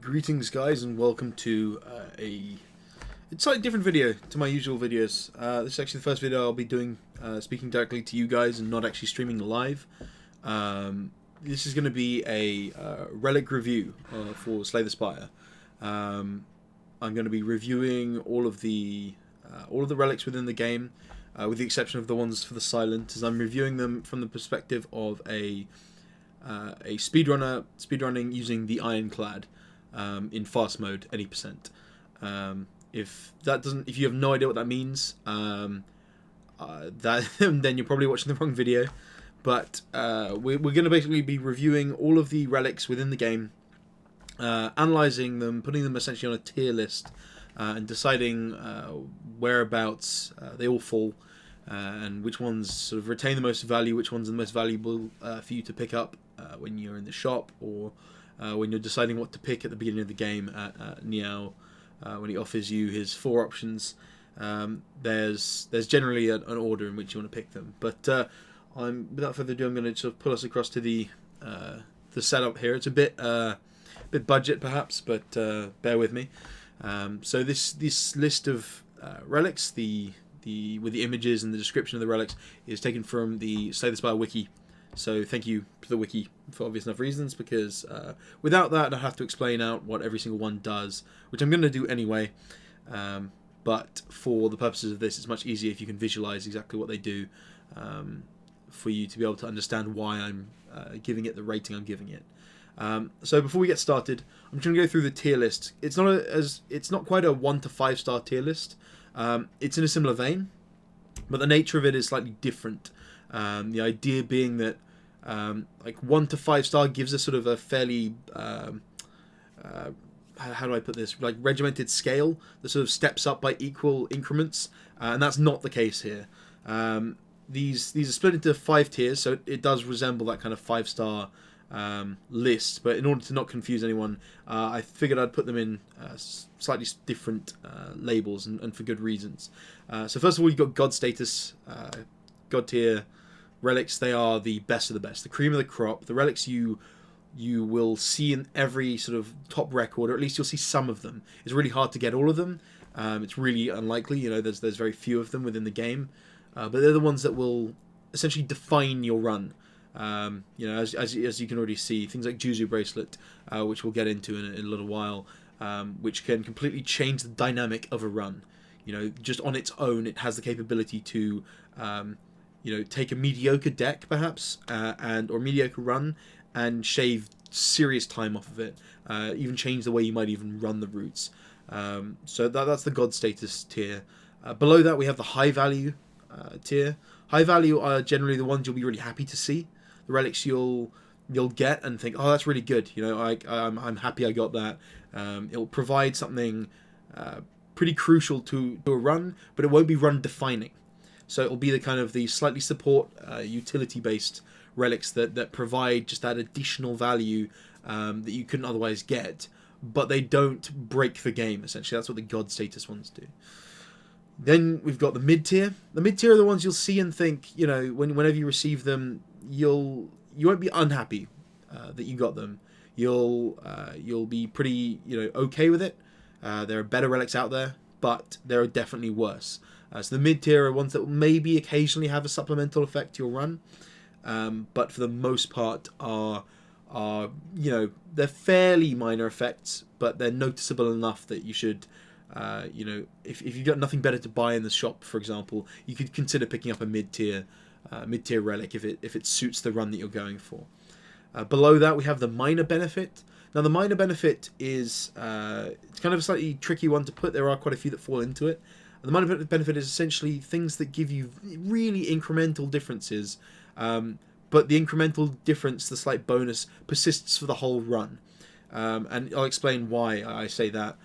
Greetings guys and welcome to a slightly different video to my usual videos. This is actually the first video I'll be doing speaking directly to you guys and not actually streaming live. This is going to be a relic review for Slay the Spire. I'm going to be reviewing all of the relics within the game, with the exception of the ones for the silent, as I'm reviewing them from the perspective of a speedrunning using the Ironclad. In fast mode, any percent. If you have no idea what that means, then you're probably watching the wrong video. But we're going to basically be reviewing all of the relics within the game, analysing them, putting them essentially on a tier list, and deciding whereabouts they all fall, and which ones sort of retain the most value, which ones are the most valuable for you to pick up when you're in the shop, or when you're deciding what to pick at the beginning of the game at Niao, when he offers you his 4 options. There's generally an order in which you want to pick them. But without further ado, I'm going to sort of pull us across to the setup here. It's a bit budget perhaps, but bear with me. So this list of relics, with the images and the description of the relics, is taken from the Slay the Spire wiki. So thank you to the wiki for obvious enough reasons, because without that I'd have to explain out what every single one does, which I'm going to do anyway. But for the purposes of this, it's much easier if you can visualize exactly what they do, for you to be able to understand why I'm giving it the rating I'm giving it. So before we get started, I'm just going to go through the tier list. It's not quite a 1 to 5 star tier list. It's in a similar vein, but the nature of it is slightly different. The idea being that like 1 to 5 star gives us sort of a fairly how do I put this, like regimented scale that sort of steps up by equal increments, and that's not the case here. These are split into 5 tiers, so it does resemble that kind of 5 star list, but in order to not confuse anyone, I figured I'd put them in slightly different labels, and for good reasons. So first of all, you've got God status, God tier relics. They are the best of the best, the cream of the crop. The relics you will see in every sort of top record, or at least you'll see some of them. It's really hard to get all of them. It's really unlikely. There's very few of them within the game, but they're the ones that will essentially define your run. As you can already see, things like Juzu bracelet, which we'll get into in a little while, which can completely change the dynamic of a run. Just on its own, it has the capability to take a mediocre deck perhaps, or mediocre run, and shave serious time off of it. Even change the way you might even run the routes. So that's the God status tier. Below that we have the high value tier. High value are generally the ones you'll be really happy to see. The relics you'll get and think, oh, that's really good. I'm happy I got that. It'll provide something pretty crucial to a run, but it won't be run defining. So it'll be the slightly support, utility-based relics that provide just that additional value that you couldn't otherwise get, but they don't break the game, essentially. That's what the God status ones do. Then we've got the mid-tier. The mid-tier are the ones you'll see and think, whenever you receive them, you won't be unhappy that you got them. You'll be pretty, okay with it. There are better relics out there, but there are definitely worse. So the mid-tier are ones that will maybe occasionally have a supplemental effect to your run, but for the most part are they're fairly minor effects, but they're noticeable enough that you should, if you've got nothing better to buy in the shop, for example, you could consider picking up a mid-tier relic if it suits the run that you're going for. Below that we have the minor benefit. Now the minor benefit is it's kind of a slightly tricky one to put. There are quite a few that fall into it. The minor benefit is essentially things that give you really incremental differences, but the incremental difference, the slight bonus, persists for the whole run. And I'll explain why I say that.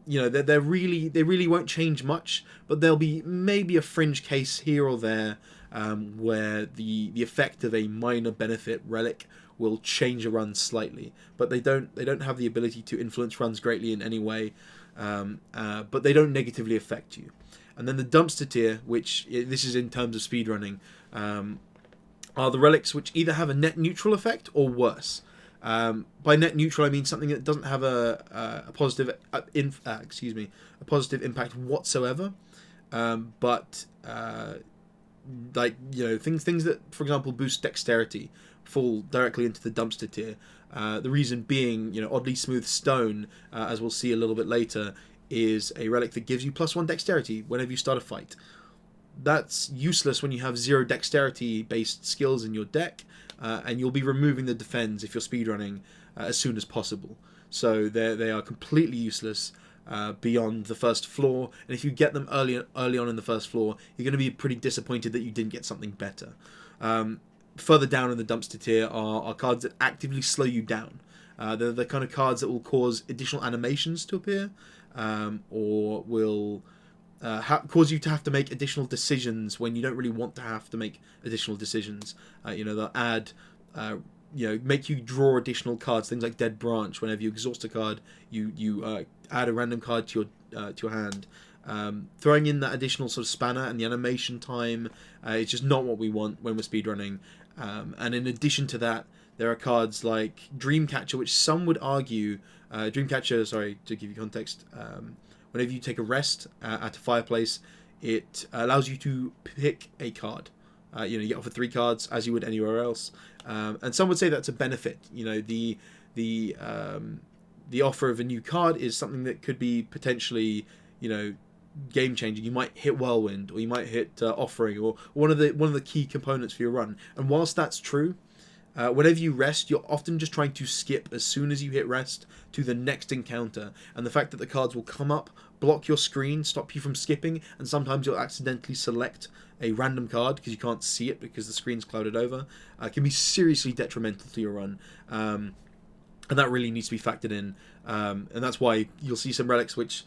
They really won't change much, but there'll be maybe a fringe case here or there where the effect of a minor benefit relic will change a run slightly, but they don't have the ability to influence runs greatly in any way. But they don't negatively affect you. And then the dumpster tier, which this is in terms of speedrunning, are the relics which either have a net neutral effect or worse. By net neutral, I mean something that doesn't have a positive a positive impact whatsoever. But like, you know, things that, for example, boost dexterity fall directly into the dumpster tier. The reason being, you know, oddly smooth stone, as we'll see a little bit later, is a relic that gives you +1 dexterity whenever you start a fight. That's useless when you have 0 dexterity based skills in your deck, and you'll be removing the defense if you're speedrunning as soon as possible. So they are completely useless beyond the first floor, and if you get them early on in the first floor, you're going to be pretty disappointed that you didn't get something better. Further down in the dumpster tier are cards that actively slow you down. They're the kind of cards that will cause additional animations to appear, or will cause you to have to make additional decisions when you don't really want to have to make additional decisions. You know, they'll add, you know, make you draw additional cards. Things like Dead Branch. Whenever you exhaust a card, you add a random card to your hand. Throwing in that additional sort of spanner and the animation time is just not what we want when we're speedrunning. And in addition to that, there are cards like Dreamcatcher, which some would argue, Dreamcatcher, sorry, to give you context, whenever you take a rest at a fireplace, it allows you to pick a card. You know, you get offered 3 cards as you would anywhere else, and some would say that's a benefit. You know, the offer of a new card is something that could be potentially, you know, game changing. You might hit Whirlwind, or you might hit Offering, or one of the key components for your run. And whilst that's true, whenever you rest, you're often just trying to skip as soon as you hit rest to the next encounter, and the fact that the cards will come up, block your screen, stop you from skipping, and sometimes you'll accidentally select a random card because you can't see it because the screen's clouded over, can be seriously detrimental to your run, and that really needs to be factored in, and that's why you'll see some relics which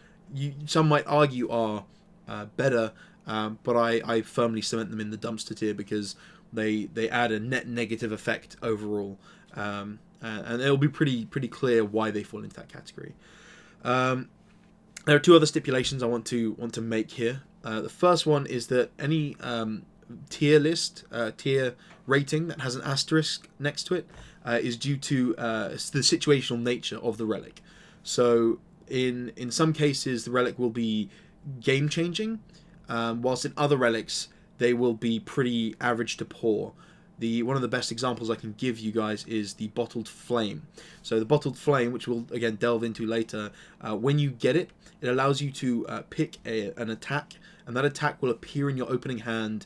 some might argue are better, but I firmly cement them in the dumpster tier because they add a net negative effect overall, and it'll be pretty clear why they fall into that category. There are 2 other stipulations I want to make here. The first one is that any tier list, tier rating that has an asterisk next to it is due to the situational nature of the relic. So in some cases, the relic will be game changing, whilst in other relics they will be pretty average to poor. One of the best examples I can give you guys is the Bottled Flame. So the Bottled Flame, which we'll again delve into later, when you get it, it allows you to pick an attack, and that attack will appear in your opening hand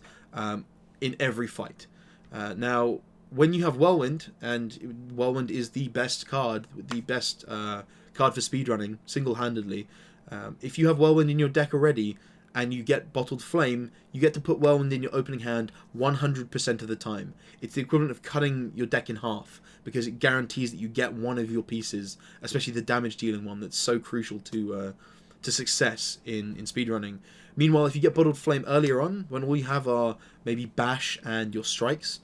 in every fight. Now, when you have Whirlwind, and Whirlwind is the best card, the best card for speedrunning, single-handedly, if you have Whirlwind in your deck already, and you get Bottled Flame, you get to put Whirlwind in your opening hand 100% of the time. It's the equivalent of cutting your deck in half, because it guarantees that you get one of your pieces, especially the damage dealing one that's so crucial to success in speedrunning. Meanwhile, if you get Bottled Flame earlier on, when all you have are maybe Bash and your strikes,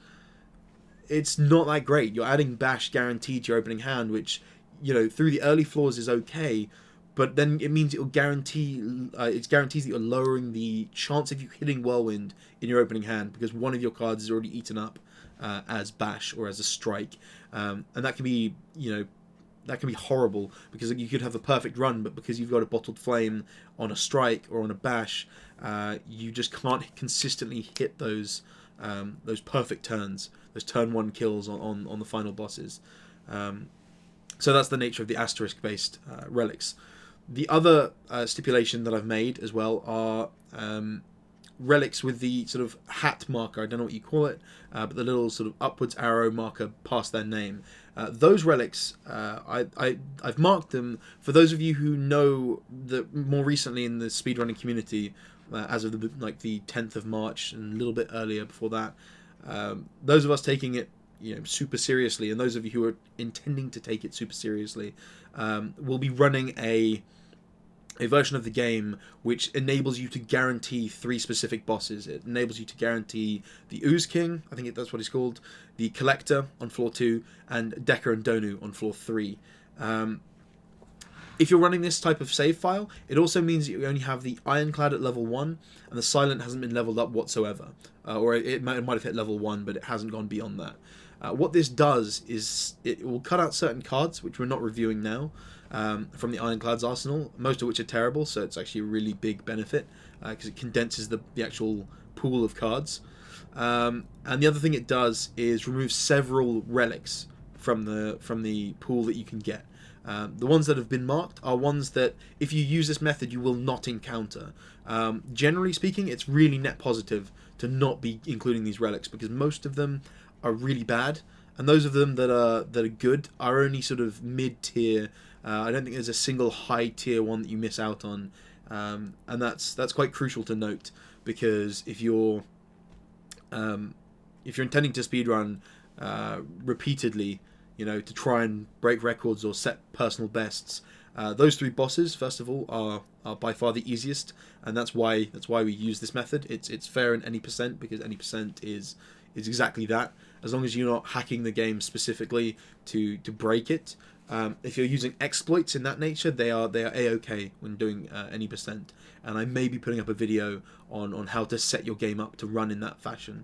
it's not that great. You're adding Bash guaranteed to your opening hand, which, you know, through the early floors is okay, but then it means it guarantees that you're lowering the chance of you hitting Whirlwind in your opening hand, because one of your cards is already eaten up as Bash or as a strike, and that can be, you know, that can be horrible, because you could have a perfect run, but because you've got a Bottled Flame on a strike or on a Bash, you just can't consistently hit those perfect turns, those turn 1 kills on the final bosses. So that's the nature of the asterisk based relics. The other stipulation that I've made as well are relics with the sort of hat marker, I don't know what you call it, but the little sort of upwards arrow marker past their name. Those relics, I've marked them for those of you who know that more recently in the speedrunning community, as of the 10th of March and a little bit earlier before that, those of us taking it, you know, super seriously, and those of you who are intending to take it super seriously, will be running a version of the game which enables you to guarantee 3 specific bosses. It enables you to guarantee the Ooze King, I think that's what he's called, the Collector on floor 2, and Decker and Donu on floor 3. If you're running this type of save file, it also means that you only have the Ironclad at level 1, and the Silent hasn't been leveled up whatsoever. Or it might have hit level 1, but it hasn't gone beyond that. What this does is it will cut out certain cards, which we're not reviewing now, from the Ironclad's arsenal, most of which are terrible, so it's actually a really big benefit, because it condenses the actual pool of cards. And the other thing it does is remove several relics from the pool that you can get. The ones that have been marked are ones that, if you use this method, you will not encounter. Generally speaking, it's really net positive to not be including these relics, because most of them are really bad, and those of them that are good are only sort of mid-tier. I don't think there's a single high-tier one that you miss out on, and that's quite crucial to note, because if you're intending to speedrun repeatedly, to try and break records or set personal bests, those 3 bosses, first of all, are by far the easiest, and that's why we use this method. It's fair in any percent, because any percent is exactly that. As long as you're not hacking the game specifically to break it. If you're using exploits in that nature, they are a-okay when doing any percent. And I may be putting up a video on how to set your game up to run in that fashion.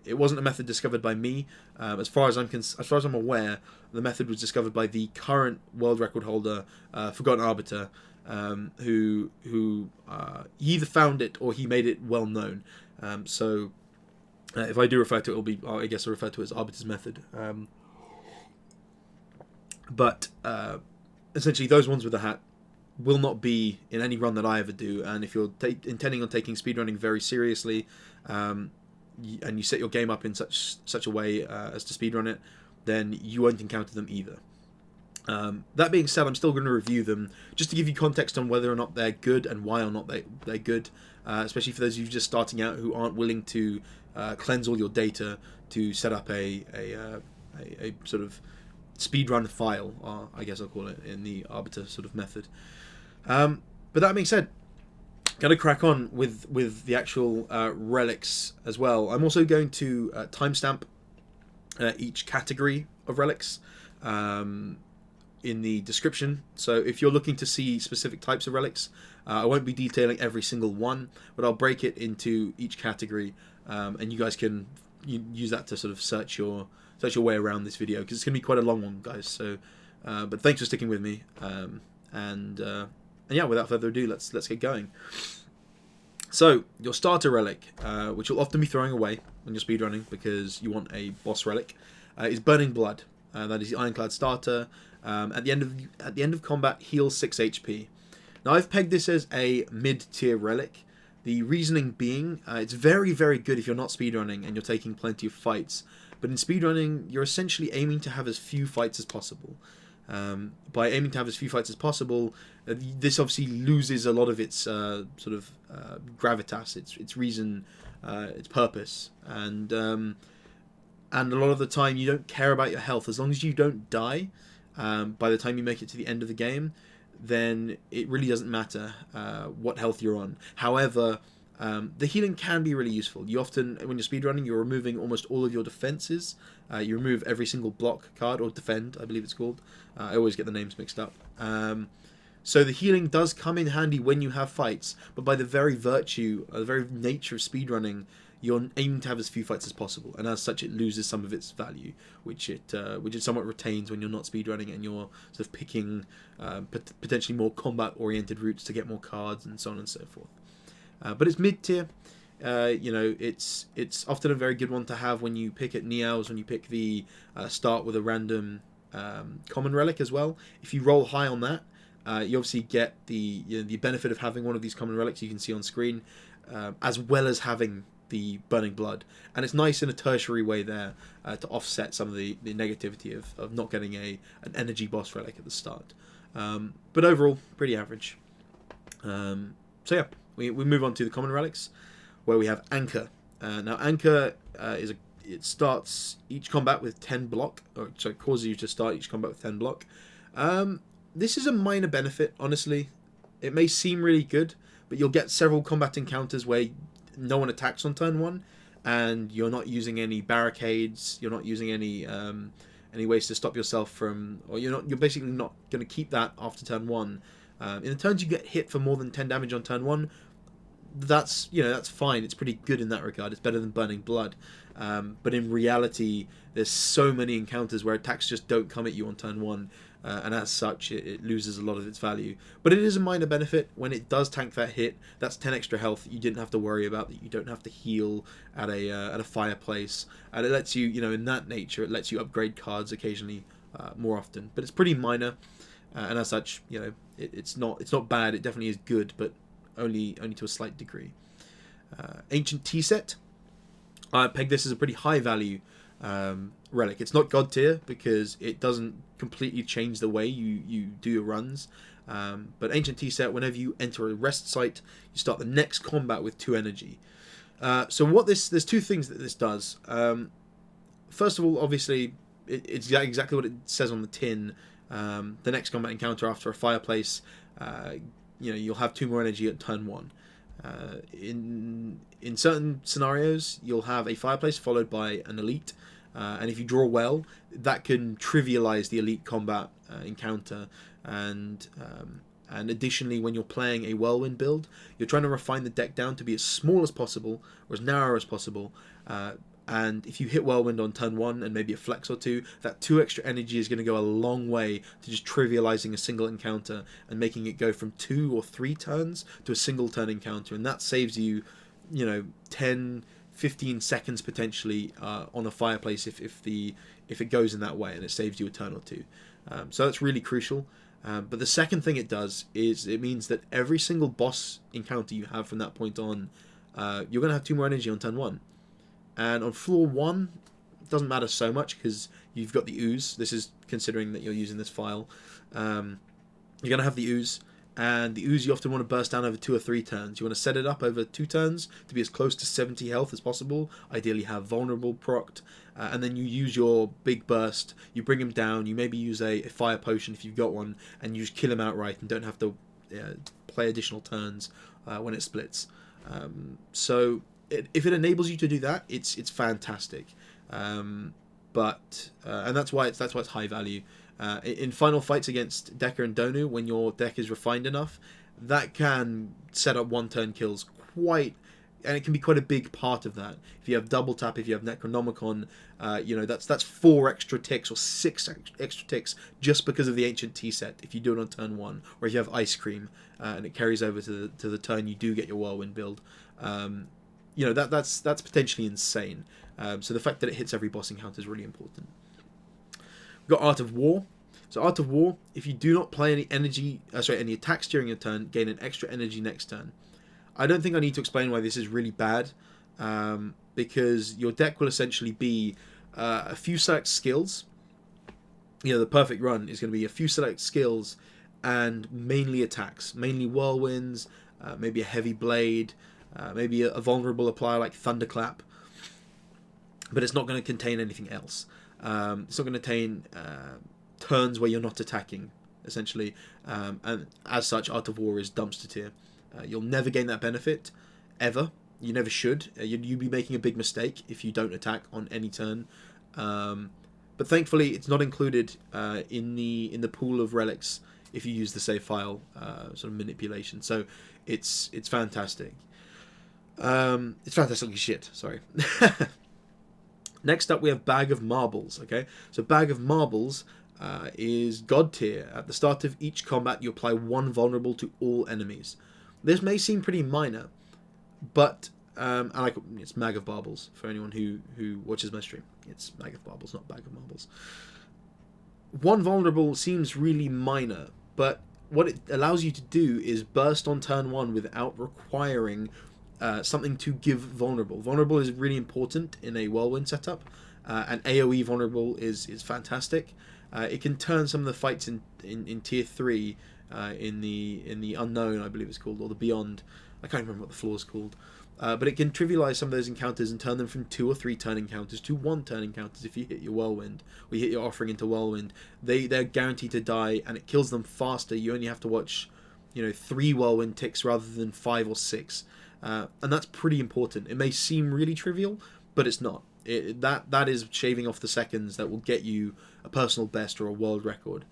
It wasn't a method discovered by me. As far as I'm aware, the method was discovered by the current world record holder, Forgotten Arbiter, who he either found it or he made it well known. If I do refer to it, I guess I'll refer to it as Arbiter's method. But essentially, those ones with the hat will not be in any run that I ever do. And if you're intending on taking speedrunning very seriously, and you set your game up in such a way as to speedrun it, then you won't encounter them either. That being said, I'm still going to review them just to give you context on whether or not they're good and why or not they're good, especially for those of you just starting out who aren't willing to cleanse all your data to set up a sort of speedrun file, or I guess I'll call it, in the Arbiter sort of method. But that being said, gonna crack on with the actual relics as well. I'm also going to timestamp each category of relics in the description. So if you're looking to see specific types of relics, I won't be detailing every single one, but I'll break it into each category, and you guys can use that to sort of search your way around this video, because it's going to be quite a long one, guys. So, but thanks for sticking with me, and yeah, without further ado, let's get going. So your starter relic, which you'll often be throwing away when you're speedrunning because you want a boss relic, is Burning Blood. That is the Ironclad starter. At the end of combat, heals 6 HP. Now I've pegged this as a mid-tier relic. The reasoning being, it's very, very good if you're not speedrunning and you're taking plenty of fights. But in speedrunning, you're essentially aiming to have as few fights as possible. By aiming to have as few fights as possible, this obviously loses a lot of its sort of gravitas, its reason, its purpose, and a lot of the time you don't care about your health. As long as you don't die by the time you make it to the end of the game, then it really doesn't matter what health you're on. However, the healing can be really useful. You often, when you're speedrunning, you're removing almost all of your defenses. You remove every single block card, or defend, I believe it's called. I always get the names mixed up. So the healing does come in handy when you have fights, but by the very nature of speedrunning, you're aiming to have as few fights as possible, and as such it loses some of its value, which it somewhat retains when you're not speedrunning and you're sort of picking potentially more combat-oriented routes to get more cards and so on and so forth. But it's mid-tier. It's often a very good one to have when you pick at Neows, when you pick the start with a random common relic as well. If you roll high on that, you obviously get the benefit of having one of these common relics you can see on screen, as well as having the Burning Blood, and it's nice in a tertiary way there to offset some of the negativity of not getting an energy boss relic at the start. But overall, pretty average. So yeah, we move on to the common relics, where we have Anchor. Now Anchor it starts each combat with 10 block, so it causes you to start each combat with 10 block. This is a minor benefit, honestly. It may seem really good, but you'll get several combat encounters where no one attacks on turn 1, and you're not using any barricades, you're not using any ways to stop yourself from, or you're basically not going to keep that after turn 1. In the turns you get hit for more than 10 damage on turn 1, that's, that's fine. It's pretty good in that regard. It's better than Burning Blood. But in reality, there's so many encounters where attacks just don't come at you on turn 1, and as such, it loses a lot of its value. But it is a minor benefit. When it does tank that hit, that's 10 extra health that you didn't have to worry about, that you don't have to heal at a fireplace. And it lets you, in that nature, it lets you upgrade cards occasionally more often. But it's pretty minor, and as such, it's not bad. It definitely is good, but only to a slight degree. Ancient Tea Set. I peg this as a pretty high value relic. It's not god tier because it doesn't completely change the way you do your runs. But Ancient Tea Set, whenever you enter a rest site, you start the next combat with 2 energy. So there's 2 things that this does. First of all, obviously, it's exactly what it says on the tin. The next combat encounter after a fireplace, you'll have 2 more energy at turn 1. In certain scenarios, you'll have a fireplace followed by an elite, and if you draw well, that can trivialize the elite combat encounter. And additionally, when you're playing a whirlwind build, you're trying to refine the deck down to be as small as possible or as narrow as possible. And if you hit whirlwind on turn 1 and maybe a flex or 2, that 2 extra energy is going to go a long way to just trivializing a single encounter and making it go from 2 or 3 turns to a single turn encounter. And that saves you, 10, 15 seconds potentially on a fireplace if it goes in that way, and it saves you a turn or 2. So that's really crucial. But the second thing it does is it means that every single boss encounter you have from that point on, you're going to have 2 more energy on turn 1. And on floor 1, it doesn't matter so much because you've got the ooze. This is considering that you're using this file. You're going to have the ooze, and the ooze you often want to burst down over 2 or 3 turns. You want to set it up over 2 turns to be as close to 70 health as possible. Ideally have vulnerable procced, and then you use your big burst. You bring him down. You maybe use a fire potion if you've got one, and you just kill him outright and don't have to play additional turns when it splits. So if it enables you to do that, it's fantastic. And that's why it's high value. In final fights against Decker and Donu, when your deck is refined enough, that can set up 1-turn kills and it can be quite a big part of that. If you have double tap, if you have Necronomicon, that's 4 extra ticks or 6 extra ticks just because of the Ancient Tea Set. If you do it on turn 1, or if you have Ice Cream and it carries over to the turn you do get your Whirlwind build. That's potentially insane. So the fact that it hits every boss encounter is really important. We've got Art of War. So Art of War, if you do not play any attacks during your turn, gain an extra energy next turn. I don't think I need to explain why this is really bad, because your deck will essentially be a few select skills. The perfect run is going to be a few select skills and mainly attacks, mainly whirlwinds, maybe a heavy blade, maybe a vulnerable applier like Thunderclap, but it's not going to contain anything else. It's not going to contain turns where you're not attacking, essentially, and as such, Art of War is dumpster tier. You'll never gain that benefit, ever. You never should. You'd be making a big mistake if you don't attack on any turn. But thankfully, it's not included in the pool of relics if you use the save file sort of manipulation. So it's fantastic. It's fantastically shit. Sorry. Next up, we have Bag of Marbles. Okay, so Bag of Marbles is God tier. At the start of each combat, you apply 1 vulnerable to all enemies. This may seem pretty minor, but it's Mag of Marbles for anyone who watches my stream. It's Mag of Marbles, not Bag of Marbles. 1 vulnerable seems really minor, but what it allows you to do is burst on turn 1 without requiring something to give vulnerable. Vulnerable is really important in a whirlwind setup, and AoE vulnerable is fantastic. It can turn some of the fights in tier 3 in the unknown, I believe it's called, or the beyond. I can't remember what the floor is called. But it can trivialize some of those encounters and turn them from 2 or 3 turn encounters to 1 turn encounters if you hit your whirlwind, or you hit your offering into whirlwind. They're guaranteed to die, and it kills them faster. You only have to watch 3 whirlwind ticks rather than 5 or 6. And that's pretty important. It may seem really trivial, but it's not. That is shaving off the seconds that will get you a personal best or a world record.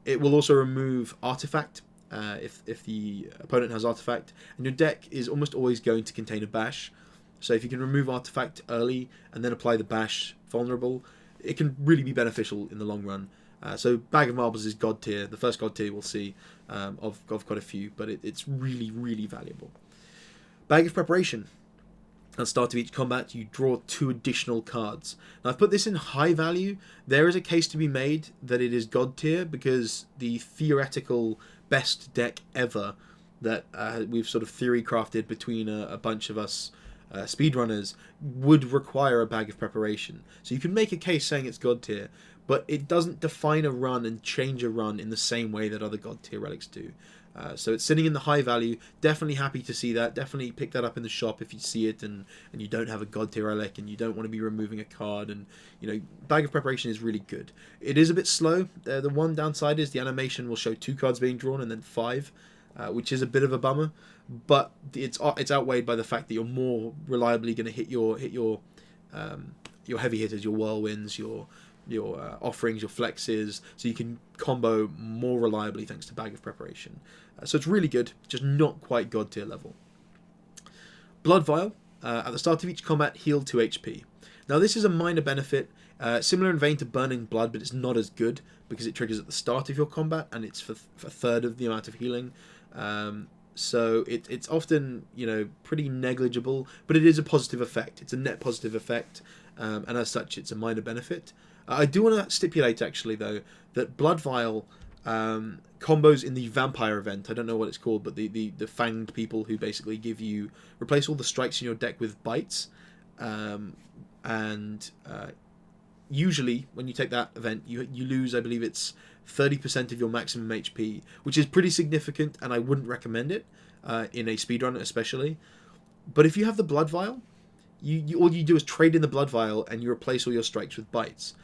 It will also remove Artifact if the opponent has Artifact, and your deck is almost always going to contain a Bash. So if you can remove Artifact early and then apply the Bash vulnerable, it can really be beneficial in the long run. So Bag of Marbles is God tier, the first God tier we'll see of quite a few, but it's really, really valuable. Bag of Preparation. At the start of each combat, you draw 2 additional cards. Now, I've put this in high value. There is a case to be made that it is God tier because the theoretical best deck ever that we've sort of theory crafted between a bunch of us speedrunners would require a Bag of Preparation. So you can make a case saying it's God tier, but it doesn't define a run and change a run in the same way that other God tier relics do. So it's sitting in the high value. Definitely happy to see that. Definitely pick that up in the shop if you see it and you don't have a God tier relic and you don't want to be removing a card. And Bag of Preparation is really good. It is a bit slow. The one downside is the animation will show 2 cards being drawn and then 5, which is a bit of a bummer. But it's outweighed by the fact that you're more reliably going to hit your heavy hitters, your whirlwinds, your offerings, your flexes, so you can combo more reliably thanks to Bag of Preparation. So it's really good, just not quite God tier level. Blood Vial. At the start of each combat, heal 2 HP. Now this is a minor benefit, similar in vein to Burning Blood, but it's not as good because it triggers at the start of your combat and it's for a third of the amount of healing. So it's often pretty negligible, but it is a positive effect. It's a net positive effect, and as such, it's a minor benefit. I do want to stipulate actually though that Blood Vial combos in the Vampire event. I don't know what it's called, but the fanged people who basically replace all the strikes in your deck with bites, and usually when you take that event, you lose, I believe it's 30% of your maximum HP, which is pretty significant, and I wouldn't recommend it in a speedrun especially. But if you have the Blood Vial, all you do is trade in the Blood Vial and you replace all your strikes with bites.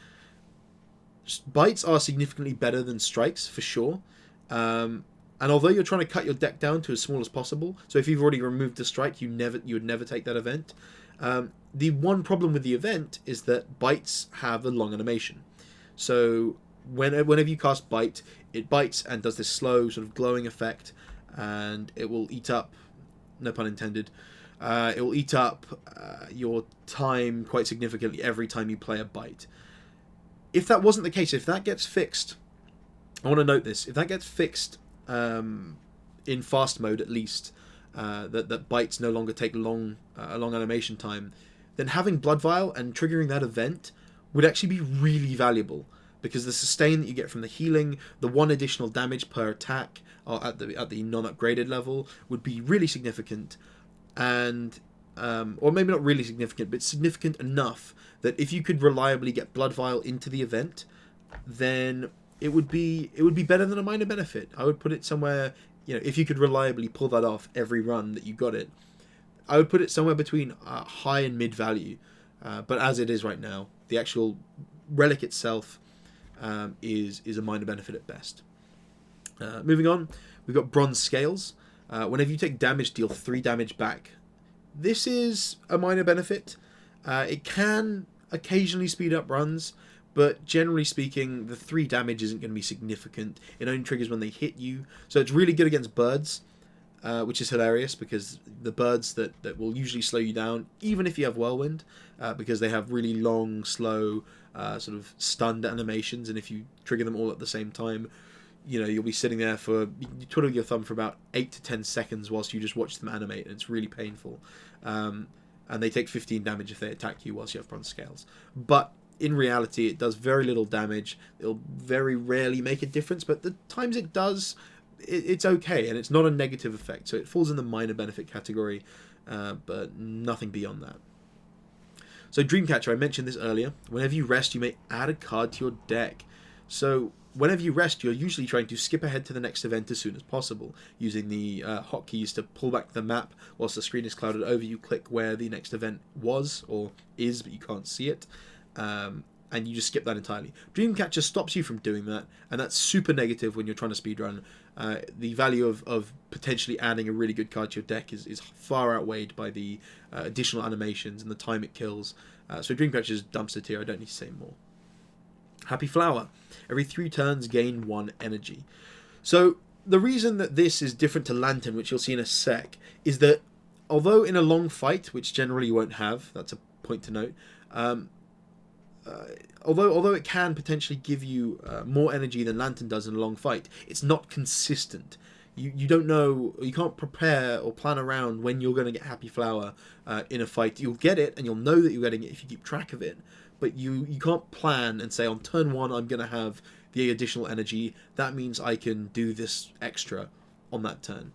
Bites are significantly better than strikes for sure, and although you're trying to cut your deck down to as small as possible, so if you've already removed the strike, you would never take that event. The one problem with the event is that bites have a long animation. So whenever you cast Bite, it bites and does this slow sort of glowing effect, and it will eat up, no pun intended, it will eat up your time quite significantly every time you play a Bite. If that wasn't the case, if that gets fixed, I want to note this, if that gets fixed in fast mode at least, that bites no longer take a long animation time, then having Blood Vial and triggering that event would actually be really valuable, because the sustain that you get from the healing, the 1 additional damage per attack at the non-upgraded level would be really significant, and or maybe not really significant, but significant enough that if you could reliably get Blood Vial into the event, then it would be better than a minor benefit. I would put it somewhere, if you could reliably pull that off every run that you got it, I would put it somewhere between high and mid value. But as it is right now, the actual relic itself is a minor benefit at best. Moving on, we've got Bronze Scales. Whenever you take damage, deal 3 damage back. This is a minor benefit. It can occasionally speed up runs, but generally speaking, the 3 damage isn't going to be significant. It only triggers when they hit you. So it's really good against birds, which is hilarious, because the birds that will usually slow you down, even if you have Whirlwind, because they have really long, slow, sort of stunned animations, and if you trigger them all at the same time, you'll be sitting there you twiddle your thumb for about 8 to 10 seconds whilst you just watch them animate, and it's really painful. And they take 15 damage if they attack you whilst you have Bronze Scales. But in reality, it does very little damage. It'll very rarely make a difference, but the times it does, it's okay, and it's not a negative effect. So it falls in the minor benefit category, but nothing beyond that. So Dreamcatcher, I mentioned this earlier. Whenever you rest, you may add a card to your deck. So whenever you rest, you're usually trying to skip ahead to the next event as soon as possible, using the hotkeys to pull back the map whilst the screen is clouded over. You click where the next event was or is, but you can't see it, and you just skip that entirely. Dreamcatcher stops you from doing that, and that's super negative when you're trying to speedrun. The value of potentially adding a really good card to your deck is far outweighed by the additional animations and the time it kills. So Dreamcatcher is dumpster tier, I don't need to say more. Happy Flower. Every 3 turns, gain 1 energy. So the reason that this is different to Lantern, which you'll see in a sec, is that although in a long fight, which generally you won't have, that's a point to note, although it can potentially give you more energy than Lantern does in a long fight, it's not consistent. You don't know, you can't prepare or plan around when you're going to get Happy Flower in a fight. You'll get it, and you'll know that you're getting it if you keep track of it, but you can't plan and say on turn 1 I'm going to have the additional energy. That means I can do this extra on that turn.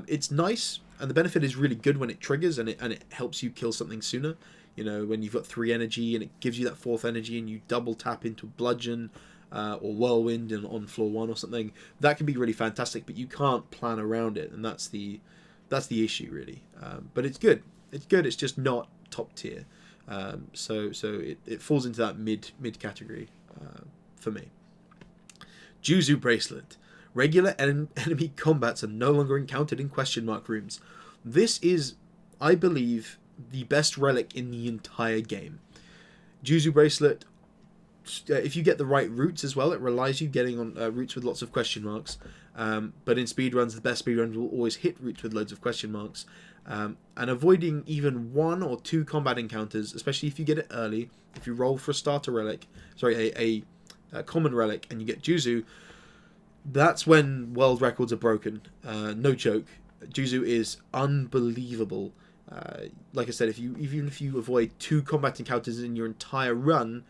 It's nice, and the benefit is really good when it triggers and it helps you kill something sooner. You know, when you've got 3 energy and it gives you that 4th energy and you double tap into Bludgeon or Whirlwind on floor 1 or something, that can be really fantastic, but you can't plan around it, and that's the issue really. But it's good. It's just not top tier. So it falls into that mid category for me. Juzu Bracelet. Regular enemy combats are no longer encountered in question mark rooms. This is, I believe, the best relic in the entire game. Juzu Bracelet, if you get the right routes as well, it relies you getting on routes with lots of question marks. But in speedruns, the best speedruns will always hit routes with loads of question marks. And avoiding even 1 or 2 combat encounters, especially if you get it early, if you roll for a starter relic, sorry, a common relic, and you get Juzu, that's when world records are broken. No joke. Juzu is unbelievable. Like I said, even if you avoid 2 combat encounters in your entire run,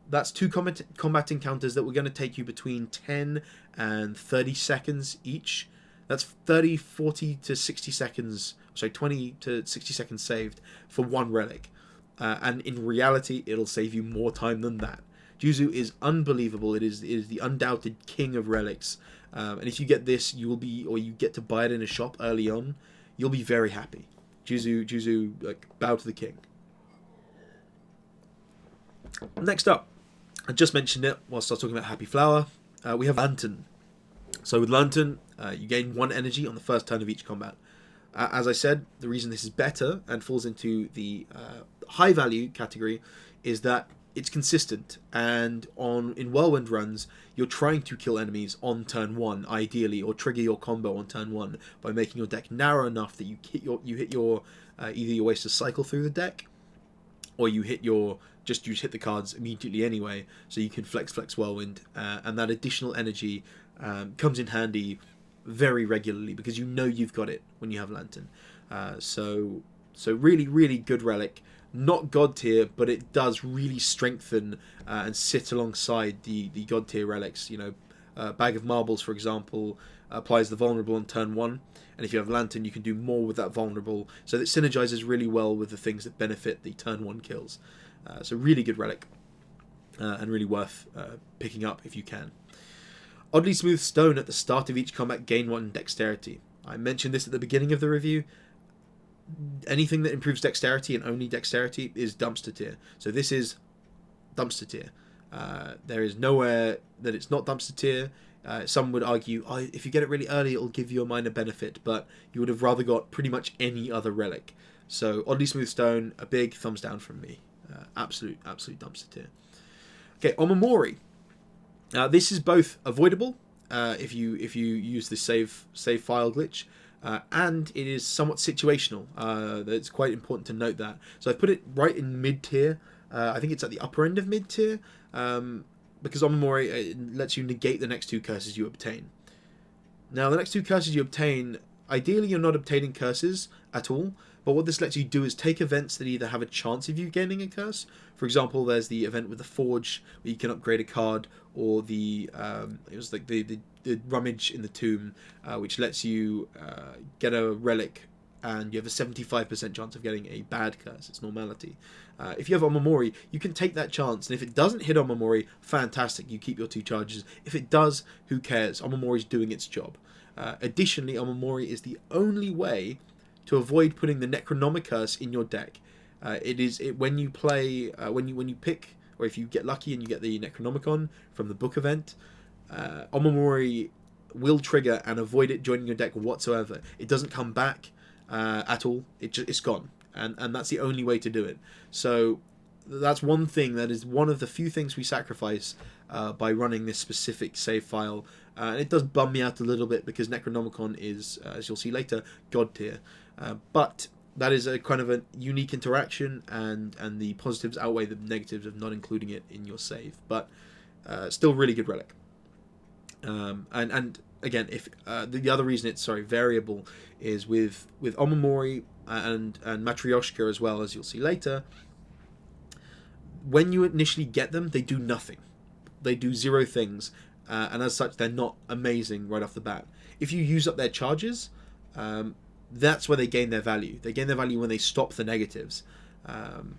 that's 2 combat encounters that were going to take you between 10 and 30 seconds each. That's 30, 40 to 60 seconds, sorry, 20 to 60 seconds saved for 1 relic. And in reality, it'll save you more time than that. Juzu is unbelievable. It is the undoubted king of relics. And if you get this, you get to buy it in a shop early on, you'll be very happy. Juzu, like, bow to the king. Next up, I just mentioned it whilst I was talking about Happy Flower. We have Lantern. So with Lantern, you gain 1 energy on the first turn of each combat. As I said, the reason this is better and falls into the high value category is that it's consistent, and in Whirlwind runs, you're trying to kill enemies on turn 1, ideally, or trigger your combo on turn 1 by making your deck narrow enough that you hit your either your ways to cycle through the deck, or you hit the cards immediately anyway, so you can flex Whirlwind, and that additional energy comes in handy very regularly because you know you've got it when you have Lantern. So really, really good relic. Not god tier, but it does really strengthen and sit alongside the god tier relics. You know, Bag of Marbles, for example, applies the vulnerable on turn 1, and if you have Lantern, you can do more with that vulnerable, so that synergizes really well with the things that benefit the turn 1 kills. So really good relic, and really worth picking up if you can. Oddly Smooth Stone at the start of each combat, gain 1 dexterity. I mentioned this at the beginning of the review. Anything that improves dexterity and only dexterity is dumpster tier. So this is dumpster tier. There is nowhere that it's not dumpster tier. Some would argue, if you get it really early, it'll give you a minor benefit, but you would have rather got pretty much any other relic. So Oddly Smooth Stone, a big thumbs down from me. Absolute dumpster tier. Okay, Omamori. This is both avoidable if you use the save file glitch, and it is somewhat situational. It's quite important to note that. So I've put it right in mid tier. I think it's at the upper end of mid tier, because Omamori lets you negate the next 2 curses you obtain. Now, the next 2 curses you obtain, ideally you're not obtaining curses at all, but what this lets you do is take events that either have a chance of you gaining a curse. For example, there's the event with the Forge, where you can upgrade a card, or the Rummage in the Tomb, which lets you get a relic, and you have a 75% chance of getting a bad curse. It's normality. If you have Omamori, you can take that chance, and if it doesn't hit Omamori, fantastic, you keep your 2 charges. If it does, who cares? Omamori's doing its job. Additionally, Omamori is the only way to avoid putting the Necronomicurse in your deck. When you play, when you pick, or if you get lucky and you get the Necronomicon from the book event, Omamori will trigger and avoid it joining your deck whatsoever. It doesn't come back at all. It's gone, and that's the only way to do it. So that's one thing that is one of the few things we sacrifice by running this specific save file. And it does bum me out a little bit because Necronomicon is, as you'll see later, God tier. But that is a kind of a unique interaction, and the positives outweigh the negatives of not including it in your save. But still really good relic. And again, if the other reason it's variable is with Omamori and Matryoshka as well, as you'll see later. When you initially get them, they do nothing. They do 0 things, and as such, they're not amazing right off the bat. If you use up their charges, that's where they gain their value. They gain their value when they stop the negatives, and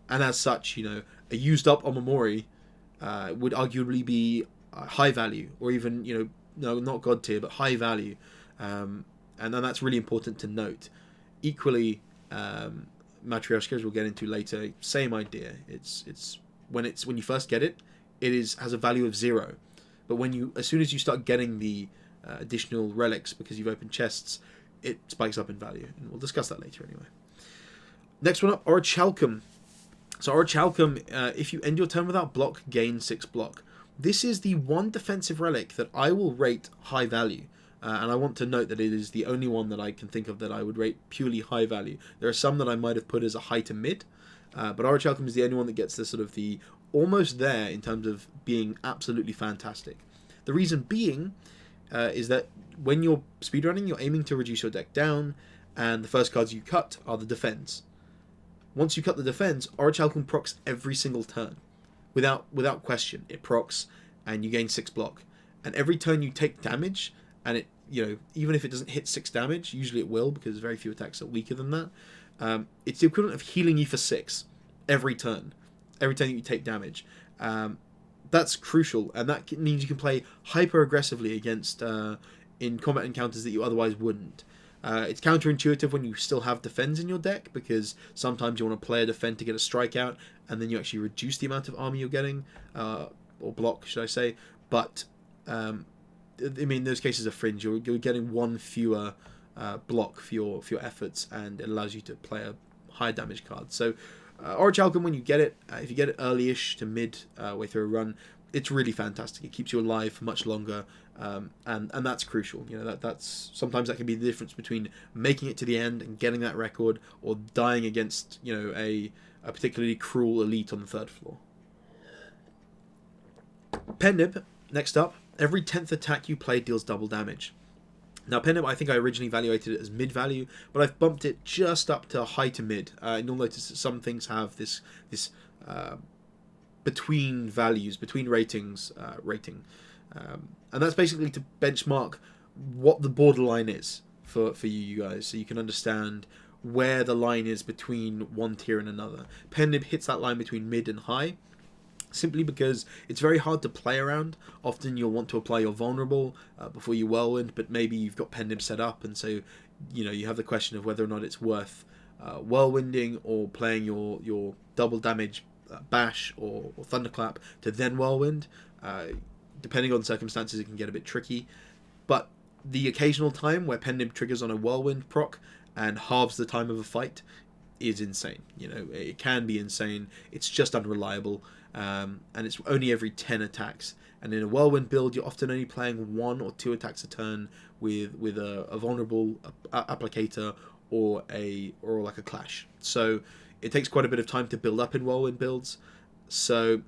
as such, a used up Omamori would arguably be high value, or even no, not God tier, but high value, and then that's really important to note. Equally, Matryoshka, as we'll get into later, same idea. It's when you first get it, has a value of 0, but as soon as you start getting the additional relics because you've opened chests, it spikes up in value, and we'll discuss that later anyway. Next one up, Orichalcum. So Orichalcum, if you end your turn without block, gain 6 block. This is the one defensive relic that I will rate high value. And I want to note that it is the only one that I can think of that I would rate purely high value. There are some that I might have put as a high to mid, but Orichalcum is the only one that gets the almost there in terms of being absolutely fantastic. The reason being is that when you're speedrunning, you're aiming to reduce your deck down, and the first cards you cut are the defense. Once you cut the defense, Orichalcum procs every single turn. Without question, it procs, and you gain 6 block. And every turn you take damage, and it, even if it doesn't hit 6 damage, usually it will because very few attacks are weaker than that. It's the equivalent of healing you for 6 every turn that you take damage. That's crucial, and that means you can play hyper aggressively against in combat encounters that you otherwise wouldn't. It's counterintuitive when you still have defends in your deck, because sometimes you want to play a defend to get a strike out, and then you actually reduce the amount of army you're getting, or block, should I say. But those cases are fringe. You're getting 1 fewer block for your efforts, and it allows you to play a high damage card. So Orichalcum, when you get it, if you get it early-ish to mid way through a run, it's really fantastic. It keeps you alive for much longer, and that's crucial. That's sometimes that can be the difference between making it to the end and getting that record, or dying against a particularly cruel elite on the 3rd floor. Pennib, next up. Every 10th attack you play deals double damage. Now, Pennib, I think I originally evaluated it as mid value, but I've bumped it just up to high to mid. And you'll notice that some things have this between values, between ratings rating. And that's basically to benchmark what the borderline is for you guys, so you can understand where the line is between one tier and another. Pennib hits that line between mid and high, simply because it's very hard to play around. Often you'll want to apply your vulnerable before you whirlwind, but maybe you've got Pennib set up, and so you have the question of whether or not it's worth whirlwinding or playing your double damage bash or thunderclap to then whirlwind. Depending on circumstances, it can get a bit tricky, but the occasional time where Pennib triggers on a whirlwind proc and halves the time of a fight is insane. It can be insane. It's just unreliable. And it's only every 10 attacks, and in a whirlwind build you're often only playing 1 or 2 attacks a turn with a vulnerable applicator or like a clash, so it takes quite a bit of time to build up in whirlwind builds. So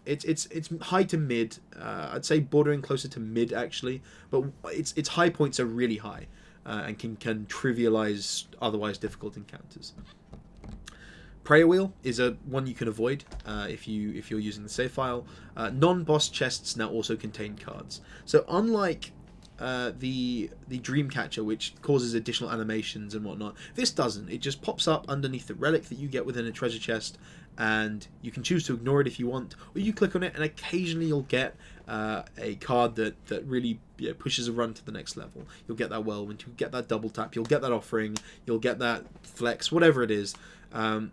it's high to mid, I'd say bordering closer to mid actually, but its high points are really high, and can trivialize otherwise difficult encounters. Prayer Wheel is one you can avoid if you're using the save file. Non-boss chests now also contain cards. So unlike the Dreamcatcher, which causes additional animations and whatnot, this doesn't. It just pops up underneath the relic that you get within a treasure chest, and you can choose to ignore it if you want, or you click on it and occasionally you'll get a card that really pushes a run to the next level. You'll get that whirlwind, you'll get that double tap, you'll get that offering, you'll get that flex, whatever it is.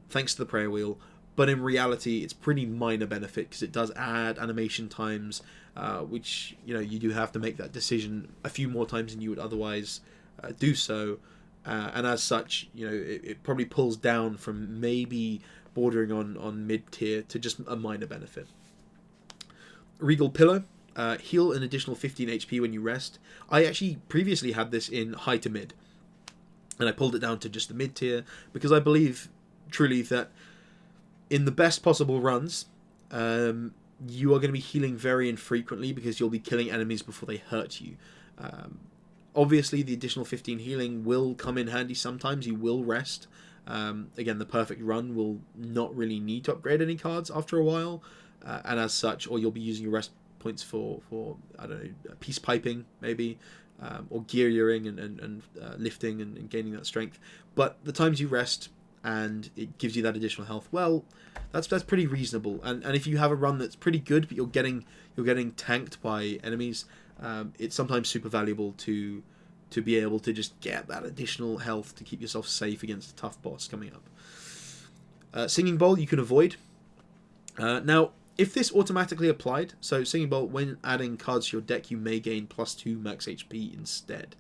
Thanks to the prayer wheel, but in reality it's pretty minor benefit, because it does add animation times, which you do have to make that decision a few more times than you would otherwise do so, and as such it probably pulls down from maybe bordering on mid tier to just a minor benefit. Regal Pillar, heal an additional 15 HP when you rest. I actually previously had this in high to mid, and I pulled it down to just the mid tier because I believe truly that in the best possible runs, you are going to be healing very infrequently because you'll be killing enemies before they hurt you. Obviously, the additional 15 healing will come in handy sometimes. You will rest. Again, the perfect run will not really need to upgrade any cards after a while, and as such, or you'll be using your rest points for I don't know, peace piping maybe, or gear earring and lifting and gaining that strength. But the times you rest and it gives you that additional health, well, that's pretty reasonable. And if you have a run that's pretty good, but you're getting tanked by enemies, it's sometimes super valuable to be able to just get that additional health to keep yourself safe against a tough boss coming up. Singing Bowl you can avoid. Now, if this automatically applied, so Singing Bowl, when adding cards to your deck, you may gain +2 max HP instead.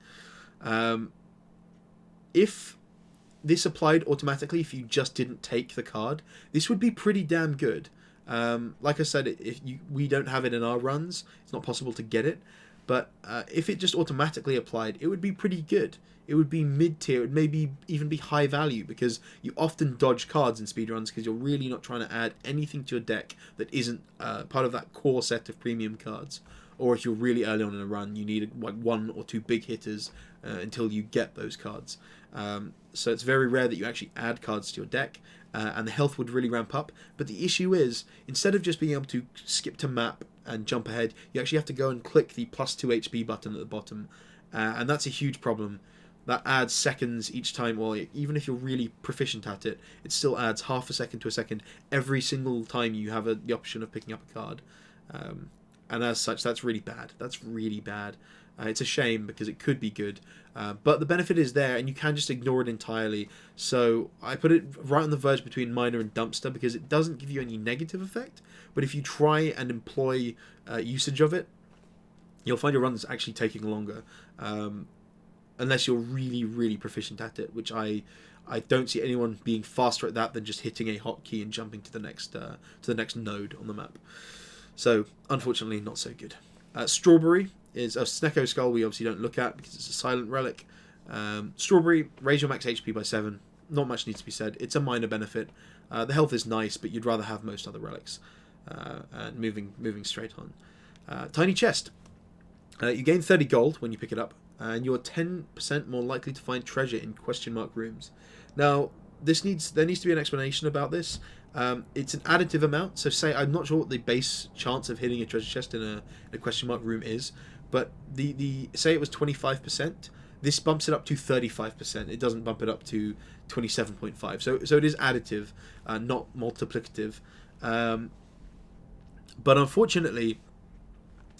If this applied automatically, if you just didn't take the card, this would be pretty damn good. Like I said, we don't have it in our runs, it's not possible to get it, but if it just automatically applied, it would be pretty good. It would be mid-tier, it would maybe even be high value, because you often dodge cards in speedruns because you're really not trying to add anything to your deck that isn't part of that core set of premium cards. Or if you're really early on in a run, you need like 1 or 2 big hitters until you get those cards. So it's very rare that you actually add cards to your deck, and the health would really ramp up. But the issue is, instead of just being able to skip to map and jump ahead, you actually have to go and click the +2 HP button at the bottom, and that's a huge problem. That adds seconds each time. Well, even if you're really proficient at it, it still adds half a second to a second every single time you have the option of picking up a card. And as such, that's really bad. That's really bad. It's a shame because it could be good. But the benefit is there, and you can just ignore it entirely. So I put it right on the verge between Miner and Dumpster because it doesn't give you any negative effect. But if you try and employ usage of it, you'll find your runs actually taking longer. Unless you're really, really proficient at it, which I don't see anyone being faster at that than just hitting a hotkey and jumping to the next node on the map. So, unfortunately, not so good. Strawberry is a Snecko Skull we obviously don't look at because it's a silent relic. Strawberry, raise your max HP by 7. Not much needs to be said. It's a minor benefit. The health is nice, but you'd rather have most other relics. And moving straight on. Tiny Chest. You gain 30 gold when you pick it up, and you're 10% more likely to find treasure in question mark rooms. Now, there needs to be an explanation about this. It's an additive amount, so say I'm not sure what the base chance of hitting a treasure chest in a question mark room is, but the say it was 25%, this bumps it up to 35%. It doesn't bump it up to 27.5. So it is additive, not multiplicative. But unfortunately,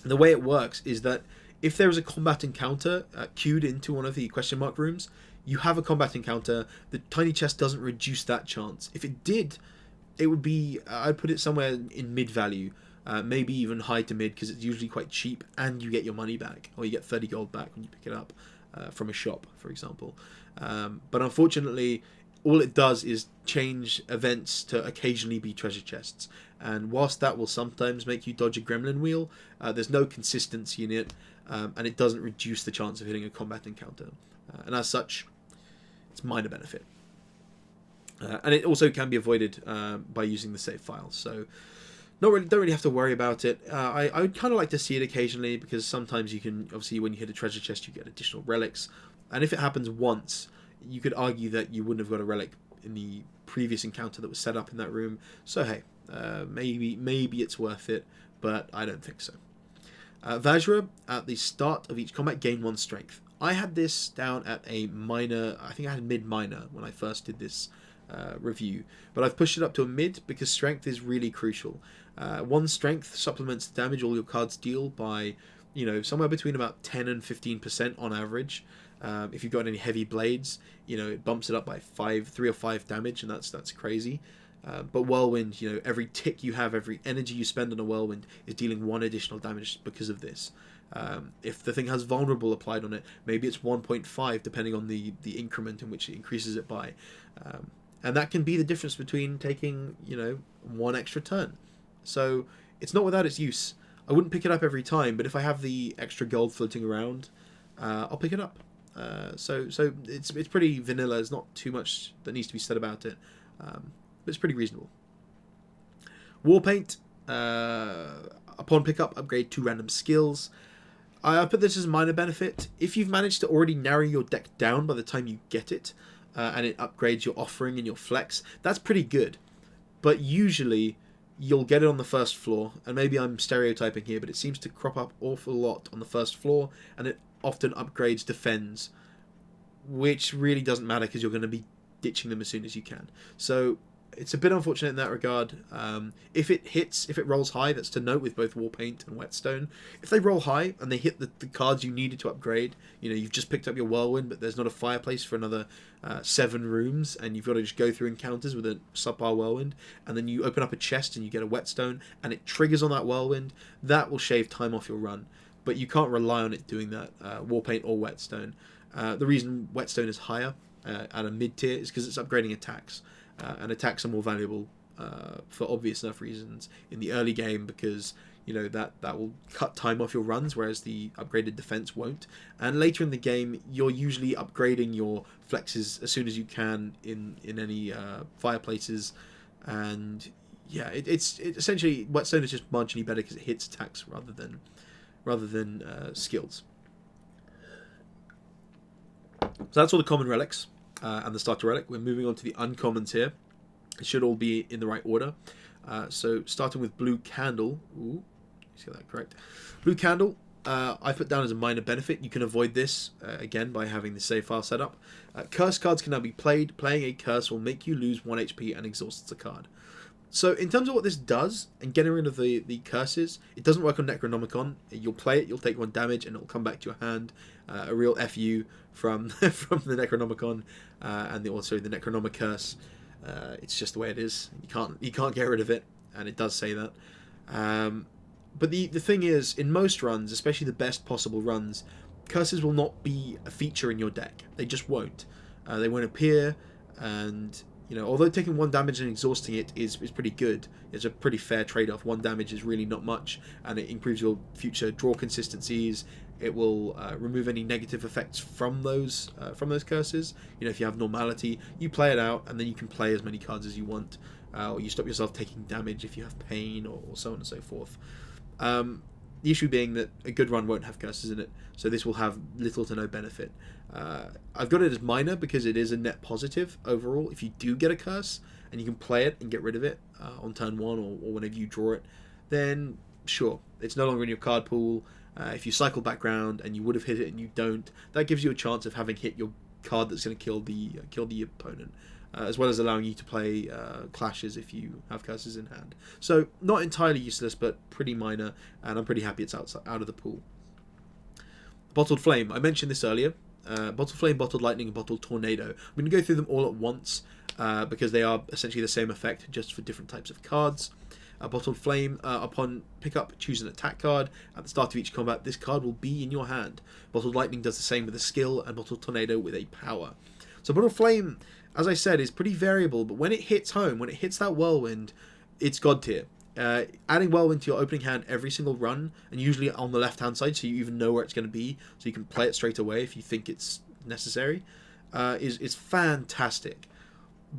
the way it works is that if there is a combat encounter queued into one of the question mark rooms, you have a combat encounter, the tiny chest doesn't reduce that chance. If it did, it would be, I'd put it somewhere in mid value, maybe even high to mid, because it's usually quite cheap and you get your money back, or you get 30 gold back when you pick it up from a shop, for example. But unfortunately, all it does is change events to occasionally be treasure chests. And whilst that will sometimes make you dodge a gremlin wheel, there's no consistency in it, and it doesn't reduce the chance of hitting a combat encounter. And as such, it's minor benefit. And it also can be avoided by using the save file. So don't really have to worry about it. I would kind of like to see it occasionally, because sometimes you can, obviously when you hit a treasure chest you get additional relics. And if it happens once, you could argue that you wouldn't have got a relic in the previous encounter that was set up in that room. So hey, maybe it's worth it, but I don't think so. Vajra, at the start of each combat, gain 1 strength. I had this down at a minor, I think I had mid-minor when I first did this review, but I've pushed it up to a mid because strength is really crucial. 1 strength supplements the damage all your cards deal by, somewhere between about 10 and 15% on average. If you've got any heavy blades, it bumps it up by 3 or 5 damage, and that's crazy. But Whirlwind, every tick you have, every energy you spend on a Whirlwind is dealing 1 additional damage because of this. If the thing has Vulnerable applied on it, maybe it's 1.5, depending on the increment in which it increases it by. And that can be the difference between taking, 1 extra turn. So it's not without its use. I wouldn't pick it up every time, but if I have the extra gold floating around, I'll pick it up. So it's pretty vanilla. There's not too much that needs to be said about it, but it's pretty reasonable. Warpaint, upon pickup, upgrade 2 random skills. I put this as a minor benefit. If you've managed to already narrow your deck down by the time you get it, and it upgrades your offering and your flex, that's pretty good. But usually, you'll get it on the first floor, and maybe I'm stereotyping here, but it seems to crop up awful lot on the first floor, and it often upgrades defends, which really doesn't matter because you're going to be ditching them as soon as you can. So it's a bit unfortunate in that regard. If it rolls high, that's to note with both Warpaint and Whetstone. If they roll high and they hit the cards you needed to upgrade, you've just picked up your Whirlwind, but there's not a fireplace for another 7 rooms, and you've got to just go through encounters with a subpar Whirlwind, and then you open up a chest and you get a Whetstone, and it triggers on that Whirlwind, that will shave time off your run. But you can't rely on it doing that, Warpaint or Whetstone. The reason Whetstone is higher at a mid tier is because it's upgrading attacks. And attacks are more valuable for obvious enough reasons in the early game, because that will cut time off your runs, whereas the upgraded defense won't. And later in the game, you're usually upgrading your flexes as soon as you can in any fireplaces, and yeah, it's essentially Whetstone is just marginally better because it hits attacks rather than skills. So that's all the common relics. And the starter relic. We're moving on to the uncommons here. It should all be in the right order. So starting with Blue Candle. Ooh, let's get that correct. Blue Candle, I put down as a minor benefit. You can avoid this, again, by having the save file set up. Curse cards can now be played. Playing a curse will make you lose 1 HP and exhausts a card. So in terms of what this does, and getting rid of the curses, it doesn't work on Necronomicon. You'll play it, you'll take 1 damage, and it'll come back to your hand. A real FU from the Necronomicon, and also the Necronomic Curse. It's just the way it is. You can't get rid of it, and it does say that. But the thing is, in most runs, especially the best possible runs, curses will not be a feature in your deck. They just won't. They won't appear, and although taking 1 damage and exhausting it is pretty good, it's a pretty fair trade-off. 1 damage is really not much, and it improves your future draw consistencies. It will remove any negative effects from those curses. If you have normality, you play it out, and then you can play as many cards as you want, or you stop yourself taking damage if you have pain, or so on and so forth. The issue being that a good run won't have curses in it, so this will have little to no benefit. I've got it as minor because it is a net positive overall. If you do get a curse and you can play it and get rid of it on turn 1 or whenever you draw it, then sure, it's no longer in your card pool. If you cycle background and you would have hit it and you don't, that gives you a chance of having hit your card that's going to kill the opponent, as well as allowing you to play clashes if you have curses in hand. So not entirely useless, but pretty minor, and I'm pretty happy it's out of the pool. Bottled Flame, I mentioned this earlier. Bottled Flame, Bottled Lightning, and Bottled Tornado. I'm going to go through them all at once because they are essentially the same effect, just for different types of cards. Bottled Flame, upon pickup, choose an attack card. At the start of each combat, this card will be in your hand. Bottled Lightning does the same with a skill, and Bottled Tornado with a power. So Bottled Flame, as I said, is pretty variable, but when it hits home, when it hits that Whirlwind, it's God tier. Adding Whirlwind to your opening hand every single run, and usually on the left-hand side, so you even know where it's going to be, so you can play it straight away if you think it's necessary, is fantastic.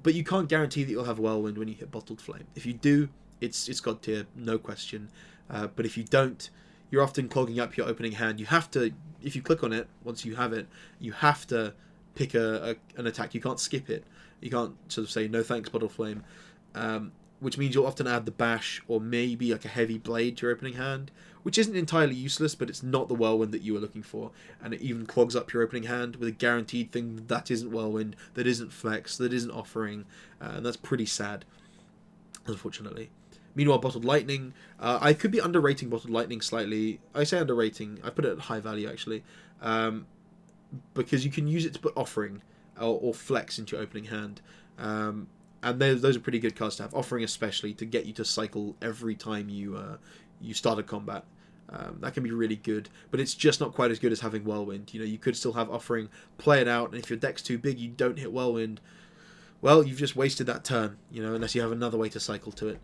But you can't guarantee that you'll have Whirlwind when you hit Bottled Flame. If you do, it's God tier, no question. But if you don't, you're often clogging up your opening hand. You have to, if you click on it, once you have it, you have to pick an attack. You can't skip it. You can't sort of say, no thanks, Bottled Flame. Which means you'll often add the bash or maybe like a heavy blade to your opening hand, which isn't entirely useless, but it's not the Whirlwind that you were looking for, and it even clogs up your opening hand with a guaranteed thing that isn't Whirlwind, that isn't Flex, that isn't Offering, and that's pretty sad, unfortunately. Meanwhile, Bottled Lightning, I could be underrating Bottled Lightning slightly. I say underrating, I put it at high value actually, because you can use it to put Offering or Flex into your opening hand. And those are pretty good cards to have. Offering especially to get you to cycle every time you start a combat. That can be really good, but it's just not quite as good as having Whirlwind. You could still have Offering, play it out, and if your deck's too big, you don't hit Whirlwind. Well, you've just wasted that turn. Unless you have another way to cycle to it.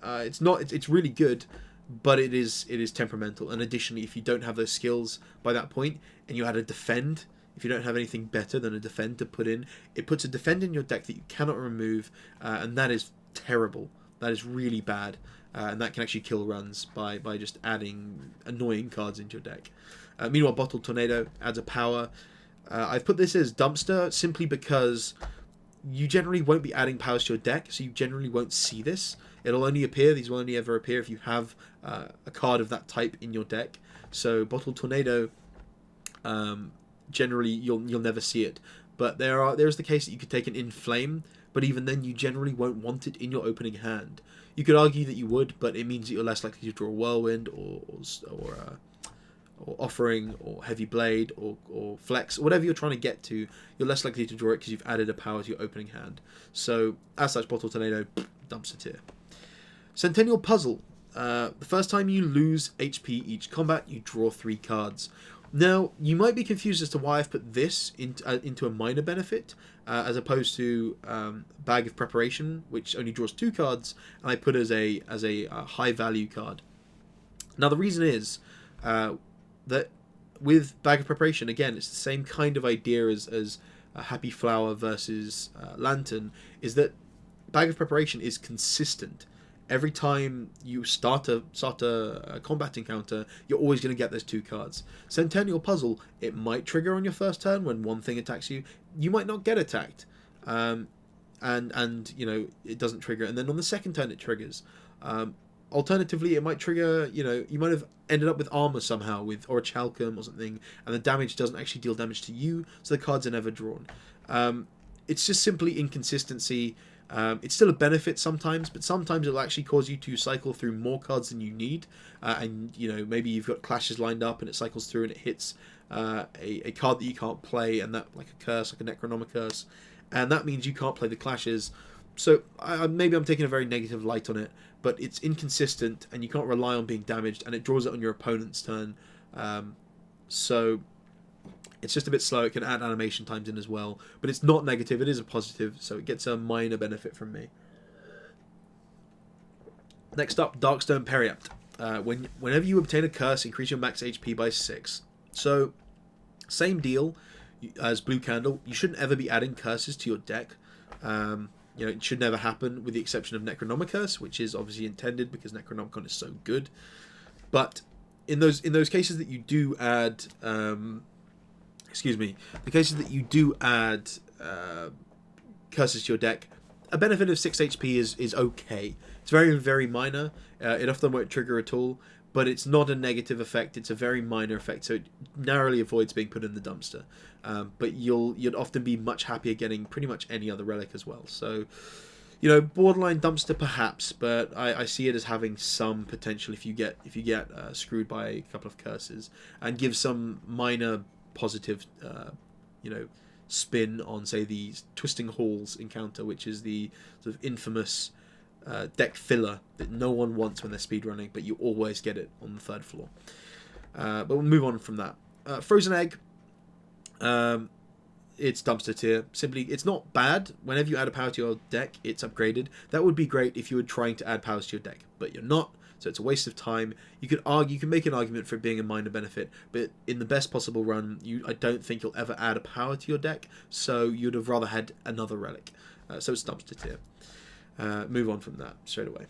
It's really good, but it is temperamental. And additionally, if you don't have those skills by that point, and you add a defend, if you don't have anything better than a defend to put in, it puts a defend in your deck that you cannot remove, and that is terrible. That is really bad, and that can actually kill runs by just adding annoying cards into your deck. Meanwhile, Bottled Tornado adds a power. I've put this as dumpster simply because you generally won't be adding powers to your deck, so you generally won't see this. It'll only appear, these will only ever appear if you have a card of that type in your deck. So Bottled Tornado, generally you'll never see it. But there's the case that you could take an Inflame, but even then you generally won't want it in your opening hand. You could argue that you would, but it means that you're less likely to draw Whirlwind or Offering or Heavy Blade or Flex, or whatever you're trying to get to. You're less likely to draw it because you've added a power to your opening hand. So as such, Bottled Tornado, dumpster tier. Centennial Puzzle. The first time you lose HP each combat, you draw 3 cards. Now, you might be confused as to why I've put this into a minor benefit, as opposed to Bag of Preparation, which only draws 2 cards, and I put as a high value card. Now, the reason is that with Bag of Preparation, again, it's the same kind of idea as Happy Flower versus Lantern, is that Bag of Preparation is consistent. Every time you start a combat encounter, you're always going to get those 2 cards. Centennial Puzzle, it might trigger on your first turn when one thing attacks you. You might not get attacked, and you know, it doesn't trigger. And then on the second turn, it triggers. Alternatively, it might trigger. You know, you might have ended up with armor somehow, or a Chalcum or something, and the damage doesn't actually deal damage to you, so the cards are never drawn. It's just simply inconsistency. It's still a benefit sometimes, but sometimes it'll actually cause you to cycle through more cards than you need, and you know, maybe you've got clashes lined up and it cycles through and it hits a card that you can't play, and that, like a curse, like a Necronomicurse, and that means you can't play the clashes. So maybe I'm taking a very negative light on it, but it's inconsistent and you can't rely on being damaged, and it draws it on your opponent's turn. So it's just a bit slow. It can add animation times in as well, but it's not negative, it is a positive, so it gets a minor benefit from me. Next up, Darkstone Periapt. Whenever you obtain a curse, increase your max HP by 6. So, same deal as Blue Candle. You shouldn't ever be adding curses to your deck. You know, it should never happen, with the exception of Necronomicurse, which is obviously intended because Necronomicon is so good. But in those cases that you do add, the cases that you do add curses to your deck, a benefit of 6 HP is okay. It's very, very minor. It often won't trigger at all, but it's not a negative effect. It's a very minor effect, so it narrowly avoids being put in the dumpster. But you'd often be much happier getting pretty much any other relic as well. So, you know, borderline dumpster perhaps, but I see it as having some potential if you get screwed by a couple of curses, and give some minor positive, you know, spin on, say, the Twisting Halls encounter, which is the sort of infamous deck filler that no one wants when they're speedrunning, but you always get it on the 3rd floor. But we'll move on from that. Frozen Egg, it's dumpster tier. Simply, it's not bad. Whenever you add a power to your deck, it's upgraded. That would be great if you were trying to add powers to your deck, but you're not. So it's a waste of time. You can make an argument for it being a minor benefit, but in the best possible run, I don't think you'll ever add a power to your deck, so you'd have rather had another relic. So it's dumpster tier. Move on from that straight away.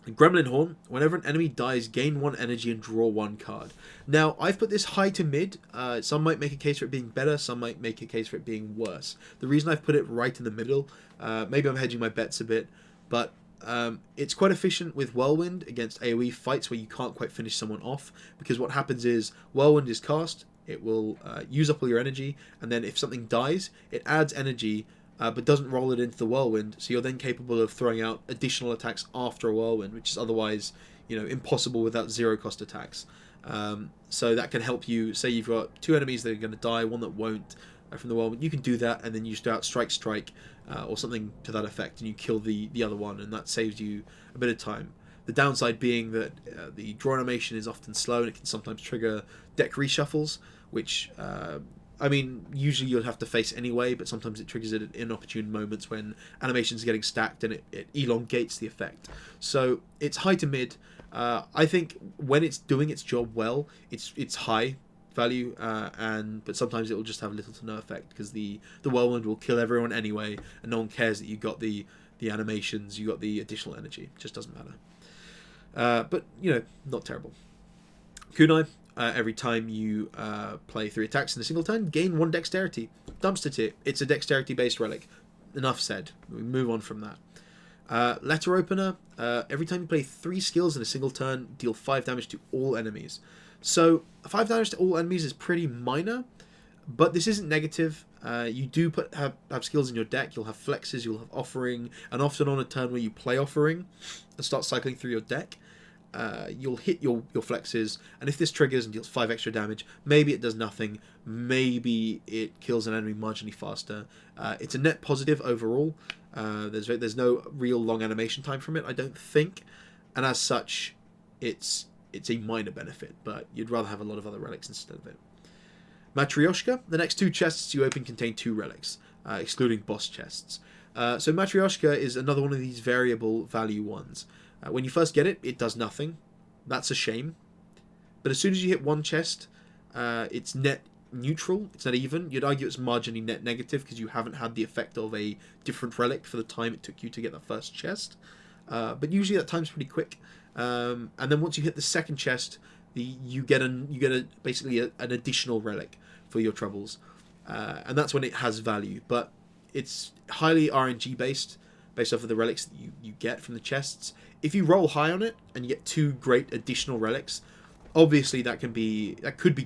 Gremlin Horn. Whenever an enemy dies, gain 1 energy and draw 1 card. Now, I've put this high to mid. Some might make a case for it being better, some might make a case for it being worse. The reason I've put it right in the middle, maybe I'm hedging my bets a bit, but it's quite efficient with Whirlwind against AoE fights where you can't quite finish someone off, because what happens is Whirlwind is cast, it will use up all your energy, and then if something dies, it adds energy, but doesn't roll it into the Whirlwind, so you're then capable of throwing out additional attacks after a Whirlwind, which is otherwise, you know, impossible without 0 cost attacks. So that can help you. Say you've got 2 enemies that are going to die, one that won't from the Whirlwind. You can do that, and then you start strike, or something to that effect, and you kill the other one, and that saves you a bit of time. The downside being that the draw animation is often slow, and it can sometimes trigger deck reshuffles, which I mean, usually you'll have to face anyway, but sometimes it triggers it at inopportune moments when animations are getting stacked, and it elongates the effect. So it's high to mid. I think when it's doing its job well, it's high value, but sometimes it will just have little to no effect because the whirlwind will kill everyone anyway, and no one cares that you got the animations, you got the additional energy. It just doesn't matter. But not terrible. Kunai. Every time you play 3 attacks in a single turn, gain 1 dexterity. Dumpster tier. It's a dexterity-based relic. Enough said. We move on from that. Letter Opener. Every time you play 3 skills in a single turn, deal 5 damage to all enemies. So 5 damage to all enemies is pretty minor, but this isn't negative. You do have skills in your deck. You'll have flexes, you'll have offering, and often on a turn where you play offering and start cycling through your deck, you'll hit your flexes, and if this triggers and deals 5 extra damage, maybe it does nothing, maybe it kills an enemy marginally faster. It's a net positive overall. There's no real long animation time from it, I don't think, and as such, it's a minor benefit, but you'd rather have a lot of other relics instead of it. Matryoshka. The next 2 chests you open contain 2 relics, excluding boss chests. So Matryoshka is another one of these variable value ones. When you first get it, it does nothing. That's a shame. But as soon as you hit 1 chest, it's net neutral. It's not even. You'd argue it's marginally net negative because you haven't had the effect of a different relic for the time it took you to get the first chest. But usually that time's pretty quick. And then once you hit the second chest, you get basically an additional relic for your troubles, and that's when it has value. But it's highly RNG based off of the relics that you get from the chests. If you roll high on it and you get 2 great additional relics, obviously that could be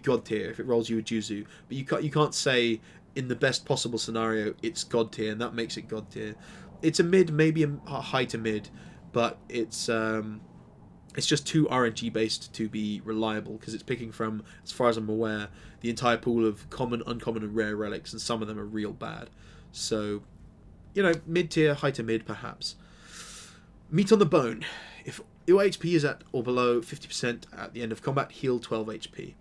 god tier if it rolls you a Juzu. But you can't say in the best possible scenario it's god tier, and that makes it god tier. It's a mid, maybe a high to mid, but it's just too RNG based to be reliable because it's picking from, as far as I'm aware, the entire pool of common, uncommon, and rare relics, and some of them are real bad. So, mid tier, high to mid, perhaps. Meat on the Bone. If your HP is at or below 50% at the end of combat, heal 12 HP.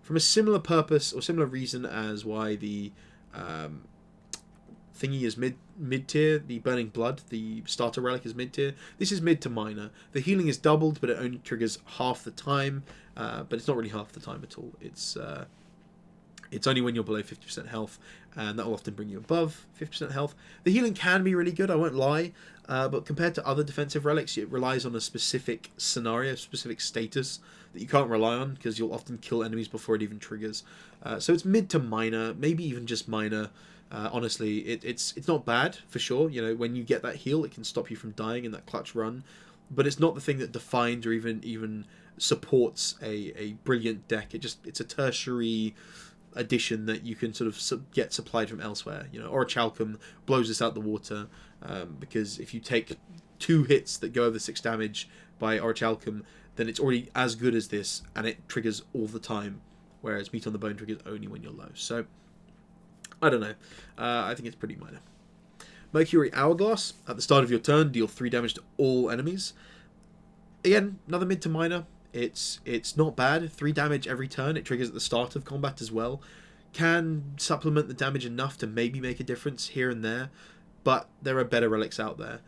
From a similar purpose or similar reason as why the thingy is mid tier, the Burning Blood, the starter relic, is mid tier. This is mid to minor. The healing is doubled, but it only triggers half the time. But it's not really half the time at all. It's only when you're below 50% health, and that will often bring you above 50% health. The healing can be really good, I won't lie, but compared to other defensive relics, it relies on a specific scenario, specific status that you can't rely on because you'll often kill enemies before it even triggers. So it's mid to minor, maybe even just minor. Honestly, it's not bad for sure. When you get that heal, it can stop you from dying in that clutch run, but it's not the thing that defines or even supports a brilliant deck. It's a tertiary addition that you can sort of get supplied from elsewhere. Orichalcum blows this out the water, because if you take 2 hits that go over 6 damage by Orichalcum, then it's already as good as this, and it triggers all the time, whereas Meat on the Bone triggers only when you're low. So I don't know. I think it's pretty minor. Mercury Hourglass. At the start of your turn, deal 3 damage to all enemies. Again, another mid to minor. It's not bad. 3 damage every turn. It triggers at the start of combat as well. Can supplement the damage enough to maybe make a difference here and there, but there are better relics out there.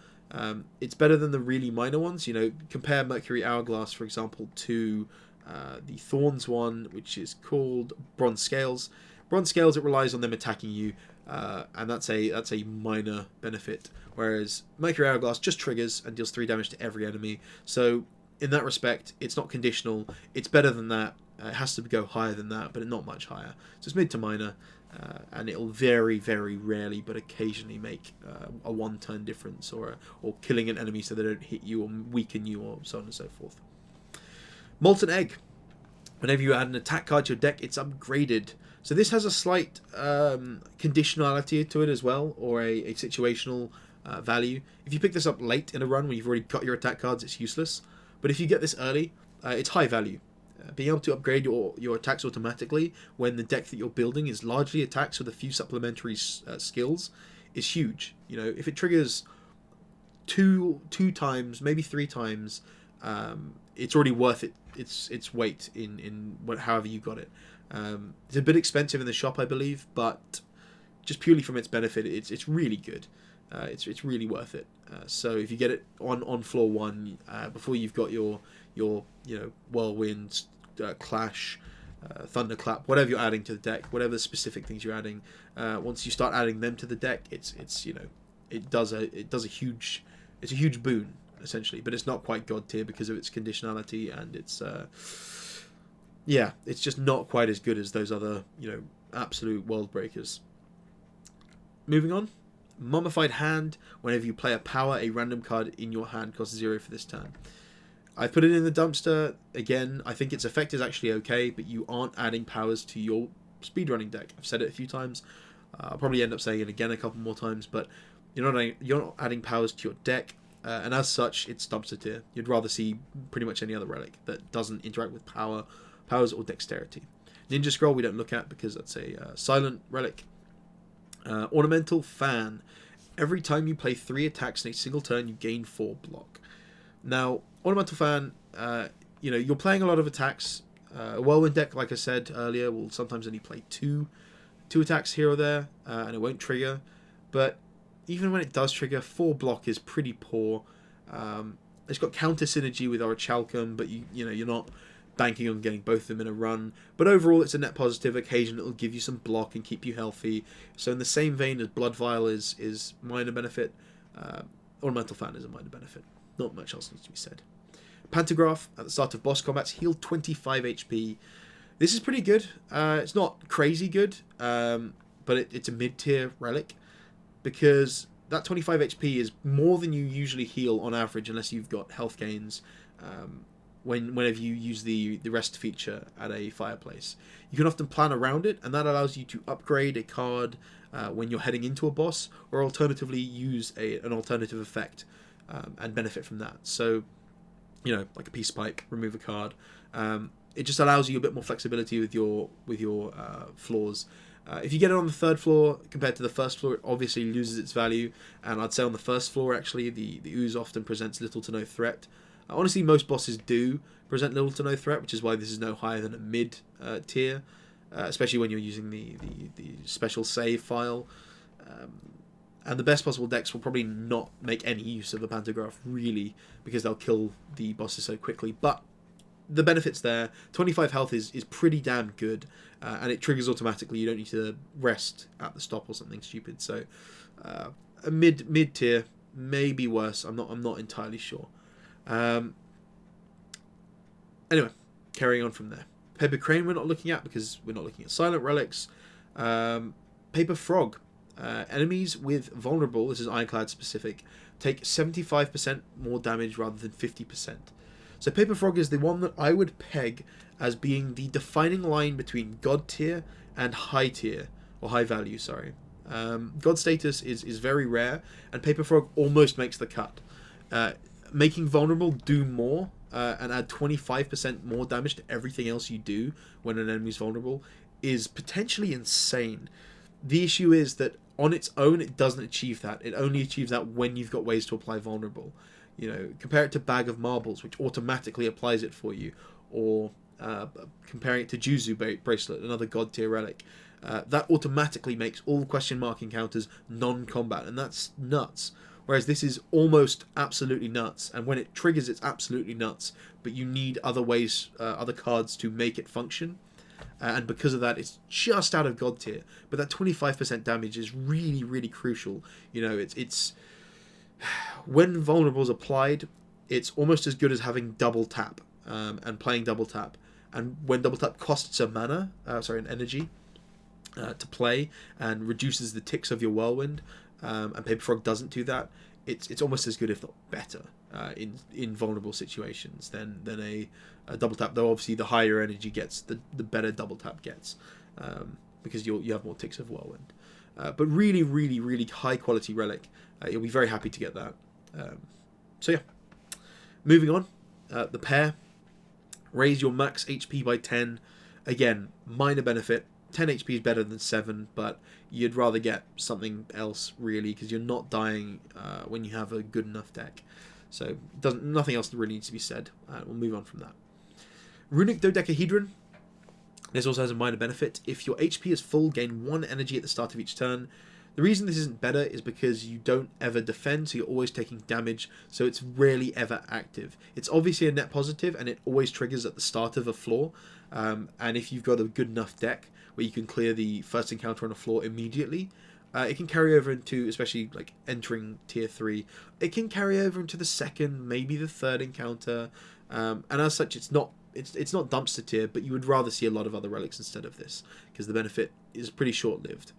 It's better than the really minor ones. Compare Mercury Hourglass, for example, to the Thorns one, which is called Bronze Scales. Bronze Scales, it relies on them attacking you, and that's a minor benefit, whereas Mercury Hourglass just triggers and deals 3 damage to every enemy. So in that respect, it's not conditional. It's better than that. It has to go higher than that, but not much higher. So it's mid to minor, and it'll very, very rarely, but occasionally make a 1-turn difference, or killing an enemy so they don't hit you or weaken you, or so on and so forth. Molten Egg. Whenever you add an attack card to your deck, it's upgraded. So this has a slight conditionality to it as well, or a situational value. If you pick this up late in a run when you've already got your attack cards, it's useless. But if you get this early, it's high value. Being able to upgrade your attacks automatically when the deck that you're building is largely attacks with a few supplementary skills is huge. If it triggers two times, maybe 3 times, it's already worth it. Its weight in however you got it. It's a bit expensive in the shop, I believe, but just purely from its benefit, it's really good. It's really worth it. So if you get it on floor 1 before you've got your your Whirlwind, Clash, Thunderclap, whatever you're adding to the deck, whatever specific things you're adding. Once you start adding them to the deck, it's a huge boon essentially, but it's not quite God tier because of its conditionality, and it's just not quite as good as those other absolute world breakers. Moving on, Mummified Hand. Whenever you play a power, a random card in your hand costs 0 for this turn. I've put it in the dumpster. Again, I think its effect is actually okay, but you aren't adding powers to your speedrunning deck. I've said it a few times. I'll probably end up saying it again a couple more times, but you're not adding powers to your deck, and as such, it's dumpster tier. You'd rather see pretty much any other relic that doesn't interact with powers or dexterity. Ninja Scroll we don't look at because that's a silent relic. Ornamental Fan. Every time you play 3 attacks in a single turn, you gain 4 block. Now, Ornamental Fan, you're playing a lot of attacks. A Whirlwind deck, like I said earlier, will sometimes only play two attacks here or there, and it won't trigger. But even when it does trigger, 4 block is pretty poor. It's got counter synergy with Orichalcum, but you're not banking on getting both of them in a run. But overall, it's a net positive. Occasionally, it'll give you some block and keep you healthy. So in the same vein as Blood Vial is minor benefit, Ornamental Fan is a minor benefit. Not much else needs to be said. Pantograph, at the start of boss combats, heal 25 HP. This is pretty good. It's not crazy good, but it's a mid-tier relic, because that 25 HP is more than you usually heal on average, unless you've got health gains, whenever you use the rest feature at a fireplace. You can often plan around it, and that allows you to upgrade a card when you're heading into a boss, or alternatively use an alternative effect and benefit from that. So, like a Peace Pipe, remove a card. It just allows you a bit more flexibility with your floors. If you get it on the 3rd floor compared to the 1st floor, it obviously loses its value. And I'd say on the 1st floor, actually, the ooze often presents little to no threat. Honestly, most bosses do present little to no threat, which is why this is no higher than a mid tier, especially when you're using the special save file. And the best possible decks will probably not make any use of the Pantograph, really, because they'll kill the bosses so quickly. But the benefit's there. 25 health is pretty damn good, and it triggers automatically. You don't need to rest at the stop or something stupid. So a mid tier, maybe worse. I'm not entirely sure. Anyway, carrying on from there. Paper Crane we're not looking at because we're not looking at silent relics. Paper Frog. Enemies with vulnerable, this is Ironclad specific, take 75% more damage rather than 50%. So Paper Frog is the one that I would peg as being the defining line between God tier and high tier, or high value, sorry. God status is very rare, and Paper Frog almost makes the cut. Making vulnerable do more, and add 25% more damage to everything else you do when an enemy's vulnerable is potentially insane. The issue is that on its own, it doesn't achieve that. It only achieves that when you've got ways to apply vulnerable. Compare it to Bag of Marbles, which automatically applies it for you, or comparing it to Juzu Bracelet, another God tier relic. That automatically makes all question mark encounters non-combat, and that's nuts. Whereas this is almost absolutely nuts, and when it triggers, it's absolutely nuts. But you need other ways, other cards to make it function. And because of that, it's just out of God tier. But that 25% damage is really, really crucial. It's when vulnerable's applied, it's almost as good as having double tap and playing double tap. And when double tap costs a mana, an energy to play and reduces the ticks of your Whirlwind, and Paper Frog doesn't do that, it's almost as good, if not better, in vulnerable situations than a double tap. Though obviously the higher energy gets, the better double tap gets, because you have more ticks of Whirlwind. But really, really, really high quality relic. You'll be very happy to get that. So yeah, moving on. The pair, raise your max HP by 10. Again, minor benefit. 10 HP is better than 7, but you'd rather get something else, really, because you're not dying when you have a good enough deck. So nothing else really needs to be said. We'll move on from that. Runic Dodecahedron. This also has a minor benefit. If your HP is full, gain 1 energy at the start of each turn. The reason this isn't better is because you don't ever defend, so you're always taking damage, so it's rarely ever active. It's obviously a net positive, and it always triggers at the start of a floor, and if you've got a good enough deck where you can clear the first encounter on a floor immediately, it can carry over into, especially like entering tier 3, it can carry over into the second, maybe the third encounter, and as such it's not dumpster tier, but you would rather see a lot of other relics instead of this, because the benefit is pretty short-lived.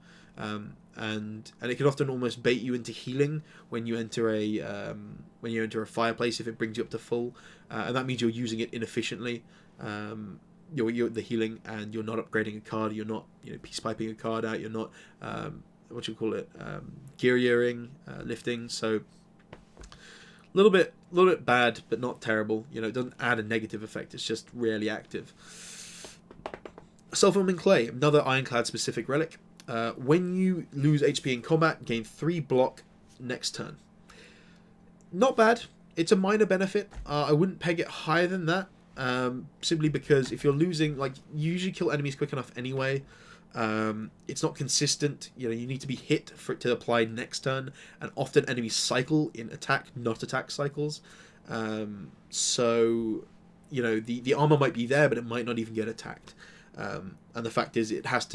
And it can often almost bait you into healing when you enter a fireplace if it brings you up to full, and that means you're using it inefficiently. You're the healing, and you're not upgrading a card. You're not peace piping a card out. You're not gear-earing, lifting. So a little bit bad, but not terrible. It doesn't add a negative effect. It's just rarely active. Self-Forming Clay, another Ironclad specific relic. When you lose HP in combat, gain 3 block next turn. Not bad. It's a minor benefit. I wouldn't peg it higher than that, simply because if you're losing, you usually kill enemies quick enough anyway. It's not consistent. You need to be hit for it to apply next turn, and often enemies cycle in attack, not attack cycles. So the armor might be there, but it might not even get attacked. And the fact is, you have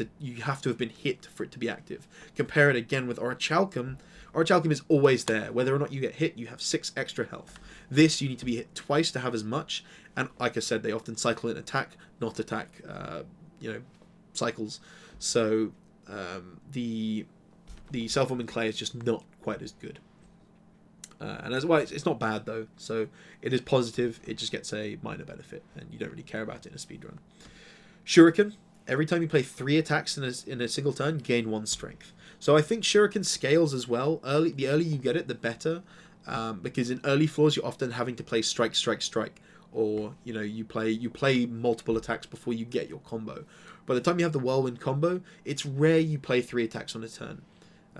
to have been hit for it to be active. Compare it again with Orichalcum. Orichalcum is always there. Whether or not you get hit, you have 6 extra health. This, you need to be hit twice to have as much. And like I said, they often cycle in attack, not attack, cycles. So the Self-Forming Clay is just not quite as good. And as well, it's not bad though. So it is positive. It just gets a minor benefit, and you don't really care about it in a speedrun. Shuriken. Every time you play 3 attacks in a single turn, gain 1 strength. So I think Shuriken scales as well. The earlier you get it, the better. Because in early floors, you're often having to play strike, strike, strike. Or, you play multiple attacks before you get your combo. By the time you have the Whirlwind combo, it's rare you play 3 attacks on a turn.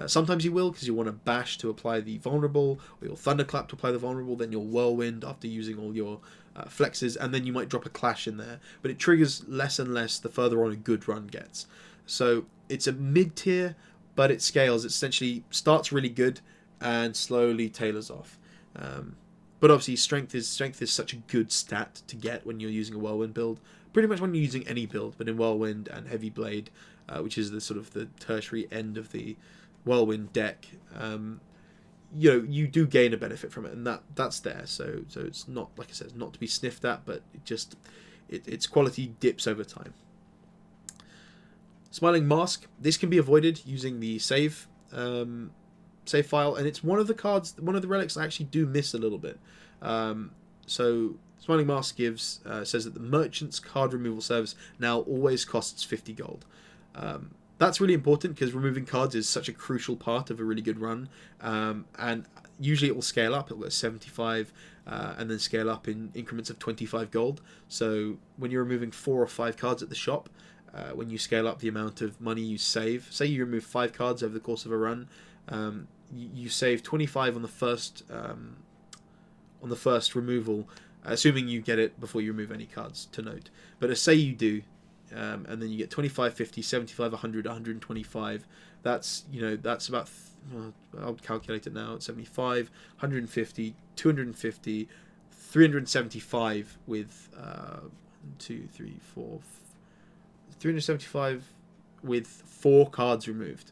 Sometimes you will, because you want to bash to apply the vulnerable, or your Thunderclap to apply the vulnerable, then your Whirlwind after using all your flexes, and then you might drop a Clash in there. But it triggers less and less the further on a good run gets. So it's a mid-tier, but it scales. It essentially starts really good and slowly tailors off. But obviously strength is such a good stat to get when you're using a Whirlwind build. Pretty much when you're using any build, but in Whirlwind and Heavy Blade, which is the sort of the tertiary end of the Whirlwind deck, you do gain a benefit from it, and that's there. So it's not, like I said, it's not to be sniffed at, but its quality dips over time. Smiling Mask. This can be avoided using the save file, and it's one of the relics I actually do miss a little bit. So Smiling Mask says that the merchant's card removal service now always costs 50 gold. That's really important because removing cards is such a crucial part of a really good run, and usually it will scale up. It'll go 75 and then scale up in increments of 25 gold. So when you're removing 4 or 5 cards at the shop, when you scale up the amount of money you save, say you remove 5 cards over the course of a run, you save 25 on the first removal, assuming you get it before you remove any cards, to note. But say you do, and then you get 25, 50, 75, 100, 125. That's about, I'll calculate it now. It's 75, 150, 250, 375 with 375 with 4 cards removed,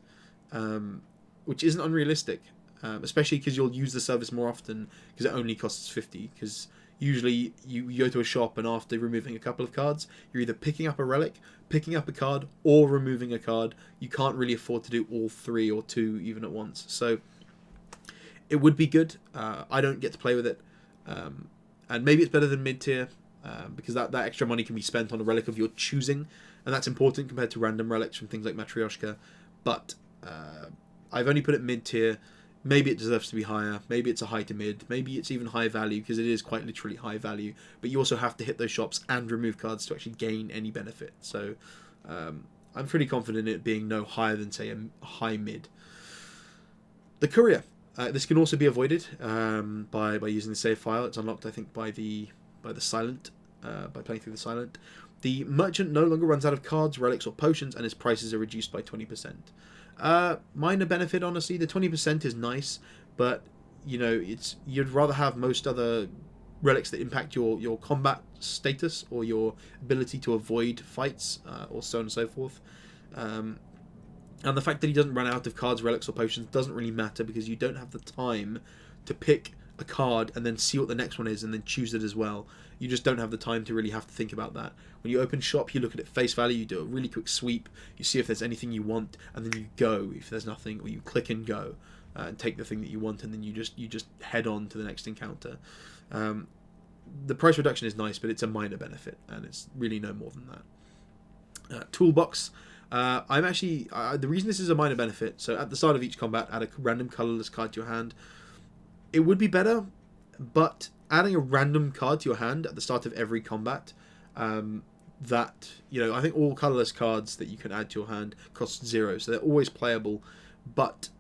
which isn't unrealistic, especially because you'll use the service more often because it only costs 50. Because usually you go to a shop, and after removing a couple of cards, you're either picking up a relic, picking up a card, or removing a card. You can't really afford to do all 3 or 2 even at once. So it would be good. I don't get to play with it, and maybe it's better than mid-tier, because that extra money can be spent on a relic of your choosing, and that's important compared to random relics from things like Matryoshka. But I've only put it mid-tier. Maybe it deserves to be higher. Maybe it's a high to mid. Maybe it's even high value, because it is quite literally high value. But you also have to hit those shops and remove cards to actually gain any benefit. So I'm pretty confident in it being no higher than, say, a high mid. The Courier. This can also be avoided by using the save file. It's unlocked, I think, by the Silent, by playing through the Silent. The merchant no longer runs out of cards, relics, or potions, and his prices are reduced by 20%. Minor benefit, honestly. The 20% is nice, but you know, you'd rather have most other relics that impact your combat status or your ability to avoid fights, or so on and so forth. And the fact that he doesn't run out of cards, relics, or potions doesn't really matter, because you don't have the time to pick a card and then see what the next one is and then choose it as well. You just don't have the time to really have to think about that. When you open shop, you look at it face value, you do a really quick sweep, you see if there's anything you want, and then you go if there's nothing, or you click and go and take the thing that you want, and then you just head on to the next encounter. The price reduction is nice, but it's a minor benefit, and it's really no more than that. Toolbox. I'm actually the reason this is a minor benefit. So at the start of each combat, add a random colorless card to your hand. It would be better, but adding a random card to your hand at the start of every combat, that, you know, I think all colorless cards that you can add to your hand cost 0, so they're always playable, but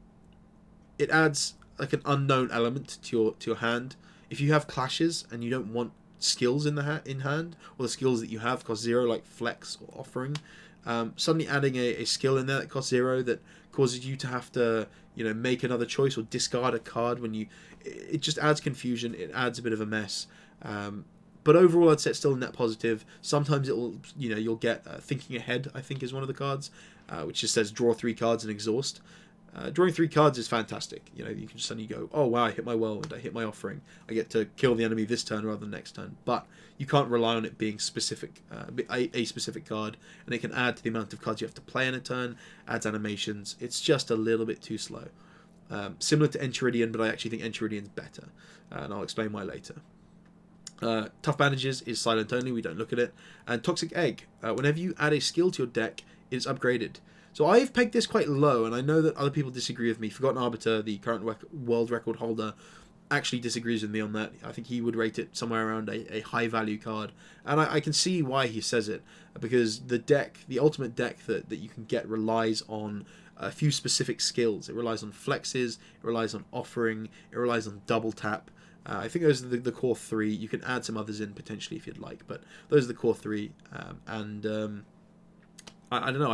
it adds like an unknown element to your hand. If you have clashes and you don't want skills in hand, or the skills that you have cost 0, like flex or offering, suddenly adding a skill in there that costs 0 that causes you to have to, you know, make another choice or discard a card when you, it just adds confusion. It adds a bit of a mess. But overall, I'd say it's still a net positive. Sometimes it'll, you know, you'll get Thinking Ahead, I think is one of the cards, which just says draw 3 cards and exhaust. Drawing 3 cards is fantastic. You know, you can just suddenly go, oh wow, I hit my whirlwind, I hit my offering, I get to kill the enemy this turn rather than next turn. But you can't rely on it being specific, a specific card, and it can add to the amount of cards you have to play in a turn, adds animations. It's just a little bit too slow. Similar to Enchiridion, but I actually think Enchiridion's better, and I'll explain why later. Tough Bandages is silent only, we don't look at it. And Toxic Egg, whenever you add a skill to your deck, it's upgraded. So I've pegged this quite low, and I know that other people disagree with me. Forgotten Arbiter, the current world record holder, actually disagrees with me on that. I think he would rate it somewhere around a high value card, and I can see why he says it, because the ultimate deck that you can get relies on a few specific skills. It relies on flexes, it relies on offering, it relies on double tap. I think those are the core 3. You can add some others in potentially if you'd like, but those are the core 3. I don't know,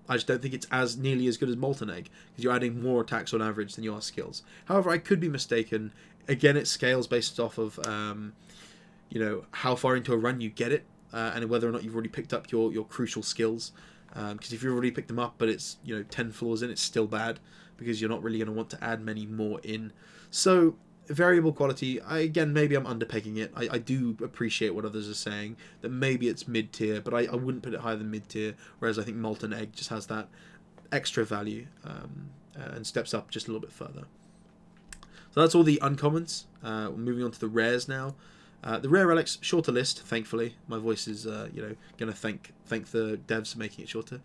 I just don't think it's as nearly as good as Molten Egg, because you're adding more attacks on average than you are skills. However, I could be mistaken. Again, it scales based off of you know, how far into a run you get it, and whether or not you've already picked up your crucial skills. Because if you've already picked them up, but it's, you know, 10 floors in, it's still bad, because you're not really going to want to add many more in. So variable quality, again, maybe I'm underpegging it. I do appreciate what others are saying, that maybe it's mid-tier, but I wouldn't put it higher than mid-tier, whereas I think Molten Egg just has that extra value, and steps up just a little bit further. So that's all the uncommons. We're moving on to the rares now. The rare relics, shorter list, thankfully. My voice is, you know, going to thank the devs for making it shorter.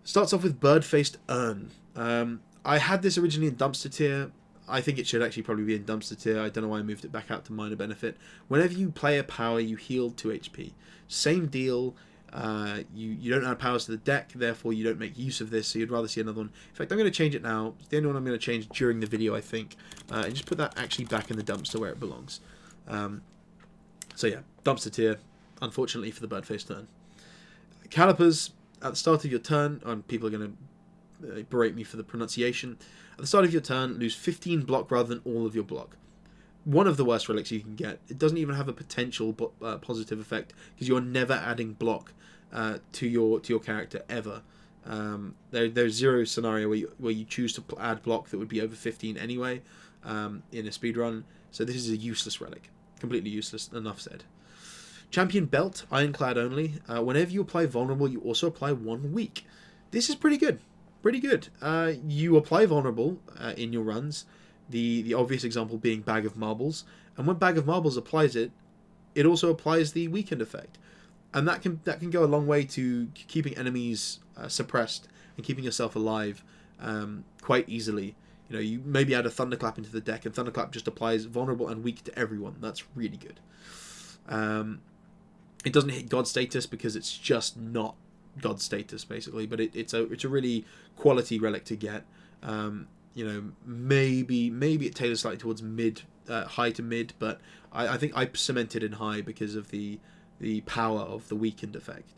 Starts off with Bird-Faced Urn. I had this originally in Dumpster Tier. I think it should actually probably be in Dumpster Tier. I don't know why I moved it back out to Minor Benefit. Whenever you play a power, you heal 2 HP. Same deal. You don't add powers to the deck, therefore you don't make use of this, so you'd rather see another one. In fact, I'm going to change it now. It's the only one I'm going to change during the video, I think. And just put that actually back in the dumpster where it belongs. So yeah, Dumpster Tier, unfortunately for the Bird-Faced Urn. Calipers, at the start of your turn, and people are going to berate me for the pronunciation. At the start of your turn, lose 15 block rather than all of your block. One of the worst relics you can get. It doesn't even have a potential positive effect, because you're never adding block to your character ever. There's 0 scenario where you choose to add block that would be over 15 anyway in a speedrun. So this is a useless relic. Completely useless, enough said. Champion Belt, Ironclad only. Whenever you apply Vulnerable, you also apply 1 weak. This is pretty good. Pretty good. You apply Vulnerable in your runs, the obvious example being Bag of Marbles, and when Bag of Marbles applies it, it also applies the weakened effect. And that can go a long way to keeping enemies suppressed and keeping yourself alive quite easily. You know, you maybe add a Thunderclap into the deck, and Thunderclap just applies Vulnerable and Weak to everyone. That's really good. It doesn't hit God status because it's just not God status, basically, but it's a really quality relic to get. You know, maybe it tailors slightly towards high to mid, but I think I cemented in high because of the the power of the weakened effect.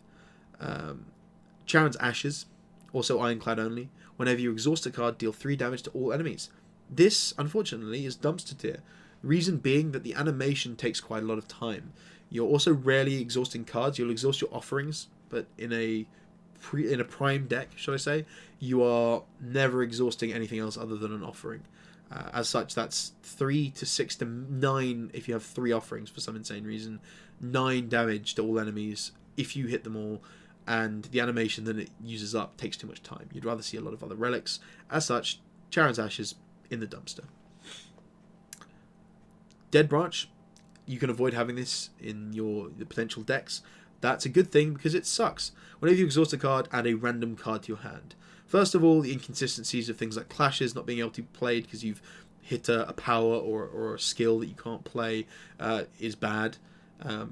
Charon's Ashes, also Ironclad only. Whenever you exhaust a card, deal 3 damage to all enemies. This, unfortunately, is dumpster tier. Reason being that the animation takes quite a lot of time. You're also rarely exhausting cards. You'll exhaust your offerings, but in a prime deck, should I say, you are never exhausting anything else other than an offering. As such, that's 3 to 6 to 9 if you have 3 offerings for some insane reason. 9 damage to all enemies if you hit them all, and the animation that it uses up takes too much time. You'd rather see a lot of other relics. As such, Charon's Ashes in the dumpster. Dead Branch, you can avoid having this in the potential decks. That's a good thing because it sucks. Whenever you exhaust a card, add a random card to your hand. First of all, the inconsistencies of things like clashes, not being able to be played because you've hit a power or a skill that you can't play is bad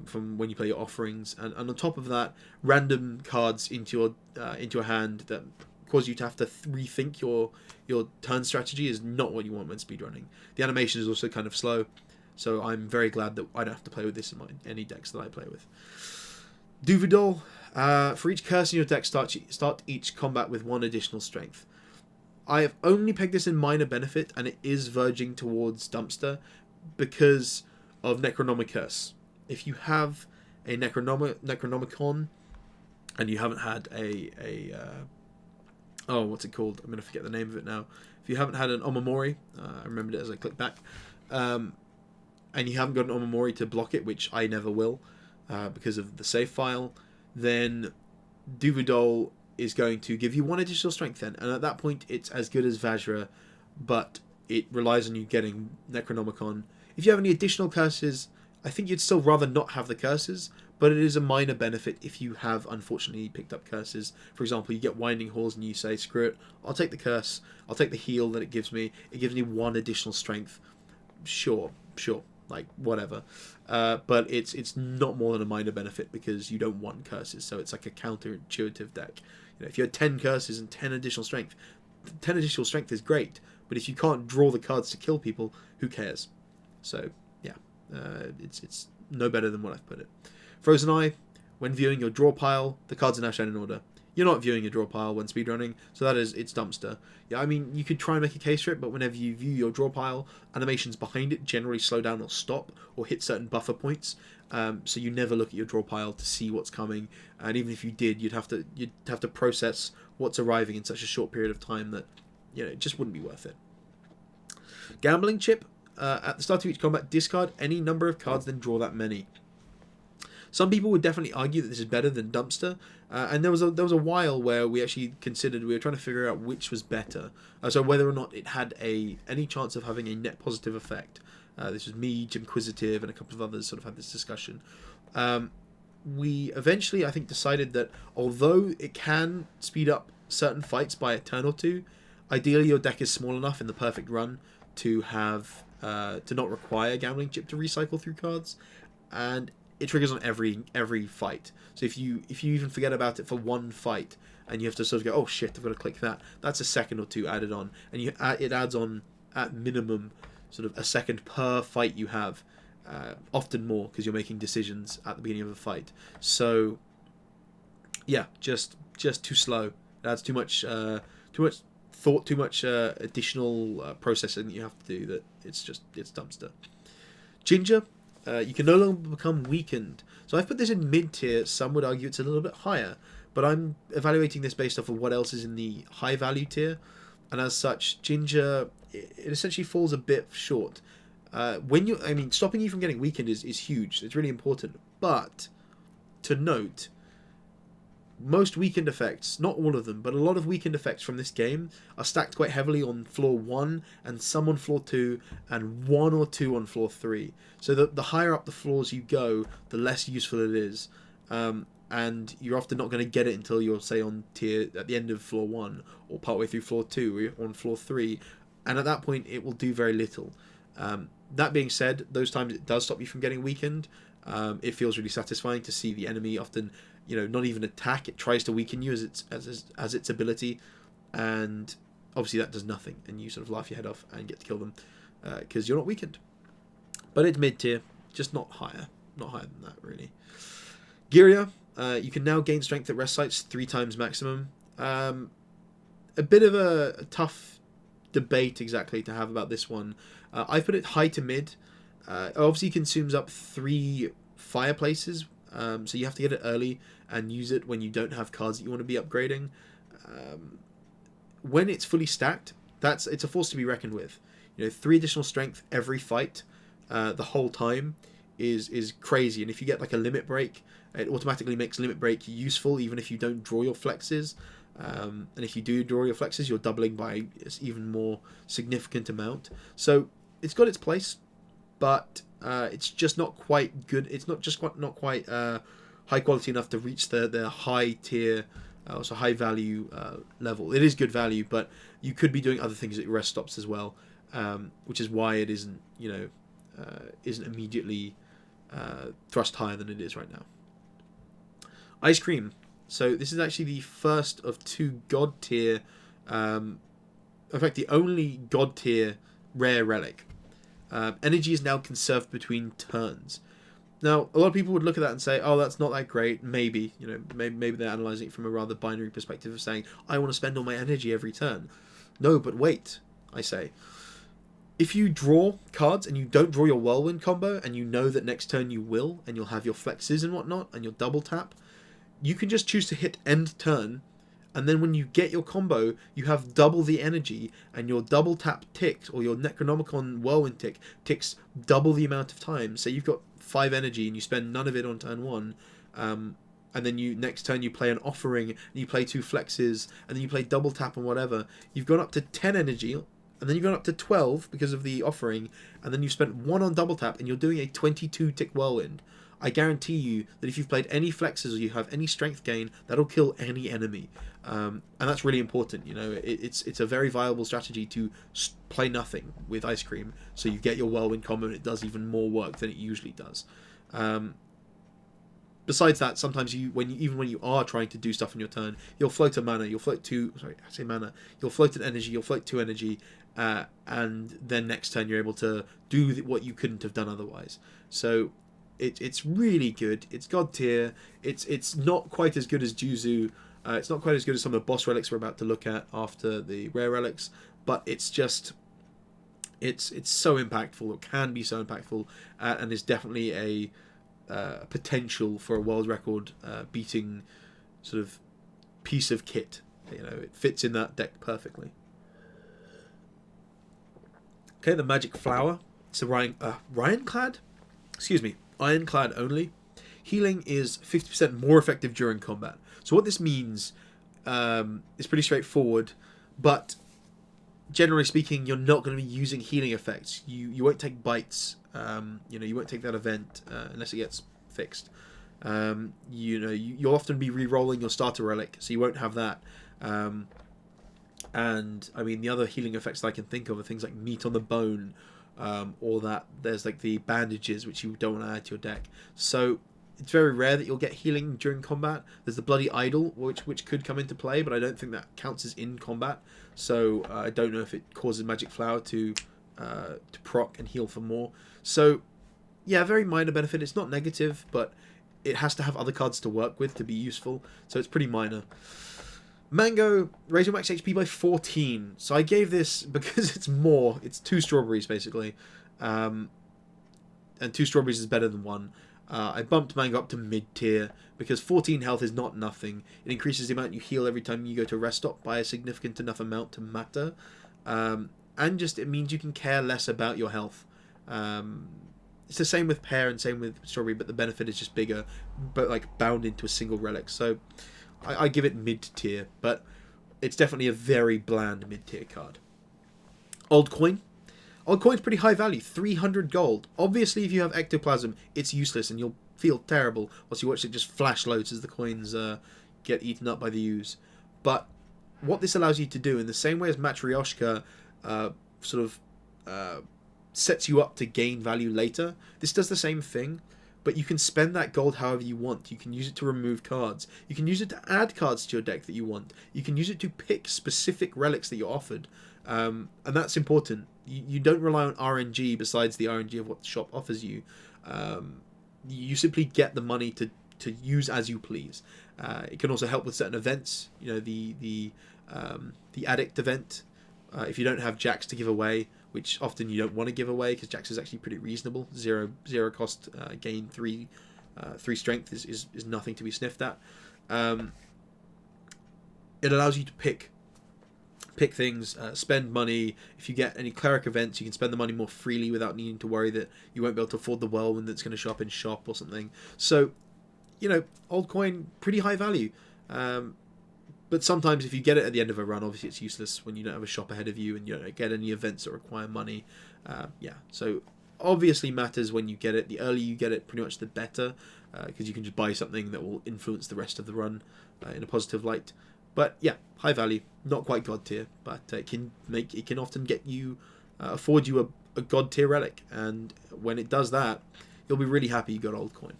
from when you play your offerings. And on top of that, random cards into your hand that cause you to have to rethink your turn strategy is not what you want when speedrunning. The animation is also kind of slow, so I'm very glad that I don't have to play with this in any decks that I play with. Duvidol. For each curse in your deck, start each combat with 1 additional strength. I have only pegged this in minor benefit, and it is verging towards dumpster because of Necronomicus. If you have a Necronomicon and you haven't had what's it called? I'm going to forget the name of it now. If you haven't had an Omamori, I remembered it as I clicked back, and you haven't got an Omamori to block it, which I never will because of the save file, then Duvidol is going to give you 1 additional strength then, and at that point it's as good as Vajra, but it relies on you getting Necronomicon. If you have any additional curses, I think you'd still rather not have the curses, but it is a minor benefit if you have unfortunately picked up curses. For example, you get Winding Halls and you say, screw it, I'll take the curse, I'll take the heal that it gives me 1 additional strength. Sure, like whatever. But it's not more than a minor benefit because you don't want curses, so it's like a counterintuitive deck. If you had 10 curses and 10 additional strength, 10 additional strength is great, but if you can't draw the cards to kill people, who cares? So yeah, it's no better than what I've put it. Frozen Eye. When viewing your draw pile, the cards are now shown in order. You're not viewing your draw pile when speedrunning, so it's dumpster. Yeah, I mean, you could try and make a case for it, but whenever you view your draw pile, animations behind it generally slow down or stop or hit certain buffer points. So you never look at your draw pile to see what's coming, and even if you did, you'd have to process what's arriving in such a short period of time that it just wouldn't be worth it. Gambling Chip. At the start of each combat, discard any number of cards, then draw that many. Some people would definitely argue that this is better than dumpster, and there was a while where we actually considered, we were trying to figure out which was better, so whether or not it had any chance of having a net positive effect. This was me, Jimquisitive, and a couple of others sort of had this discussion. We eventually, I think, decided that although it can speed up certain fights by a turn or two, ideally your deck is small enough in the perfect run to have to not require Gambling Chip to recycle through cards, and it triggers on every fight. So if you even forget about it for 1 fight and you have to sort of go, oh shit, I've got to click that, that's a second or 2 added on, and it adds on at minimum sort of a second per fight you have, often more because you're making decisions at the beginning of a fight. So yeah, just too slow. It adds too much thought, too much additional processing that you have to do. That it's dumpster. Ginger. You can no longer become weakened. So I've put this in mid-tier. Some would argue it's a little bit higher, but I'm evaluating this based off of what else is in the high-value tier, and as such, Ginger, it essentially falls a bit short. Stopping you from getting weakened is huge. It's really important. But to note, most weakened effects, not all of them, but a lot of weakened effects from this game are stacked quite heavily on floor 1 and some on floor 2 and 1 or 2 on floor 3. So the higher up the floors you go, the less useful it is. And you're often not going to get it until you're, say, on tier at the end of floor 1 or partway through floor 2 or on floor 3. And at that point, it will do very little. That being said, those times it does stop you from getting weakened. It feels really satisfying to see the enemy often, not even attack. It tries to weaken you as its ability, and obviously that does nothing, and you sort of laugh your head off and get to kill them because you're not weakened. But it's mid tier, just not higher than that really. Giria, you can now gain strength at rest sites 3 times maximum. A bit of a tough debate exactly to have about this one. I've put it high to mid. It obviously consumes up 3 fireplaces, so you have to get it early and use it when you don't have cards that you want to be upgrading. When it's fully stacked, it's a force to be reckoned with. 3 additional strength every fight, the whole time, is crazy. And if you get like a limit break, it automatically makes limit break useful even if you don't draw your flexes. And if you do draw your flexes, you're doubling by an even more significant amount. So it's got its place, but it's just not quite good. It's not quite high quality enough to reach the high tier, also high value level. It is good value, but you could be doing other things at your rest stops as well, which is why it isn't isn't immediately thrust higher than it is right now. Ice Cream. So this is actually the first of 2 god tier, in fact the only god tier rare relic. Energy is now conserved between turns. Now, a lot of people would look at that and say, oh, that's not that great. Maybe, maybe they're analysing it from a rather binary perspective of saying, I want to spend all my energy every turn. No, but wait, I say. If you draw cards and you don't draw your Whirlwind combo, and you know that next turn you will, and you'll have your flexes and whatnot, and you'll double tap, you can just choose to hit end turn, and then when you get your combo, you have double the energy, and your double tap ticked, or your Necronomicon Whirlwind ticks double the amount of time. So you've got 5 energy, and you spend none of it on turn 1, and then next turn you play an Offering, and you play 2 flexes, and then you play double tap and whatever. You've gone up to 10 energy, and then you've gone up to 12 because of the Offering, and then you spent 1 on double tap, and you're doing a 22 tick Whirlwind. I guarantee you that if you've played any flexes or you have any strength gain, that'll kill any enemy. And that's really important. It's a very viable strategy to play nothing with Ice Cream, so you get your Whirlwind combo and it does even more work than it usually does. Besides that, sometimes when you are trying to do stuff on your turn, you'll float a mana, you'll float 2. Sorry, I say mana. You'll float an energy, you'll float 2 energy, and then next turn you're able to do what you couldn't have done otherwise. So it's really good. It's god tier. It's not quite as good as Juzu. It's not quite as good as some of the boss relics we're about to look at after the rare relics, but it's so impactful. It can be so impactful, and is definitely a potential for a world record beating sort of piece of kit. It fits in that deck perfectly. Okay, the Magic Flower. It's a Ironclad? Excuse me. Ironclad only. Healing is 50% more effective during combat. So what this means is pretty straightforward, but generally speaking, you're not going to be using healing effects. You won't take bites. You won't take that event unless it gets fixed. You'll often be re-rolling your starter relic, so you won't have that. And I mean, the other healing effects that I can think of are things like meat on the bone, or that there's like the bandages which you don't want to add to your deck. So it's very rare that you'll get healing during combat. There's the Bloody Idol, which could come into play, but I don't think that counts as in combat. So I don't know if it causes Magic Flower to proc and heal for more. So yeah, very minor benefit. It's not negative, but it has to have other cards to work with to be useful. So it's pretty minor. Mango, raise your max HP by 14. So I gave this because it's more. It's 2 strawberries basically, and 2 strawberries is better than 1. I bumped Mango up to mid tier because 14 health is not nothing. It increases the amount you heal every time you go to rest stop by a significant enough amount to matter, and just it means you can care less about your health. It's the same with pear and same with strawberry, but the benefit is just bigger, but like bound into a single relic. So I give it mid tier, but it's definitely a very bland mid tier card. Old Coin. Old Coin's pretty high value, 300 gold. Obviously, if you have Ectoplasm, it's useless and you'll feel terrible once you watch it just flash loads as the coins get eaten up by the ooze. But what this allows you to do, in the same way as Matryoshka sets you up to gain value later, this does the same thing, but you can spend that gold however you want. You can use it to remove cards. You can use it to add cards to your deck that you want. You can use it to pick specific relics that you're offered. And that's important. You don't rely on RNG besides the RNG of what the shop offers you. You simply get the money to to use as you please. It can also help with certain events. You know, the addict event. If you don't have jacks to give away, which often you don't want to give away because jacks is actually pretty reasonable. Zero cost, gain 3 strength is nothing to be sniffed at. It allows you to pick things, spend money. If you get any cleric events, you can spend the money more freely without needing to worry that you won't be able to afford the whirlwind that's going to show up in shop or something. So, you know, old coin, pretty high value. But sometimes if you get it at the end of a run, obviously it's useless when you don't have a shop ahead of you and you don't get any events that require money. Yeah, so obviously matters when you get it. The earlier you get it, pretty much the better, because you can just buy something that will influence the rest of the run in a positive light. But yeah, high value, not quite god tier, but it can often get you, afford you a god tier relic, and when it does that, you'll be really happy you got old coin.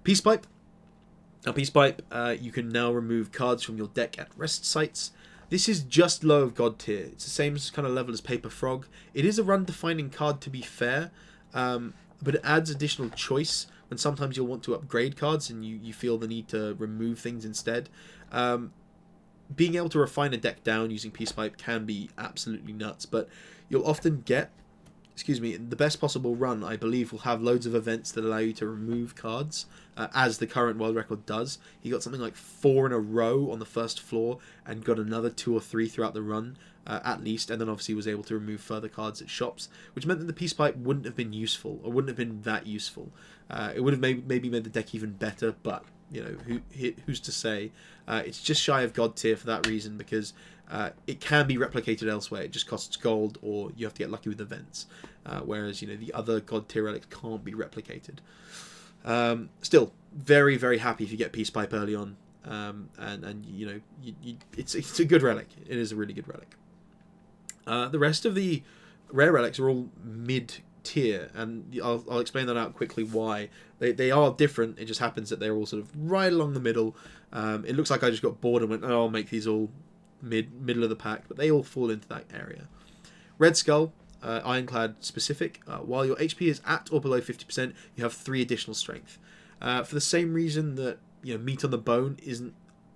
Peace Pipe. Now, Peace Pipe, you can now remove cards from your deck at rest sites. This is just low of god tier. It's the same kind of level as Paper Frog. It is a run-defining card, to be fair, but it adds additional choice when sometimes you'll want to upgrade cards and you feel the need to remove things instead. Being able to refine a deck down using Peace Pipe can be absolutely nuts, but you'll often get, the best possible run, I believe, will have loads of events that allow you to remove cards, as the current world record does. He got something like 4 in a row on the first floor and got another 2 or 3 throughout the run, at least, and then obviously was able to remove further cards at shops, which meant that the Peace Pipe wouldn't have been useful, or wouldn't have been that useful. It would have maybe made the deck even better, but, you know, who's to say? It's just shy of god tier for that reason, because it can be replicated elsewhere. It just costs gold, or you have to get lucky with events. Whereas, you know, the other god tier relics can't be replicated. Still, very, very happy if you get Peace Pipe early on. And you know, it's a good relic. It is a really good relic. The rest of the rare relics are all mid-tier, and I'll explain that out quickly why. They are different. It just happens that they're all sort of right along the middle. It looks like I just got bored and went, oh, I'll make these all middle of the pack, but they all fall into that area. Red Skull, Ironclad specific. While your HP is at or below 50%, you have 3 additional strength. For the same reason that, you know, Meat on the Bone isn't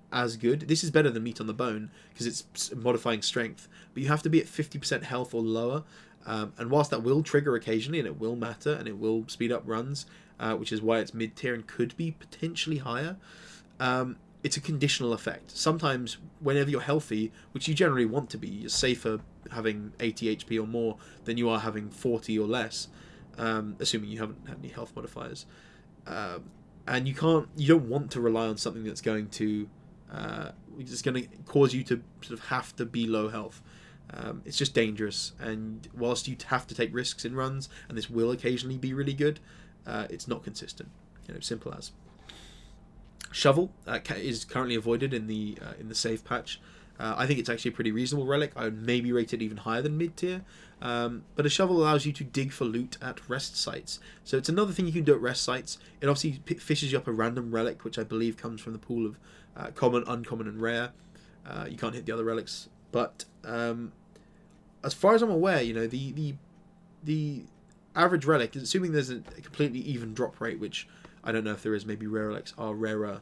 as good. This is better than Meat on the Bone because it's modifying strength, but you have to be at 50% health or lower. And whilst that will trigger occasionally, and it will matter, and it will speed up runs, which is why it's mid-tier and could be potentially higher, it's a conditional effect. Sometimes, whenever you're healthy, which you generally want to be, you're safer having 80 HP or more than you are having 40 or less, assuming you haven't had any health modifiers. And you don't want to rely on something that's going to cause you to sort of have to be low health. It's just dangerous, and whilst you have to take risks in runs, and this will occasionally be really good, it's not consistent. You know, simple as. Shovel is currently avoided in the save patch. I think it's actually a pretty reasonable relic. I would maybe rate it even higher than mid-tier. But a shovel allows you to dig for loot at rest sites. So it's another thing you can do at rest sites. It obviously fishes you up a random relic, which I believe comes from the pool of common, uncommon, and rare. You can't hit the other relics. But as far as I'm aware, you know, the average relic, assuming there's a completely even drop rate, which I don't know if there is, maybe rare relics are rarer.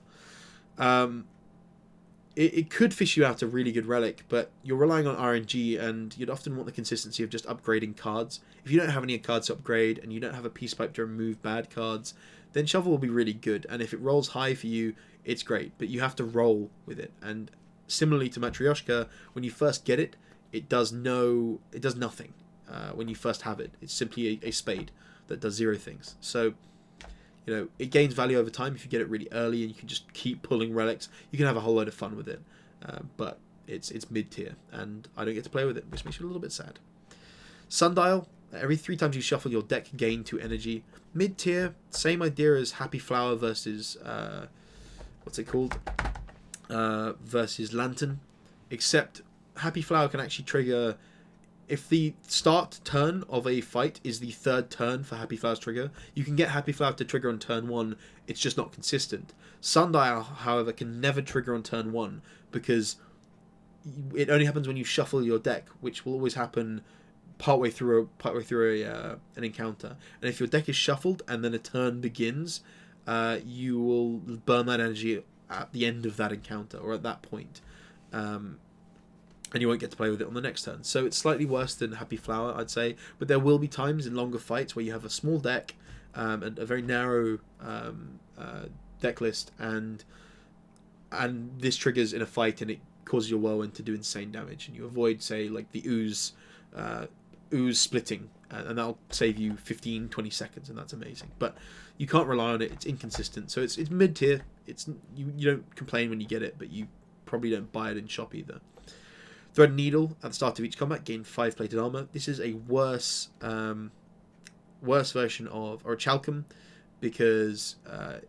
It could fish you out a really good relic, but you're relying on RNG, and you'd often want the consistency of just upgrading cards. If you don't have any cards to upgrade, and you don't have a Peace Pipe to remove bad cards, then Shovel will be really good, and if it rolls high for you, it's great, but you have to roll with it. And similarly to Matryoshka, when you first get it, it does nothing when you first have it. It's simply a spade that does 0 things. So, you know, it gains value over time if you get it really early, and you can just keep pulling relics. You can have a whole load of fun with it, but it's mid-tier, and I don't get to play with it, which makes me a little bit sad. Sundial, every 3 times you shuffle your deck, gain 2 energy. Mid-tier, same idea as Happy Flower versus what's it called? Versus Lantern, except Happy Flower can actually trigger. If the start turn of a fight is the 3rd turn for Happy Flower's trigger, you can get Happy Flower to trigger on turn 1, it's just not consistent. Sundial, however, can never trigger on turn 1, because it only happens when you shuffle your deck, which will always happen partway through an encounter. And if your deck is shuffled and then a turn begins, you will burn that energy at the end of that encounter, or at that point. And you won't get to play with it on the next turn. So it's slightly worse than Happy Flower, I'd say. But there will be times in longer fights where you have a small deck, and a very narrow deck list, and this triggers in a fight, and it causes your Whirlwind to do insane damage, and you avoid, say, like the ooze splitting, and that'll save you 15-20 seconds, and that's amazing. But you can't rely on it. It's inconsistent, so it's mid tier. It's you don't complain when you get it, but you probably don't buy it in shop either. Thread Needle at the start of each combat, gain 5 plated armor. This is a worse version of Orichalcum, because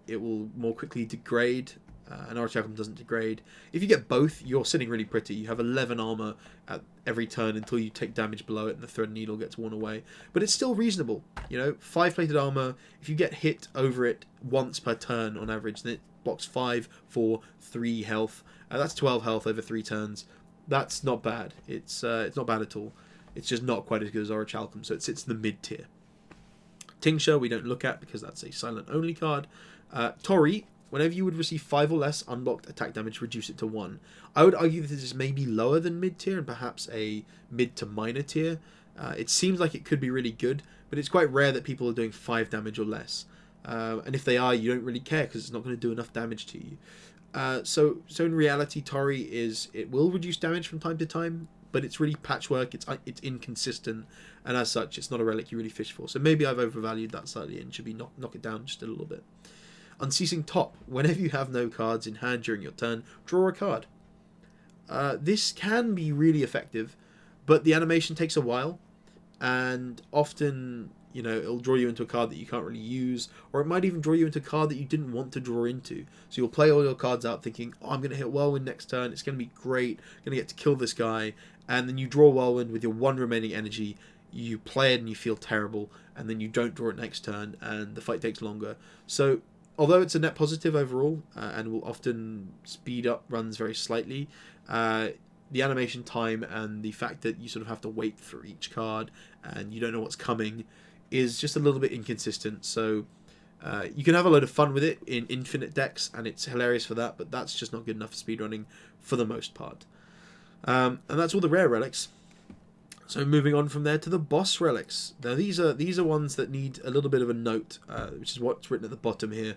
it will more quickly degrade, and Orichalcum doesn't degrade. If you get both, you're sitting really pretty. You have 11 armor at every turn until you take damage below it, and the Thread Needle gets worn away. But it's still reasonable. 5 plated armor. If you get hit over it once per turn on average, then it blocks 5 for 3 health. That's 12 health over 3 turns. That's not bad. It's not bad at all. It's just not quite as good as Orichalcum, so it sits in the mid tier. Tincture we don't look at because that's a silent only card. Tori, whenever you would receive 5 or less unblocked attack damage, reduce it to 1. I would argue that this is maybe lower than mid tier and perhaps a mid to minor tier. It seems like it could be really good, but it's quite rare that people are doing 5 damage or less. And if they are, you don't really care because it's not going to do enough damage to you. So in reality, Tori it will reduce damage from time to time, but it's really patchwork. It's inconsistent, and as such, it's not a relic you really fish for. So maybe I've overvalued that slightly and should be knock it down just a little bit. Unceasing Top. Whenever you have no cards in hand during your turn, draw a card. This can be really effective, but the animation takes a while, and often it'll draw you into a card that you can't really use, or it might even draw you into a card that you didn't want to draw into. So you'll play all your cards out thinking, oh, I'm going to hit Whirlwind next turn, it's going to be great, I'm going to get to kill this guy, and then you draw Whirlwind with your 1 remaining energy, you play it and you feel terrible, and then you don't draw it next turn, and the fight takes longer. So although it's a net positive overall, and will often speed up runs very slightly, the animation time and the fact that you sort of have to wait for each card, and you don't know what's coming, is just a little bit inconsistent. So you can have a load of fun with it in infinite decks, and it's hilarious for that, but that's just not good enough for speedrunning for the most part. And that's all the rare relics. So moving on from there to the boss relics. Now these are ones that need a little bit of a note, which is what's written at the bottom here.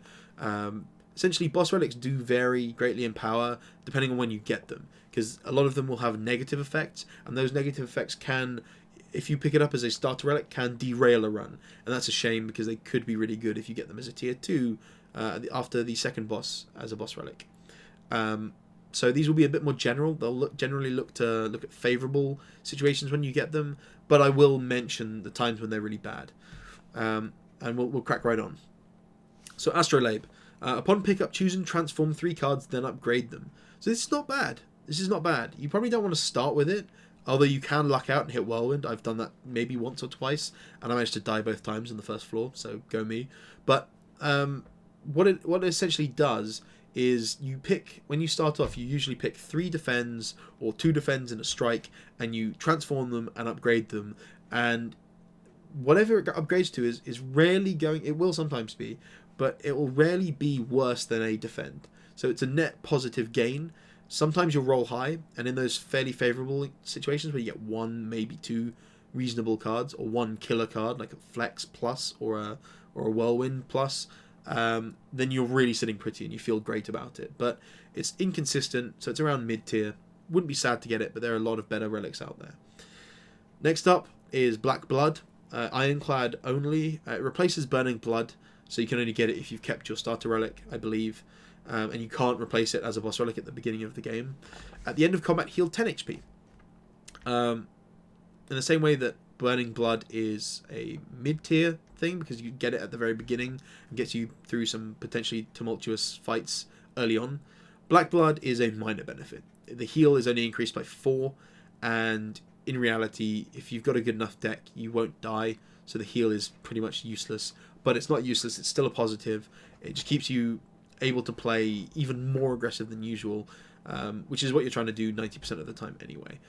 Essentially, boss relics do vary greatly in power depending on when you get them, because a lot of them will have negative effects, and those negative effects can, if you pick it up as a starter relic, can derail a run, and that's a shame because they could be really good if you get them as a tier 2 after the second boss as a boss relic. So these will be a bit more general. They'll generally look at favourable situations when you get them, but I will mention the times when they're really bad, and we'll crack right on. So Astrolabe. Upon pickup, choose and transform 3 cards, then upgrade them. So this is not bad. This is not bad. You probably don't want to start with it, although you can luck out and hit Whirlwind. I've done that maybe once or twice, and I managed to die both times on the first floor, so go me. But what it essentially does is you pick, when you start off, you usually pick 3 defends or 2 defends and a strike, and you transform them and upgrade them, and whatever it upgrades to is rarely going, it will sometimes be, but it will rarely be worse than a defend. So it's a net positive gain. Sometimes you'll roll high, and in those fairly favourable situations where you get 1, maybe 2 reasonable cards, or 1 killer card, like a Flex Plus or a Whirlwind Plus, then you're really sitting pretty and you feel great about it. But it's inconsistent, so it's around mid-tier. Wouldn't be sad to get it, but there are a lot of better relics out there. Next up is Black Blood. Ironclad only. It replaces Burning Blood, so you can only get it if you've kept your starter relic, I believe. And you can't replace it as a boss relic at the beginning of the game. At the end of combat, heal 10 HP. In the same way that Burning Blood is a mid-tier thing, because you get it at the very beginning and gets you through some potentially tumultuous fights early on, Black Blood is a minor benefit. The heal is only increased by 4, and in reality, if you've got a good enough deck, you won't die, so the heal is pretty much useless. But it's not useless, it's still a positive. It just keeps you able to play even more aggressive than usual, which is what you're trying to do 90% of the time anyway.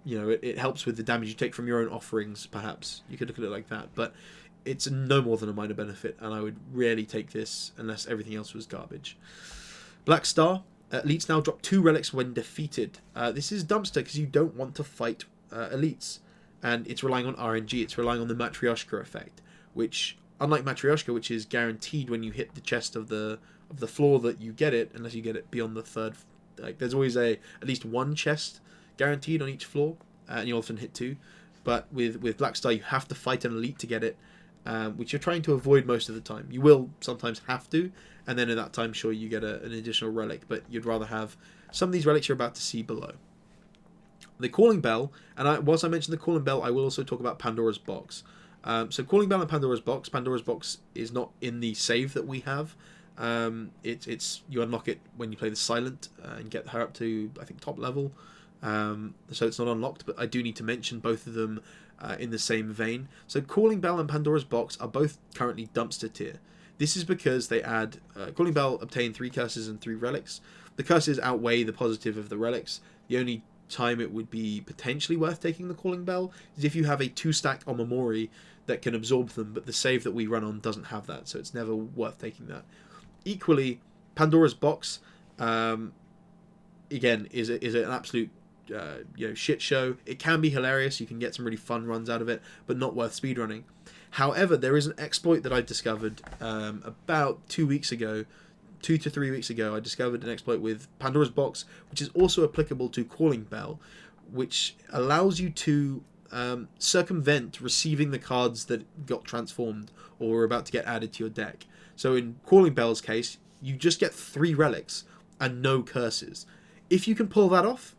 It helps with the damage you take from your own offerings, perhaps. You could look at it like that. But it's no more than a minor benefit, and I would rarely take this unless everything else was garbage. Black Star. Elites now drop 2 relics when defeated. This is dumpster because you don't want to fight elites, and it's relying on RNG. It's relying on the Matryoshka effect, which, unlike Matryoshka, which is guaranteed when you hit the chest of the floor that you get it, unless you get it beyond the third. Like, there's always at least one chest guaranteed on each floor, and you often hit 2. But with Black Star, you have to fight an elite to get it, which you're trying to avoid most of the time. You will sometimes have to, and then at that time, sure, you get an additional relic, but you'd rather have some of these relics you're about to see below. The Calling Bell, and whilst I mention the Calling Bell, I will also talk about Pandora's Box. So Calling Bell and Pandora's Box is not in the save that we have. It's you unlock it when you play the Silent and get her up to, I think, top level. So it's not unlocked, but I do need to mention both of them in the same vein. So Calling Bell and Pandora's Box are both currently dumpster tier. This is because they add Calling Bell obtain 3 curses and 3 relics. The curses outweigh the positive of the relics. The only time it would be potentially worth taking the Calling Bell is if you have a 2-stack Omamori that can absorb them, but the save that we run on doesn't have that, so it's never worth taking that. Equally, Pandora's Box, again, is an absolute shit show. It can be hilarious. You can get some really fun runs out of it, but not worth speedrunning. However, there is an exploit that I discovered about 2 weeks ago, 2 to 3 weeks ago. I discovered an exploit with Pandora's Box, which is also applicable to Calling Bell, which allows you to circumvent receiving the cards that got transformed or were about to get added to your deck. So in Calling Bell's case, you just get 3 relics and no curses. If you can pull that off,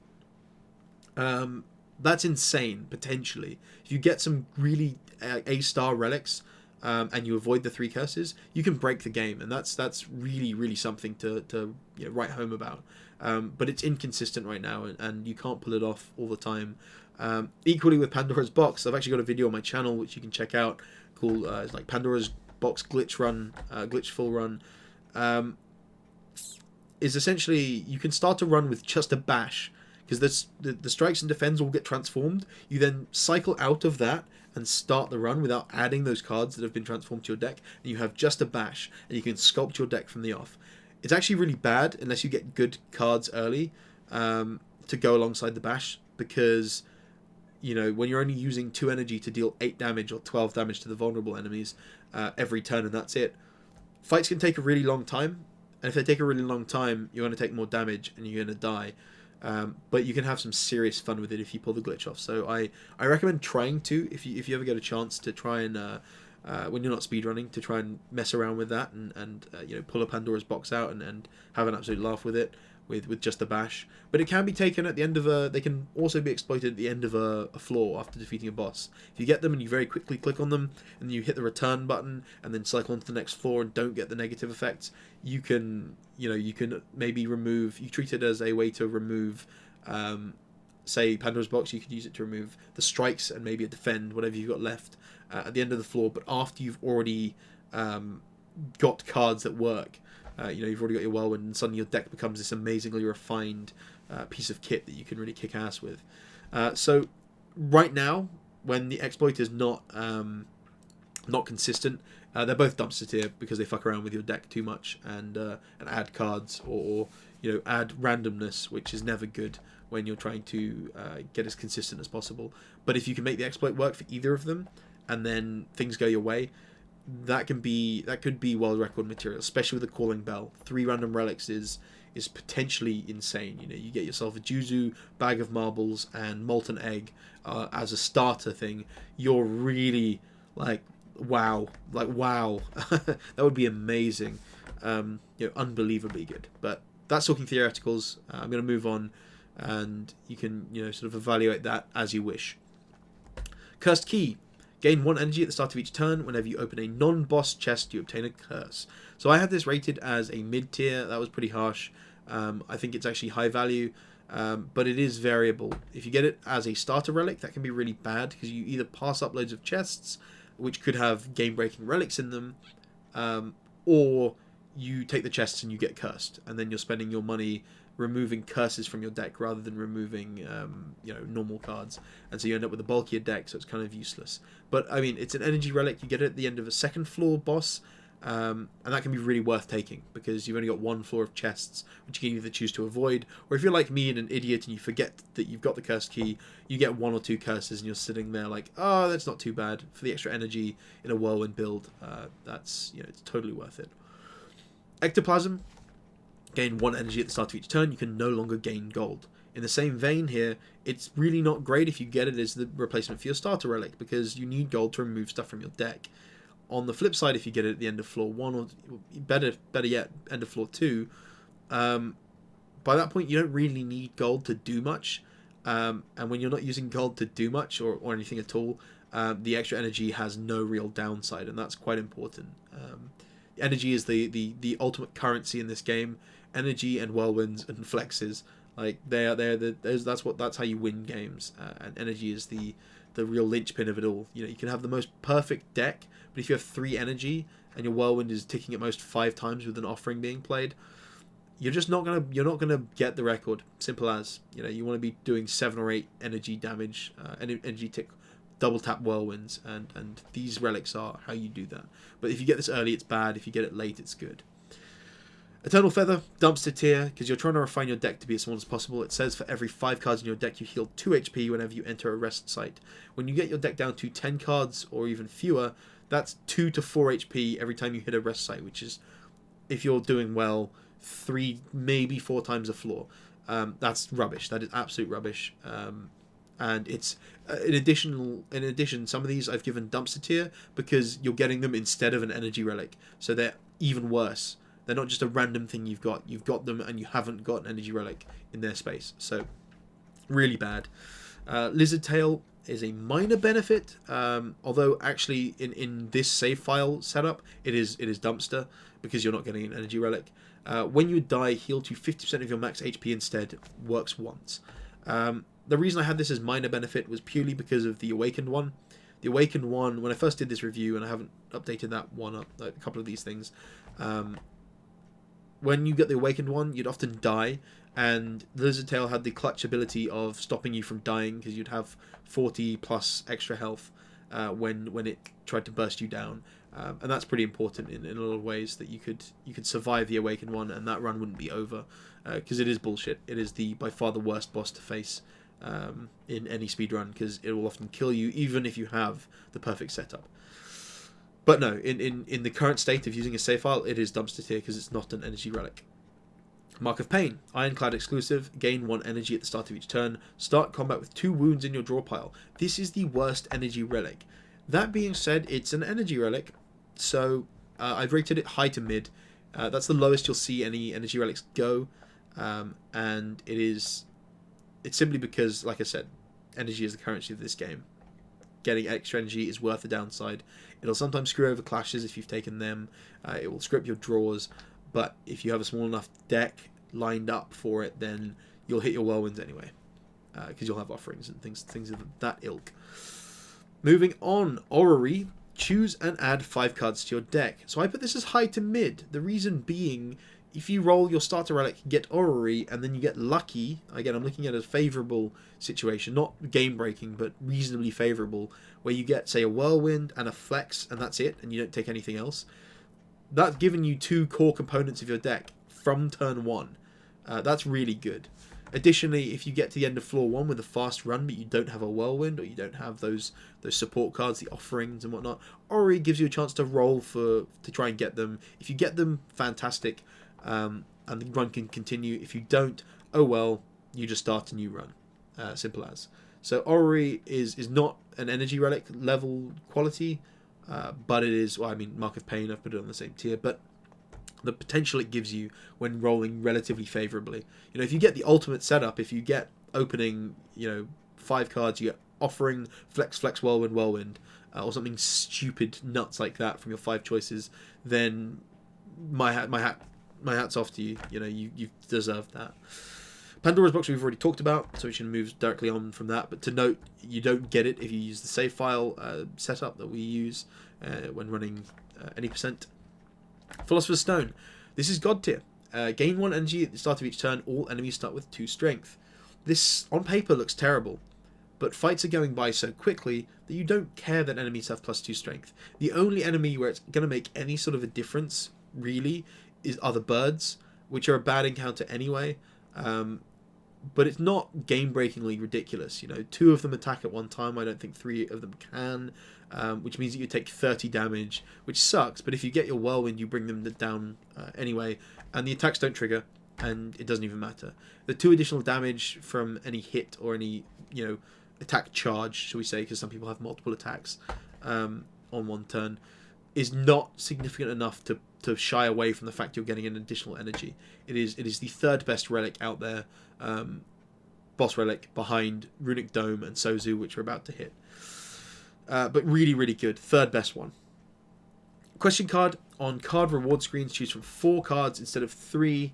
that's insane, potentially. If you get some really A-star relics and you avoid the 3 curses, you can break the game, and that's really, really something to write home about. But it's inconsistent right now, and you can't pull it off all the time. Equally with Pandora's Box, I've actually got a video on my channel which you can check out called it's like Pandora's Box glitch run, glitch full run. Is essentially you can start to run with just a bash, because the strikes and defends will get transformed. You then cycle out of that and start the run without adding those cards that have been transformed to your deck, and you have just a bash, and you can sculpt your deck from the off. It's actually really bad unless you get good cards early to go alongside the bash, because when you're only using 2 energy to deal 8 damage or 12 damage to the vulnerable enemies every turn, and that's it. Fights can take a really long time, and if they take a really long time, you're going to take more damage and you're going to die. But you can have some serious fun with it if you pull the glitch off. So I recommend trying to, if you ever get a chance to try and when you're not speedrunning, to try and mess around with that and pull a Pandora's Box out and have an absolute laugh with it with just a bash. But it can be taken at the end of they can also be exploited at the end of a floor after defeating a boss. If you get them and you very quickly click on them and you hit the return button and then cycle onto the next floor and don't get the negative effects, you can maybe remove. You treat it as a way to remove. Say Pandora's Box, you could use it to remove the strikes and maybe a defend, whatever you've got left at the end of the floor, but after you've already got cards that work. You've already got your whirlwind, and suddenly your deck becomes this amazingly refined piece of kit that you can really kick ass with. So right now, when the exploit is not consistent, they're both dumpster tier because they fuck around with your deck too much and add cards or add randomness, which is never good when you're trying to get as consistent as possible. But if you can make the exploit work for either of them, and then things go your way, that could be world record material, especially with the Calling Bell. 3 random relics is potentially insane. You get yourself a Juzu, bag of marbles, and molten egg as a starter thing. You're really wow, that would be amazing. Unbelievably good. But that's talking theoreticals. I'm going to move on, and you can sort of evaluate that as you wish. Cursed Key. Gain 1 energy at the start of each turn. Whenever you open a non-boss chest, you obtain a curse. So I had this rated as a mid-tier. That was pretty harsh. I think it's actually high value, but it is variable. If you get it as a starter relic, that can be really bad, because you either pass up loads of chests, which could have game-breaking relics in them, or you take the chests and you get cursed, and then you're spending your money removing curses from your deck rather than removing normal cards, and so you end up with a bulkier deck, so it's kind of useless. But I mean, it's an energy relic. You get it at the end of a second floor boss, and that can be really worth taking because you've only got one floor of chests, which you can either choose to avoid, or if you're like me and an idiot and you forget that you've got the cursed key, you get 1 or 2 curses and you're sitting there like, oh, that's not too bad for the extra energy in a whirlwind build. That's it's totally worth it. Ectoplasm, gain 1 energy at the start of each turn. You can no longer gain gold. In the same vein here, it's really not great if you get it as the replacement for your starter relic because you need gold to remove stuff from your deck. On the flip side, if you get it at the end of floor 1, or better yet, end of floor 2, by that point you don't really need gold to do much. And when you're not using gold to do much or anything at all, the extra energy has no real downside, and that's quite important. Energy is the ultimate currency in this game. Energy and whirlwinds and flexes, like that's how you win games. And energy is the real linchpin of it all. You can have the most perfect deck, but if you have 3 energy and your whirlwind is ticking at most 5 times with an offering being played, you're not gonna get the record. Simple as. You want to be doing 7 or 8 energy damage, energy tick, double tap whirlwinds, and these relics are how you do that. But if you get this early, it's bad. If you get it late, it's good. Eternal Feather, dumpster tier, because you're trying to refine your deck to be as small as possible. It says for every 5 cards in your deck, you heal 2 HP whenever you enter a rest site. When you get your deck down to 10 cards or even fewer, that's 2 to 4 HP every time you hit a rest site, which is, if you're doing well, 3, maybe 4 times a floor. That's rubbish. That is absolute rubbish. And it's in addition, some of these I've given dumpster tier because you're getting them instead of an energy relic, so they're even worse. They're not just a random thing you've got them and you haven't got an energy relic in their space, so really bad. Lizard Tail is a minor benefit, although actually in this save file setup it is dumpster because you're not getting an energy relic. When you die, heal to 50% of your max HP instead, works once. The reason I had this as minor benefit was purely because of the Awakened one. The Awakened one, when I first did this review, and I haven't updated that one up, like a couple of these things, when you get the Awakened one, you'd often die, and the Lizard Tail had the clutch ability of stopping you from dying because you'd have 40 plus extra health when it tried to burst you down. And that's pretty important in a lot of ways, that you could survive the Awakened one and that run wouldn't be over, because it is bullshit. It is by far the worst boss to face in any speedrun, because it will often kill you even if you have the perfect setup. But no, in the current state of using a save file, it is dumpster tier because it's not an energy relic. Mark of Pain, Ironclad exclusive, gain 1 energy at the start of each turn, start combat with 2 wounds in your draw pile. This is the worst energy relic. That being said, it's an energy relic, so I've rated it high to mid. That's the lowest you'll see any energy relics go, and it's simply because, like I said, energy is the currency of this game. Getting extra energy is worth the downside. It'll sometimes screw over clashes if you've taken them. It will script your draws, but if you have a small enough deck lined up for it, then you'll hit your whirlwinds anyway, because you'll have offerings and things of that ilk. Moving on, Orrery. Choose and add 5 cards to your deck. So I put this as high to mid. The reason being, if you roll your starter relic, get Orrery, and then you get lucky, again I'm looking at a favourable situation, not game breaking, but reasonably favourable, where you get, say, a whirlwind and a flex, and that's it, and you don't take anything else. That's given you 2 core components of your deck from turn 1. That's really good. Additionally, if you get to the end of floor 1 with a fast run, but you don't have a whirlwind, or you don't have those support cards, the offerings and whatnot, Orrery gives you a chance to roll to try and get them. If you get them, fantastic, and the run can continue. If you don't, oh well, you just start a new run. Simple as. So Orrery is not an energy relic level quality, but it is, well, I mean, Mark of Pain, I've put it on the same tier, but the potential it gives you when rolling relatively favourably. If you get the ultimate setup, if you get opening, 5 cards, you get offering, flex, whirlwind, or something stupid nuts like that from your 5 choices, then my hat's off to you. You've deserved that. Pandora's Box we've already talked about, so we should move directly on from that. But to note, you don't get it if you use the save file setup that we use when running any percent. Philosopher's Stone. This is God tier. Gain 1 energy at the start of each turn. All enemies start with 2 strength. This, on paper, looks terrible, but fights are going by so quickly that you don't care that enemies have +2 strength. The only enemy where it's going to make any sort of a difference, really, are the birds, which are a bad encounter anyway. But it's not game-breakingly ridiculous. 2 of them attack at one time. I don't think 3 of them can, which means that you take 30 damage, which sucks. But if you get your whirlwind, you bring them down anyway, and the attacks don't trigger, and it doesn't even matter. The 2 additional damage from any hit or any attack charge, shall we say, because some people have multiple attacks on one turn, is not significant enough to shy away from the fact you're getting an additional energy. It is the 3rd best relic out there, boss relic, behind Runic Dome and Sozu, which we're about to hit. But really, really good. 3rd best one. Question card. On card reward screens, choose from 4 cards instead of 3.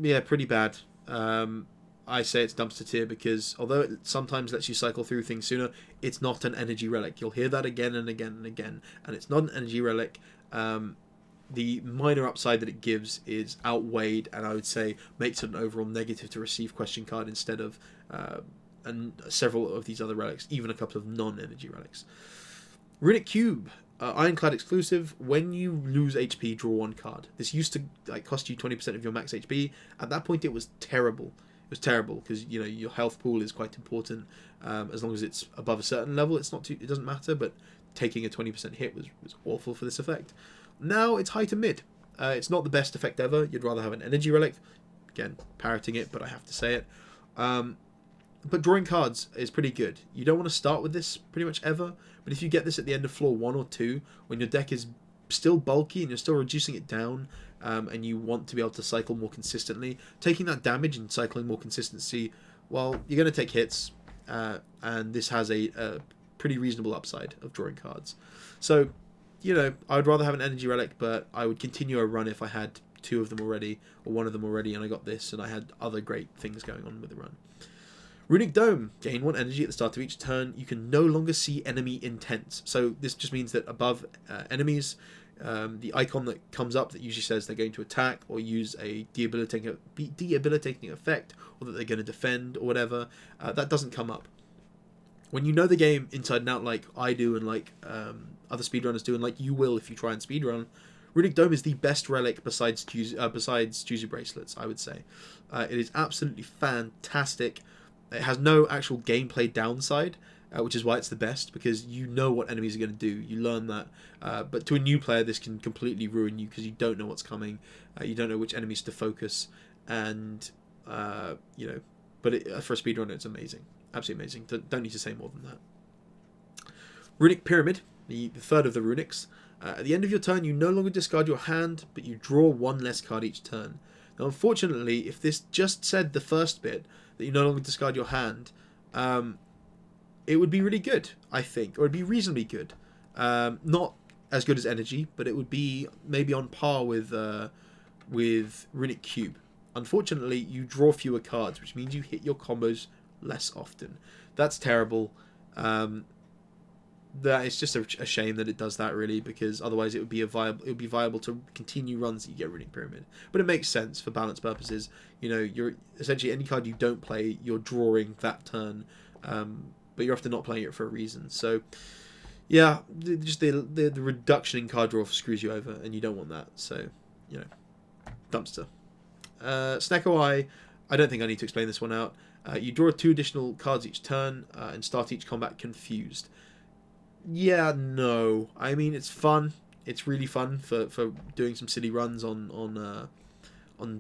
Yeah, pretty bad. I say it's dumpster tier because although it sometimes lets you cycle through things sooner, it's not an energy relic. You'll hear that again and again and again, and it's not an energy relic. The minor upside that it gives is outweighed, and I would say makes it an overall negative to receive question card instead of and several of these other relics, even a couple of non-energy relics. Runic Cube, Ironclad exclusive. When you lose HP, draw 1 card. This used to cost you 20% of your max HP. At that point, it was terrible. It was terrible because your health pool is quite important. As long as it's above a certain level, it doesn't matter. But taking a 20% hit was awful for this effect. Now it's high to mid. It's not the best effect ever. You'd rather have an energy relic. Again, parroting it, but I have to say it. But drawing cards is pretty good. You don't want to start with this pretty much ever, but if you get this at the end of floor 1 or 2, when your deck is still bulky and you're still reducing it down, and you want to be able to cycle more consistently, taking that damage and cycling more consistency, well, you're going to take hits, and this has a pretty reasonable upside of drawing cards. So, I would rather have an energy relic, but I would continue a run if I had 2 of them already, or 1 of them already, and I got this, and I had other great things going on with the run. Runic Dome. Gain 1 energy at the start of each turn. You can no longer see enemy intents. So this just means that above enemies, the icon that comes up that usually says they're going to attack or use a debilitating effect, or that they're going to defend or whatever, that doesn't come up. When you know the game inside and out like I do and like other speedrunners do and like you will if you try and speedrun, Runic Dome is the best relic besides Juzu Bracelets, I would say. It is absolutely fantastic. It has no actual gameplay downside, which is why it's the best, because you know what enemies are going to do. You learn that. But to a new player, this can completely ruin you because you don't know what's coming. You don't know which enemies to focus. And, but for a speedrunner, it's amazing. Absolutely amazing. Don't need to say more than that. Runic Pyramid, the 3rd of the runics. At the end of your turn, you no longer discard your hand, but you draw 1 less card each turn. Now, unfortunately, if this just said the first bit, that you no longer discard your hand, it would be really good, I think, or it'd be reasonably good. Not as good as energy, but it would be maybe on par with Runic Cube. Unfortunately, you draw fewer cards, which means you hit your combos less often. That's terrible. That it's just a shame that it does that, really, because otherwise it would be viable to continue runs that you get Runic Pyramid. But it makes sense for balance purposes. You're essentially any card you don't play, you're drawing that turn, but you're often not playing it for a reason. So yeah, just the reduction in card draw screws you over, and you don't want that. So dumpster. Snecko Eye, I don't think I need to explain this one out. You draw 2 additional cards each turn and start each combat confused. Yeah, no. I mean, it's fun. It's really fun for doing some silly runs on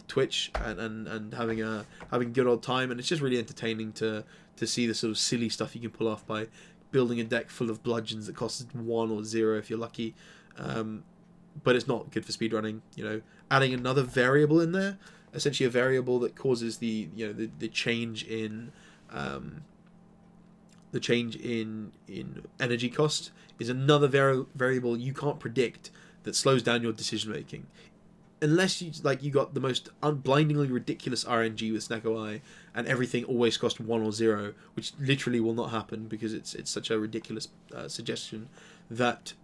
Twitch and having a good old time, and it's just really entertaining to see the sort of silly stuff you can pull off by building a deck full of bludgeons that costs 1 or 0 if you're lucky. But it's not good for speedrunning. Adding another variable in there, essentially a variable that causes the change in energy cost, is another variable you can't predict that slows down your decision making. Unless you got the most blindingly ridiculous RNG with Snecko Eye and everything always cost 1 or 0, which literally will not happen because it's such a ridiculous suggestion that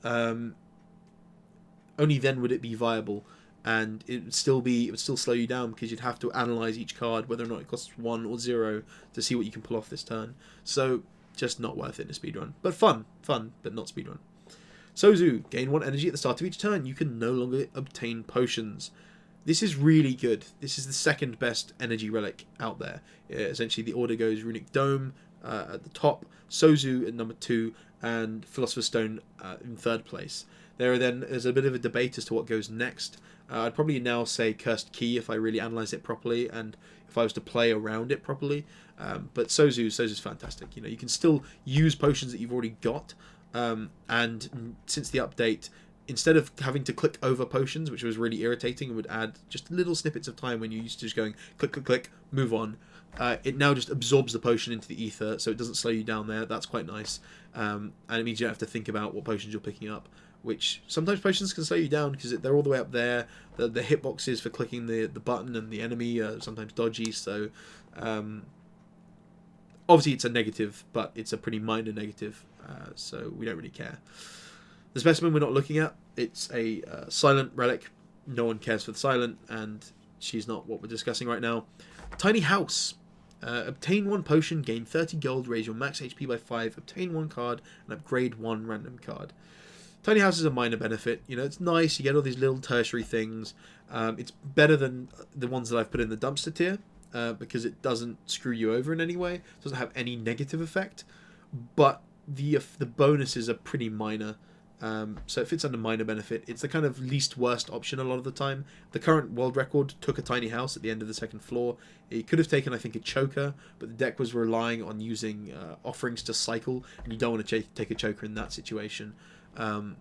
only then would it be viable. and it would still slow you down because you'd have to analyze each card whether or not it costs 1 or 0 to see what you can pull off this turn. So just not worth it in a speedrun, but fun, but not speedrun. Sozu, gain 1 energy at the start of each turn. You can no longer obtain potions. This is really good. This is the second best energy relic out there. Essentially, the order goes Runic Dome at the top, Sozu at number 2, and Philosopher's Stone in 3rd place. There's a bit of a debate as to what goes next. I'd probably now say Cursed Key if I really analyse it properly, and if I was to play around it properly. But Sozu's fantastic. You can still use potions that you've already got. And since the update, instead of having to click over potions, which was really irritating and would add just little snippets of time when you used to just going click, click, click, move on, it now just absorbs the potion into the ether, so it doesn't slow you down there. That's quite nice. And it means you don't have to think about what potions you're picking up, which sometimes potions can slow you down because they're all the way up there. The hitboxes for clicking the button and the enemy are sometimes dodgy, so obviously it's a negative, but it's a pretty minor negative, so we don't really care. The specimen we're not looking at, it's a silent relic. No one cares for the silent, and she's not what we're discussing right now. Tiny House. Obtain 1 potion, gain 30 gold, raise your max HP by 5, obtain 1 card, and upgrade 1 random card. Tiny House is a minor benefit. It's nice. You get all these little tertiary things. It's better than the ones that I've put in the dumpster tier because it doesn't screw you over in any way. It doesn't have any negative effect, but the bonuses are pretty minor. So it fits under minor benefit. It's the kind of least worst option a lot of the time. The current world record took a tiny house at the end of the 2nd floor. It could have taken, I think, a choker, but the deck was relying on using offerings to cycle, and you don't want to take a choker in that situation. And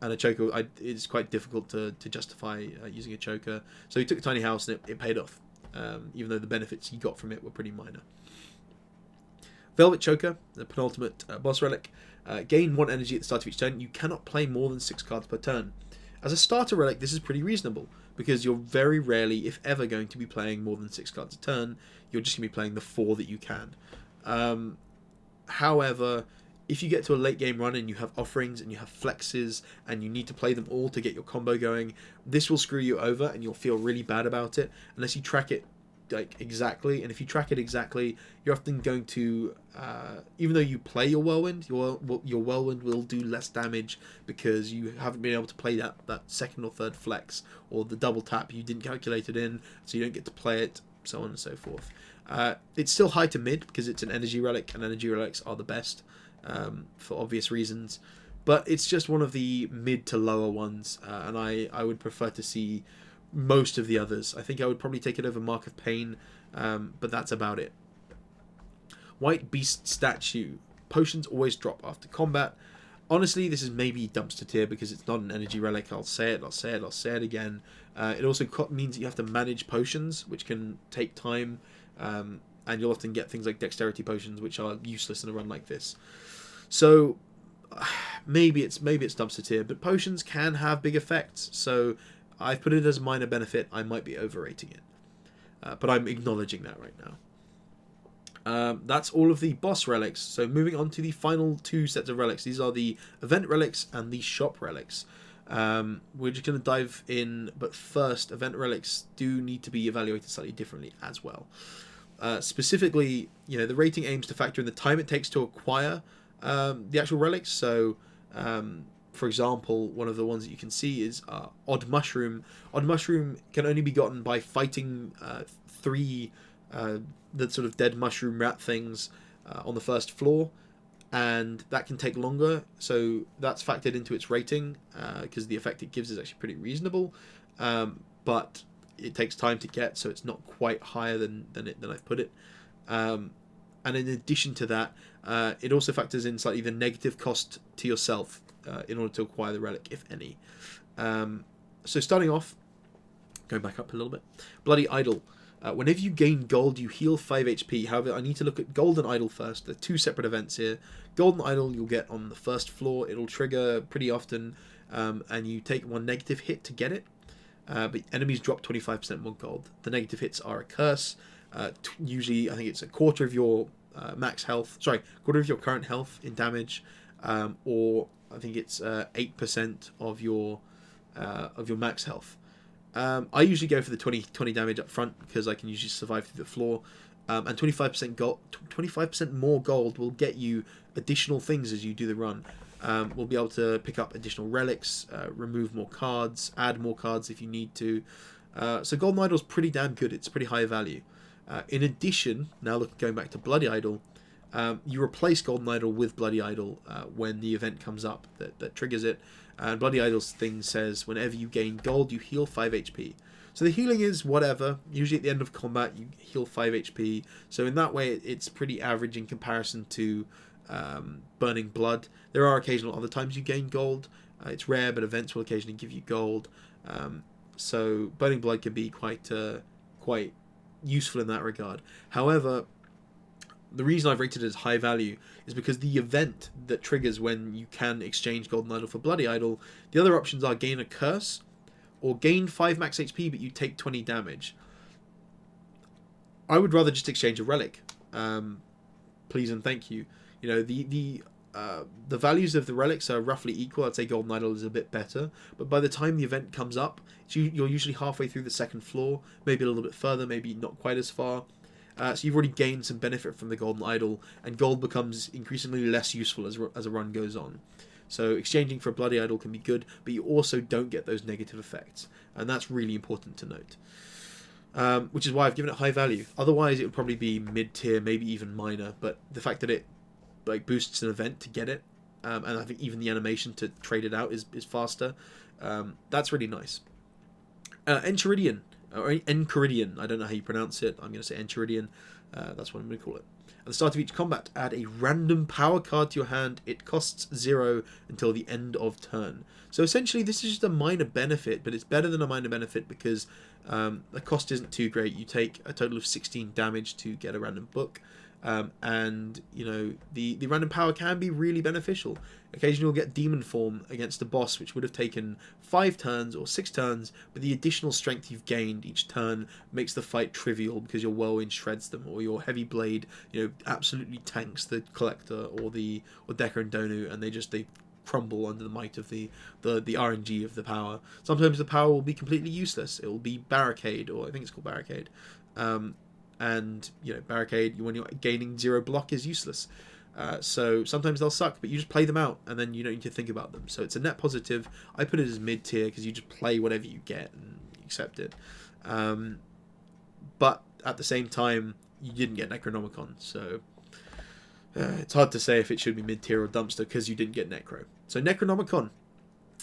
a choker, it's quite difficult to justify using a choker. So he took a tiny house, and it paid off, even though the benefits he got from it were pretty minor. Velvet Choker, the penultimate boss relic. Gain 1 energy at the start of each turn. You cannot play more than 6 cards per turn. As a starter relic, this is pretty reasonable, because you're very rarely, if ever, going to be playing more than 6 cards a turn. You're just going to be playing the 4 that you can. However, if you get to a late game run and you have offerings and you have flexes and you need to play them all to get your combo going, this will screw you over and you'll feel really bad about it unless you track it exactly. And if you track it exactly, you're often going to even though you play your whirlwind, your whirlwind will do less damage because you haven't been able to play that 2nd or 3rd flex, or the double tap you didn't calculate it in, so you don't get to play it, so on and so forth. It's still high to mid because it's an energy relic, and energy relics are the best for obvious reasons, but it's just one of the mid to lower ones, and I would prefer to see most of the others. I think I would probably take it over Mark of Pain, but that's about it. White Beast Statue. Potions always drop after combat. Honestly, this is maybe dumpster tier because it's not an energy relic. I'll say it again. It also means that you have to manage potions, which can take time, and you'll often get things like dexterity potions, which are useless in a run like this. So maybe it's dumpster tier, but potions can have big effects. So I've put it as a minor benefit. I might be overrating it, but I'm acknowledging that right now. That's all of the boss relics. So moving on to the final 2 sets of relics. These are the event relics and the shop relics. We're just going to dive in, but first, event relics do need to be evaluated slightly differently as well. Specifically, the rating aims to factor in the time it takes to acquire the actual relics. So, for example, one of the ones that you can see is Odd Mushroom. Odd Mushroom can only be gotten by fighting 3 the sort of dead mushroom rat things on the 1st floor, and that can take longer, so that's factored into its rating because the effect it gives is actually pretty reasonable, but it takes time to get, so it's not quite higher than I've put it. And in addition to that, it also factors in slightly the negative cost to yourself in order to acquire the relic, if any. So starting off, going back up a little bit, Bloody Idol. Whenever you gain gold, you heal 5 HP. However, I need to look at Gold and Idol first. They're 2 separate events here. Gold and Idol you'll get on the 1st floor. It'll trigger pretty often, and you take 1 negative hit to get it. But enemies drop 25% more gold. The negative hits are a curse. Usually, I think it's a quarter of your max health. Sorry, quarter of your current health in damage, or I think it's 8% of your max health. I usually go for the 20 damage up front because I can usually survive through the floor. And 25% gold, 25% more gold will get you additional things as you do the run. We'll be able to pick up additional relics, remove more cards, add more cards if you need to. So Golden Idol's pretty damn good. It's pretty high value. In addition, now going back to Bloody Idol, you replace Golden Idol with Bloody Idol when the event comes up that triggers it. And Bloody Idol's thing says, whenever you gain gold, you heal 5 HP. So the healing is whatever. Usually at the end of combat, you heal 5 HP. So in that way, it's pretty average in comparison to Burning Blood. There are occasional other times you gain gold. It's rare, but events will occasionally give you gold. So Burning Blood can be quite useful in that regard. However, the reason I've rated it as high value is because the event that triggers when you can exchange Golden Idol for Bloody Idol, the other options are gain a curse or gain 5 max HP but you take 20 damage. I would rather just exchange a relic. Please and thank you. You know, the values of the relics are roughly equal. I'd say Golden Idol is a bit better, but by the time the event comes up, you're usually halfway through the second floor, maybe a little bit further, maybe not quite as far. So you've already gained some benefit from the Golden Idol, and gold becomes increasingly less useful as a run goes on. So exchanging for a Bloody Idol can be good, but you also don't get those negative effects, and that's really important to note. Which is why I've given it high value. Otherwise, it would probably be mid-tier, maybe even minor, but the fact that it boosts an event to get it, and I think even the animation to trade it out is faster, that's really nice. Enchiridion, or Enchiridion, I don't know how you pronounce it. I'm going to say Enchiridion. That's what I'm going to call it. At the start of each combat, add a random power card to your hand. It costs 0 until the end of turn. So essentially, this is just a minor benefit, but it's better than a minor benefit because the cost isn't too great. You take a total of 16 damage to get a random book. And you know, the random power can be really beneficial. Occasionally you'll get demon form against a boss which would have taken 5 turns or 6 turns, but the additional strength you've gained each turn makes the fight trivial because your whirlwind shreds them, or your heavy blade, you know, absolutely tanks the collector or Decker and Donu, and they crumble under the might of the RNG of the power. Sometimes the power will be completely useless. It will be barricade, or I think it's called barricade. And you know, barricade, when you're gaining 0 block, is useless. So sometimes they'll suck, but you just play them out and then you don't need to think about them. So it's a net positive. I put it as mid-tier because you just play whatever you get and accept it. But at the same time, you didn't get Necronomicon, so it's hard to say if it should be mid-tier or dumpster because you didn't get Necro. So Necronomicon.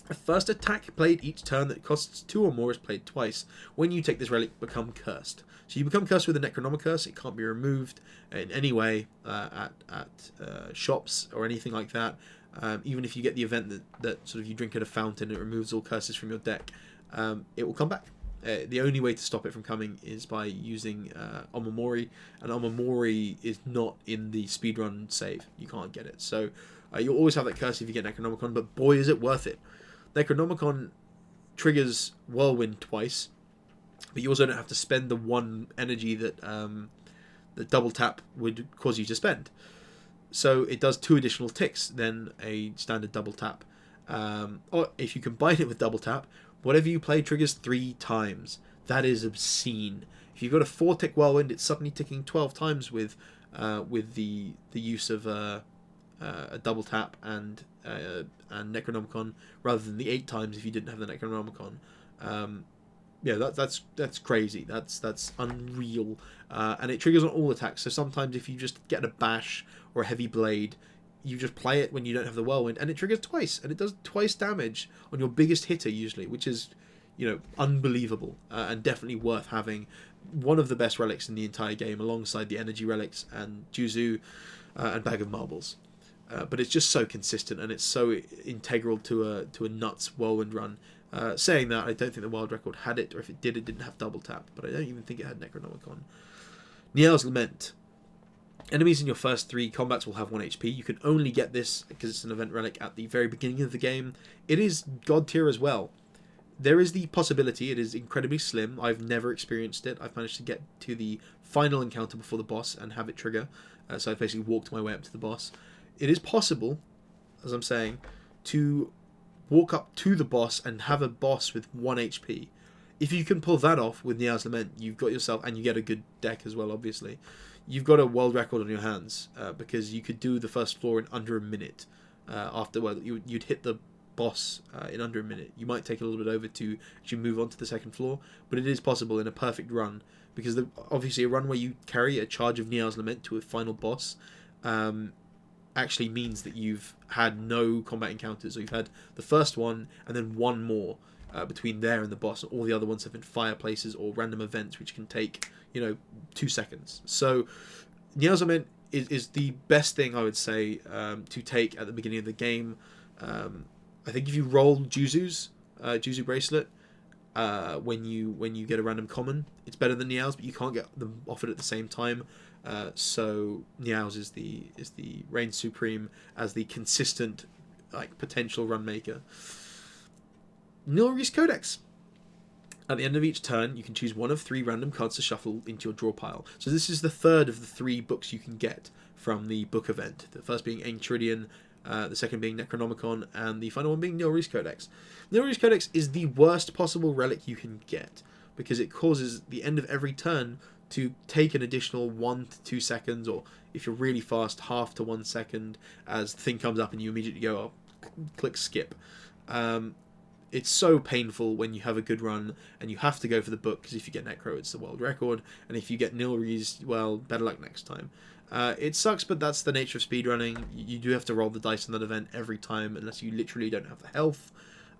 A first attack played each turn that costs 2 or more is played twice. When you take this relic, become cursed. So you become cursed with a Necronomicurse. It can't be removed in any way at shops or anything like that. Even if you get the event that sort of you drink at a fountain, it removes all curses from your deck. It will come back. The only way to stop it from coming is by using Omamori, and Omamori is not in the speedrun save. You can't get it. So you'll always have that curse if you get Necronomicon, but boy is it worth it. Necronomicon triggers Whirlwind twice, but you also don't have to spend the 1 energy that the double tap would cause you to spend. So it does 2 additional ticks than a standard double tap. Or if you combine it with double tap, whatever you play triggers 3 times. That is obscene. If you've got a 4-tick Whirlwind, it's suddenly ticking 12 times with the use of a double tap and Necronomicon, rather than the 8 times if you didn't have the Necronomicon. Yeah, that's crazy. That's unreal, and it triggers on all attacks. So sometimes if you just get a bash or a heavy blade, you just play it when you don't have the whirlwind, and it triggers twice, and it does twice damage on your biggest hitter usually, which is, you know, unbelievable, and definitely worth having. One of the best relics in the entire game, alongside the energy relics and Juzu and Bag of Marbles. But it's just so consistent, and it's so integral to a nuts whirlwind run. Saying that, I don't think the Wild Record had it, or if it did, it didn't have double tap, but I don't even think it had Necronomicon. Niel's Lament. Enemies in your first 3 combats will have 1 HP. You can only get this, because it's an event relic, at the very beginning of the game. It is God tier as well. There is the possibility, it is incredibly slim. I've never experienced it. I've managed to get to the final encounter before the boss and have it trigger. So I've basically walked my way up to the boss. It is possible, as I'm saying, to walk up to the boss and have a boss with 1 HP. if you can pull that off with Nia's Lament, you've got yourself, and you get a good deck as well, obviously. You've got a world record on your hands, because you could do the first floor in under a minute. After, well, you'd hit the boss in under a minute. You might take a little bit over to actually move on to the second floor, but it is possible in a perfect run, because obviously a run where you carry a charge of Nia's Lament to a final boss actually means that you've had no combat encounters, or you've had the first one and then one more between there and the boss. All the other ones have been fireplaces or random events which can take 2 seconds. So Nia's Lament is the best thing, I would say, to take at the beginning of the game. I think if you roll Juzu's Juzu Bracelet when you get a random common, it's better than Niao's, but you can't get them offered at the same time. So Niao's is the reign supreme as the consistent potential run maker. Nilri's Codex. At the end of each turn, you can choose one of 3 random cards to shuffle into your draw pile. So this is the third of the 3 books you can get from the book event. The first being Ancient, the second being Necronomicon, and the final one being Nilri's Codex. Nilri's Codex is the worst possible relic you can get, because it causes the end of every turn to take an additional 1 to 2 seconds, or if you're really fast, half to 1 second, as the thing comes up and you immediately go, oh, click skip. It's so painful when you have a good run and you have to go for the book, because if you get Necro, it's the world record, and if you get Nilri's, well, better luck next time. It sucks, but that's the nature of speedrunning. You do have to roll the dice on that event every time, unless you literally don't have the health.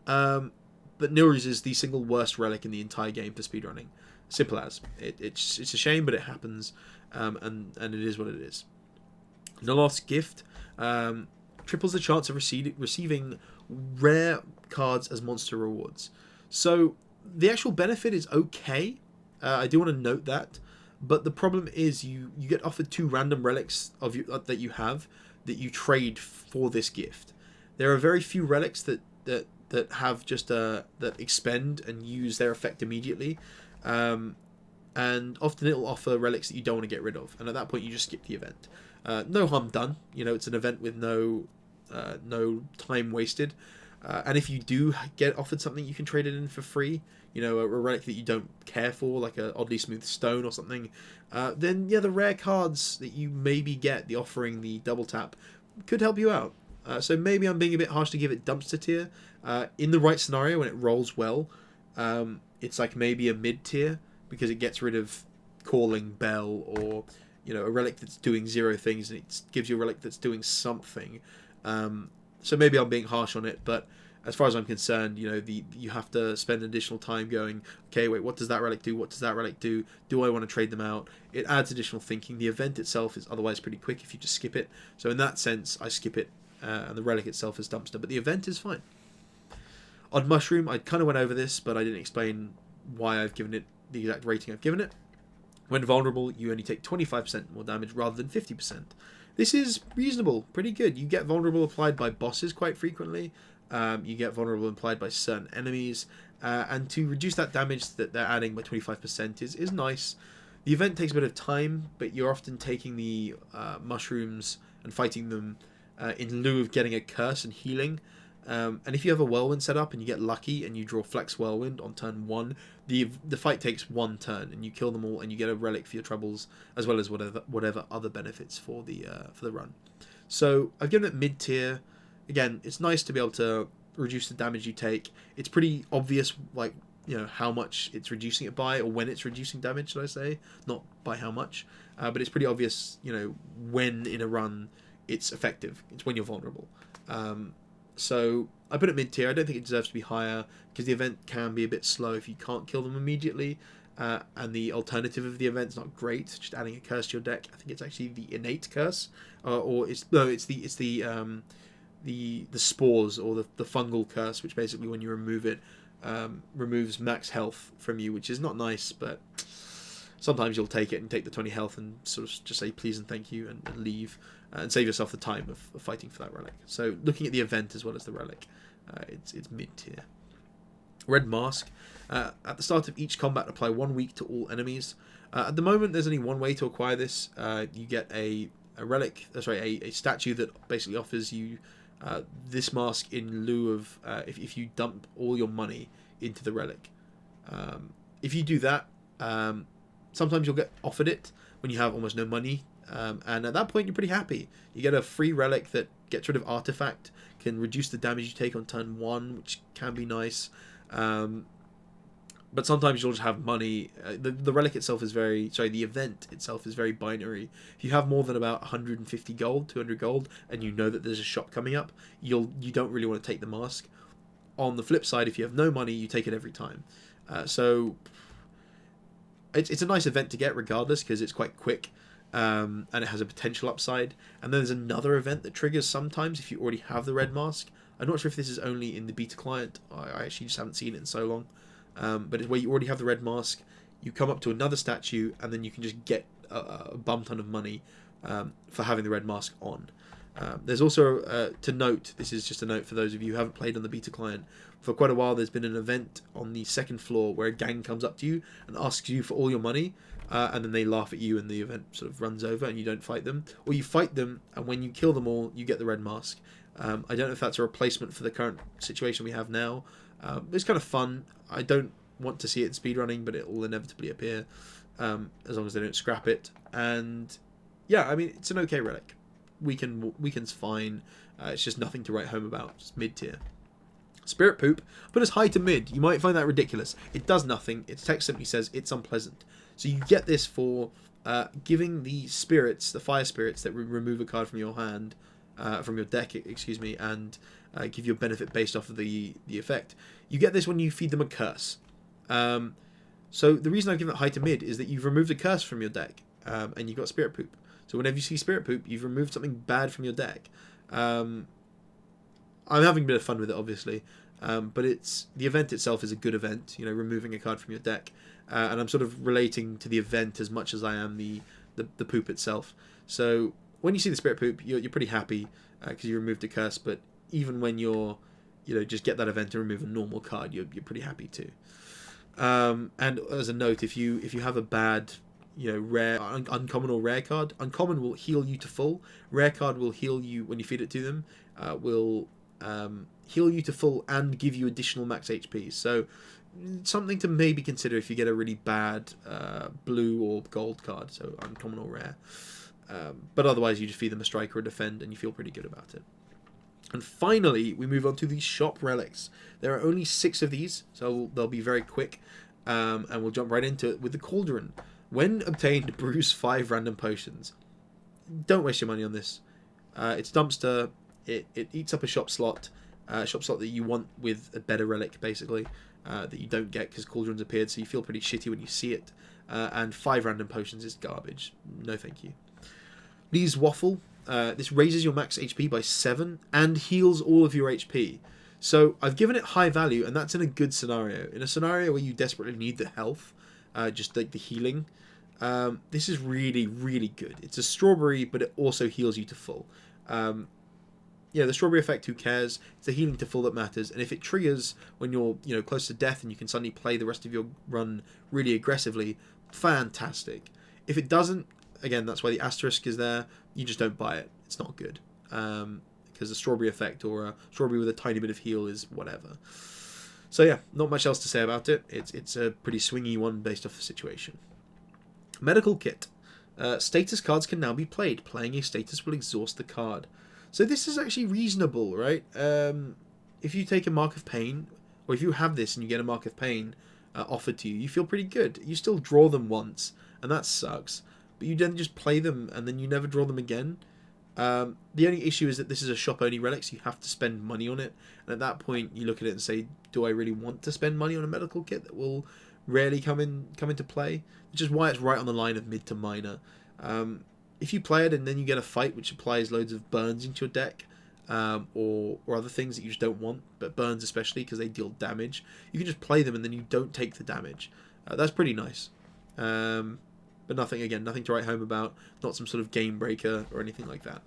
But Nilri's is the single worst relic in the entire game for speedrunning. Simple as. It's a shame, but it happens, and it is what it is. Noloth's Gift triples the chance of receiving rare cards as monster rewards. So the actual benefit is okay. I do want to note that, but the problem is you get offered 2 random relics that you have that you trade for this gift. There are very few relics that have just that expend and use their effect immediately, and often it'll offer relics that you don't want to get rid of, and at that point you just skip the event. No harm done. It's an event with no time wasted. And if you do get offered something, you can trade it in for free. A relic that you don't care for, like a oddly smooth stone or something. Then yeah, the rare cards that you maybe get, the offering, the double tap, could help you out. So maybe I'm being a bit harsh to give it dumpster tier. In the right scenario, when it rolls well, it's like maybe a mid tier, because it gets rid of Calling Bell, or a relic that's doing 0 things, and it gives you a relic that's doing something. So maybe I'm being harsh on it, but as far as I'm concerned, you have to spend additional time going, okay, wait, what does that relic do? What does that relic do? Do I want to trade them out? It adds additional thinking. The event itself is otherwise pretty quick if you just skip it. So in that sense, I skip it, and the relic itself is dumpster, but the event is fine. On Mushroom, I kind of went over this, but I didn't explain why I've given it the exact rating I've given it. When vulnerable, you only take 25% more damage rather than 50%. This is reasonable, pretty good. You get vulnerable applied by bosses quite frequently. You get vulnerable applied by certain enemies. And to reduce that damage that they're adding by 25% is nice. The event takes a bit of time, but you're often taking the mushrooms and fighting them in lieu of getting a curse and healing. And if you have a whirlwind set up and you get lucky and you draw Flex Whirlwind on turn 1, the fight takes 1 turn and you kill them all and you get a relic for your troubles, as well as whatever other benefits for the run. So I've given it mid tier. Again, it's nice to be able to reduce the damage you take. It's pretty obvious, how much it's reducing it by, or when it's reducing damage, should I say, not by how much. But it's pretty obvious, when in a run it's effective. It's when you're vulnerable. So I put it mid tier. I don't think it deserves to be higher, because the event can be a bit slow if you can't kill them immediately, and the alternative of the event's not great. Just adding a curse to your deck. I think it's actually the innate curse, it's the spores, or the fungal curse, which basically when you remove it, removes max health from you, which is not nice, but sometimes you'll take it and take the 20 health and sort of just say please and thank you and leave, and save yourself the time of fighting for that relic. So looking at the event as well as the relic, it's mid tier. Red Mask. At the start of each combat, apply 1 week to all enemies. At the moment, there's only one way to acquire this. You get a statue that basically offers you this mask in lieu of if you dump all your money into the relic. If you do that, sometimes you'll get offered it when you have almost no money, and at that point you're pretty happy. You get a free relic that gets rid of artifact, can reduce the damage you take on turn 1, which can be nice. But sometimes you'll just have money. The relic itself is the event itself is very binary. If you have more than about 150 gold, 200 gold, and you know that there's a shop coming up, you don't really want to take the mask. On the flip side, if you have no money, you take it every time. So it's a nice event to get regardless, because it's quite quick, and it has a potential upside. And then there's another event that triggers sometimes if you already have the red mask. I'm not sure if this is only in the beta client. I actually just haven't seen it in so long. But it's where you already have the red mask, you come up to another statue, and then you can just get a bum ton of money for having the red mask on. There's also, to note, this is just a note for those of you who haven't played on the beta client, for quite a while there's been an event on the second floor where a gang comes up to you and asks you for all your money, and then they laugh at you and the event sort of runs over and you don't fight them. Or you fight them, and when you kill them all, you get the red mask. I don't know if that's a replacement for the current situation we have now. It's kind of fun. I don't want to see it in speedrunning, but it will inevitably appear, as long as they don't scrap it. And yeah, I mean, it's an okay relic. Weaken's fine. It's just nothing to write home about. It's mid-tier. Spirit Poop, put as high to mid. You might find that ridiculous. It does nothing. Its text simply says it's unpleasant. So you get this for giving the spirits, the fire spirits that remove a card from your hand, from your deck, excuse me, and give you a benefit based off of the effect. You get this when you feed them a curse. So the reason I've given it high to mid is that you've removed a curse from your deck, and you've got Spirit Poop. So whenever you see Spirit Poop, you've removed something bad from your deck. I'm having a bit of fun with it, obviously, but the event itself is a good event. You know, removing a card from your deck, and I'm sort of relating to the event as much as I am the poop itself. So when you see the Spirit Poop, you're pretty happy because you removed a curse. But even when you're, just get that event and remove a normal card, you're pretty happy too. And as a note, if you have a bad, rare, uncommon or rare card, uncommon will heal you to full. Rare card will heal you when you feed it to them. Will heal you to full and give you additional max HP. So something to maybe consider if you get a really bad blue or gold card. So uncommon or rare. But otherwise, you just feed them a strike or a defend, and you feel pretty good about it. And finally, we move on to the shop relics. There are only 6 of these, so they'll be very quick. And we'll jump right into it with the Cauldron. When obtained, brews 5 random potions. Don't waste your money on this. It's dumpster. It eats up a shop slot that you want with a better relic, basically, that you don't get because Cauldron's appeared, so you feel pretty shitty when you see it. And 5 random potions is garbage. No thank you. These waffle. This raises your max HP by 7 and heals all of your HP. So I've given it high value, and that's in a good scenario. In a scenario where you desperately need the health, just like the healing, this is really, really good. It's a strawberry, but it also heals you to full. The strawberry effect, who cares? It's the healing to full that matters. And if it triggers when you're close to death and you can suddenly play the rest of your run really aggressively, fantastic. If it doesn't, again, that's why the asterisk is there. You just don't buy it. It's not good. Because a strawberry effect or a strawberry with a tiny bit of heal is whatever. So yeah, not much else to say about it. It's a pretty swingy one based off the situation. Medical kit. Status cards can now be played. Playing a status will exhaust the card. So this is actually reasonable, right? If you take a Mark of Pain, or if you have this and you get a Mark of Pain offered to you, you feel pretty good. You still draw them once, and that sucks. But you then just play them, and then you never draw them again. The only issue is that this is a shop-only relic, so you have to spend money on it. And at that point, you look at it and say, do I really want to spend money on a medical kit that will rarely come into play? Which is why it's right on the line of mid to minor. If you play it and then you get a fight which applies loads of burns into your deck, or other things that you just don't want, but burns especially because they deal damage, you can just play them and then you don't take the damage. That's pretty nice. But nothing to write home about. Not some sort of game breaker or anything like that.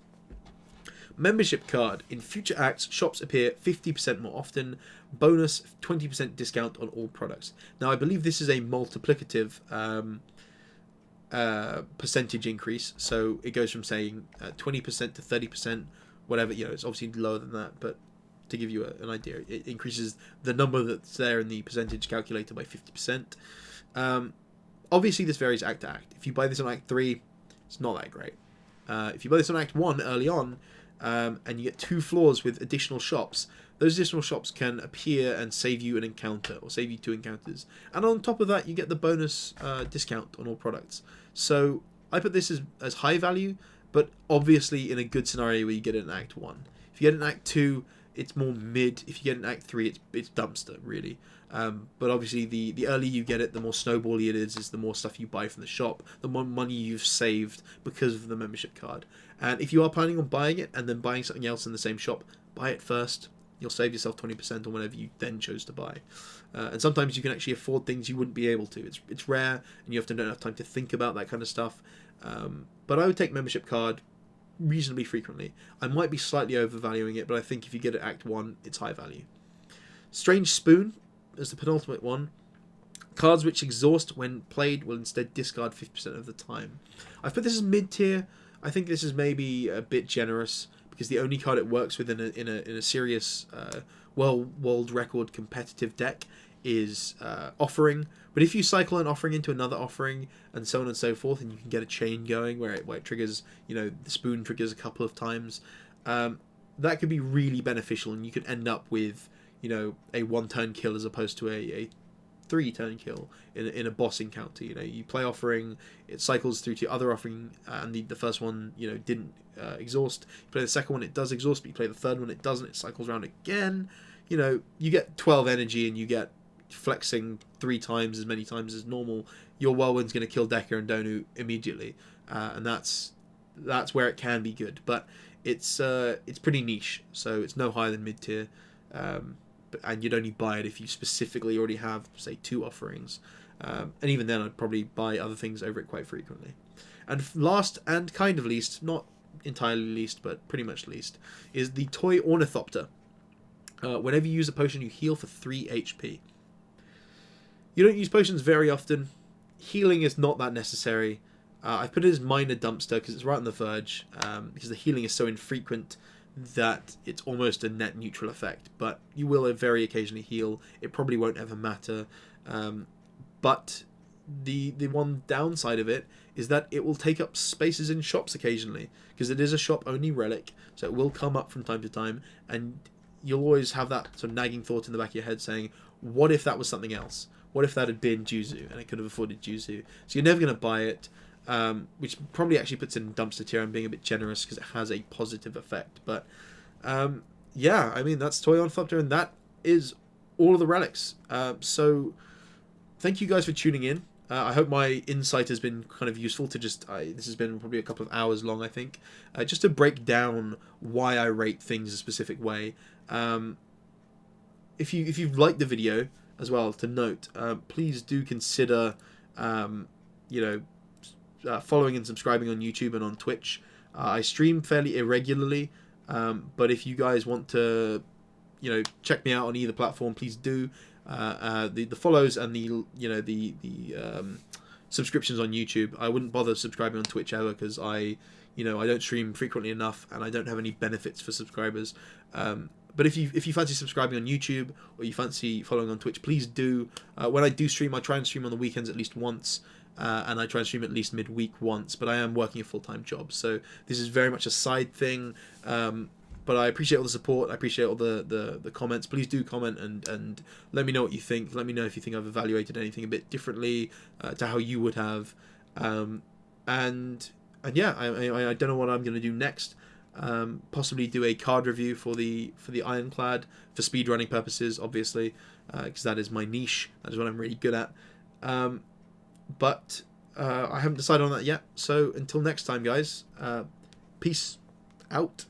Membership card. In future acts, shops appear 50% more often. Bonus 20% discount on all products. Now, I believe this is a multiplicative percentage increase. So it goes from saying 20% to 30%, whatever. It's obviously lower than that, but to give you an idea. It increases the number that's there in the percentage calculator by 50%. Obviously, this varies act to act. If you buy this on Act 3, it's not that great. If you buy this on Act 1 early on, and you get 2 floors with additional shops, those additional shops can appear and save you an encounter, or save you 2 encounters. And on top of that, you get the bonus discount on all products. So I put this as high value, but obviously in a good scenario where you get it in Act 1. If you get it in Act 2, it's more mid. If you get it in Act 3, it's dumpster, really. But obviously, the earlier you get it, the more snowbally it is the more stuff you buy from the shop, the more money you've saved because of the membership card. And if you are planning on buying it and then buying something else in the same shop, buy it first. You'll save yourself 20% on whatever you then chose to buy. And sometimes you can actually afford things you wouldn't be able to. It's rare, and you often don't have time to think about that kind of stuff. But I would take membership card reasonably frequently. I might be slightly overvaluing it, but I think if you get it Act 1, it's high value. Strange Spoon as the penultimate one. Cards which exhaust when played will instead discard 50% of the time. I've put this as mid-tier. I think this is maybe a bit generous, because the only card it works with in a serious world record competitive deck is Offering. But if you cycle an Offering into another Offering and so on and so forth, and you can get a chain going where it triggers, the spoon triggers a couple of times, that could be really beneficial, and you could end up with a 1-turn kill as opposed to a 3-turn kill in a boss encounter. You play Offering, it cycles through to your other Offering, and the first one didn't exhaust. You play the second one, it does exhaust, but you play the third one, it doesn't. It cycles around again. You get 12 energy, and you get flexing 3 times as many times as normal. Your Whirlwind's going to kill Decker and Donu immediately, and that's where it can be good. But it's pretty niche, so it's no higher than mid tier. And you'd only buy it if you specifically already have, say, 2 Offerings. And even then, I'd probably buy other things over it quite frequently. And last, and kind of least, not entirely least, but pretty much least, is the Toy Ornithopter. Whenever you use a potion, you heal for 3 HP. You don't use potions very often. Healing is not that necessary. I put it as minor dumpster because it's right on the verge, because the healing is so infrequent that it's almost a net neutral effect, but you will very occasionally heal. It probably won't ever matter, but the one downside of it is that it will take up spaces in shops occasionally, because it is a shop only relic, so it will come up from time to time, and you'll always have that sort of nagging thought in the back of your head saying, what if that was something else? What if that had been Juzu and it could have afforded Juzu? So you're never going to buy it, which probably actually puts it in dumpster tier. I'm being a bit generous because it has a positive effect. But yeah, I mean, that's Toy Ornithopter, and that is all of the relics. So thank you guys for tuning in. I hope my insight has been kind of useful to just... this has been probably a couple of hours long, I think. Just to break down why I rate things a specific way. If you've liked the video as well, to note, please do consider following and subscribing on YouTube and on Twitch. I stream fairly irregularly, but if you guys want to check me out on either platform, please do. The follows and the subscriptions on YouTube, I wouldn't bother subscribing on Twitch ever, because I don't stream frequently enough and I don't have any benefits for subscribers. But if you fancy subscribing on YouTube, or you fancy following on Twitch, please do. When I do stream, I try and stream on the weekends at least once, and I try and stream at least midweek once, but I am working a full-time job, so this is very much a side thing. But I appreciate all the support, I appreciate all the comments. Please do comment and let me know what you think. Let me know if you think I've evaluated anything a bit differently to how you would have. And yeah, I don't know what I'm going to do next. Possibly do a card review for the Ironclad for speedrunning purposes, obviously, because that is my niche. That is what I'm really good at. But I haven't decided on that yet. So until next time, guys, peace out.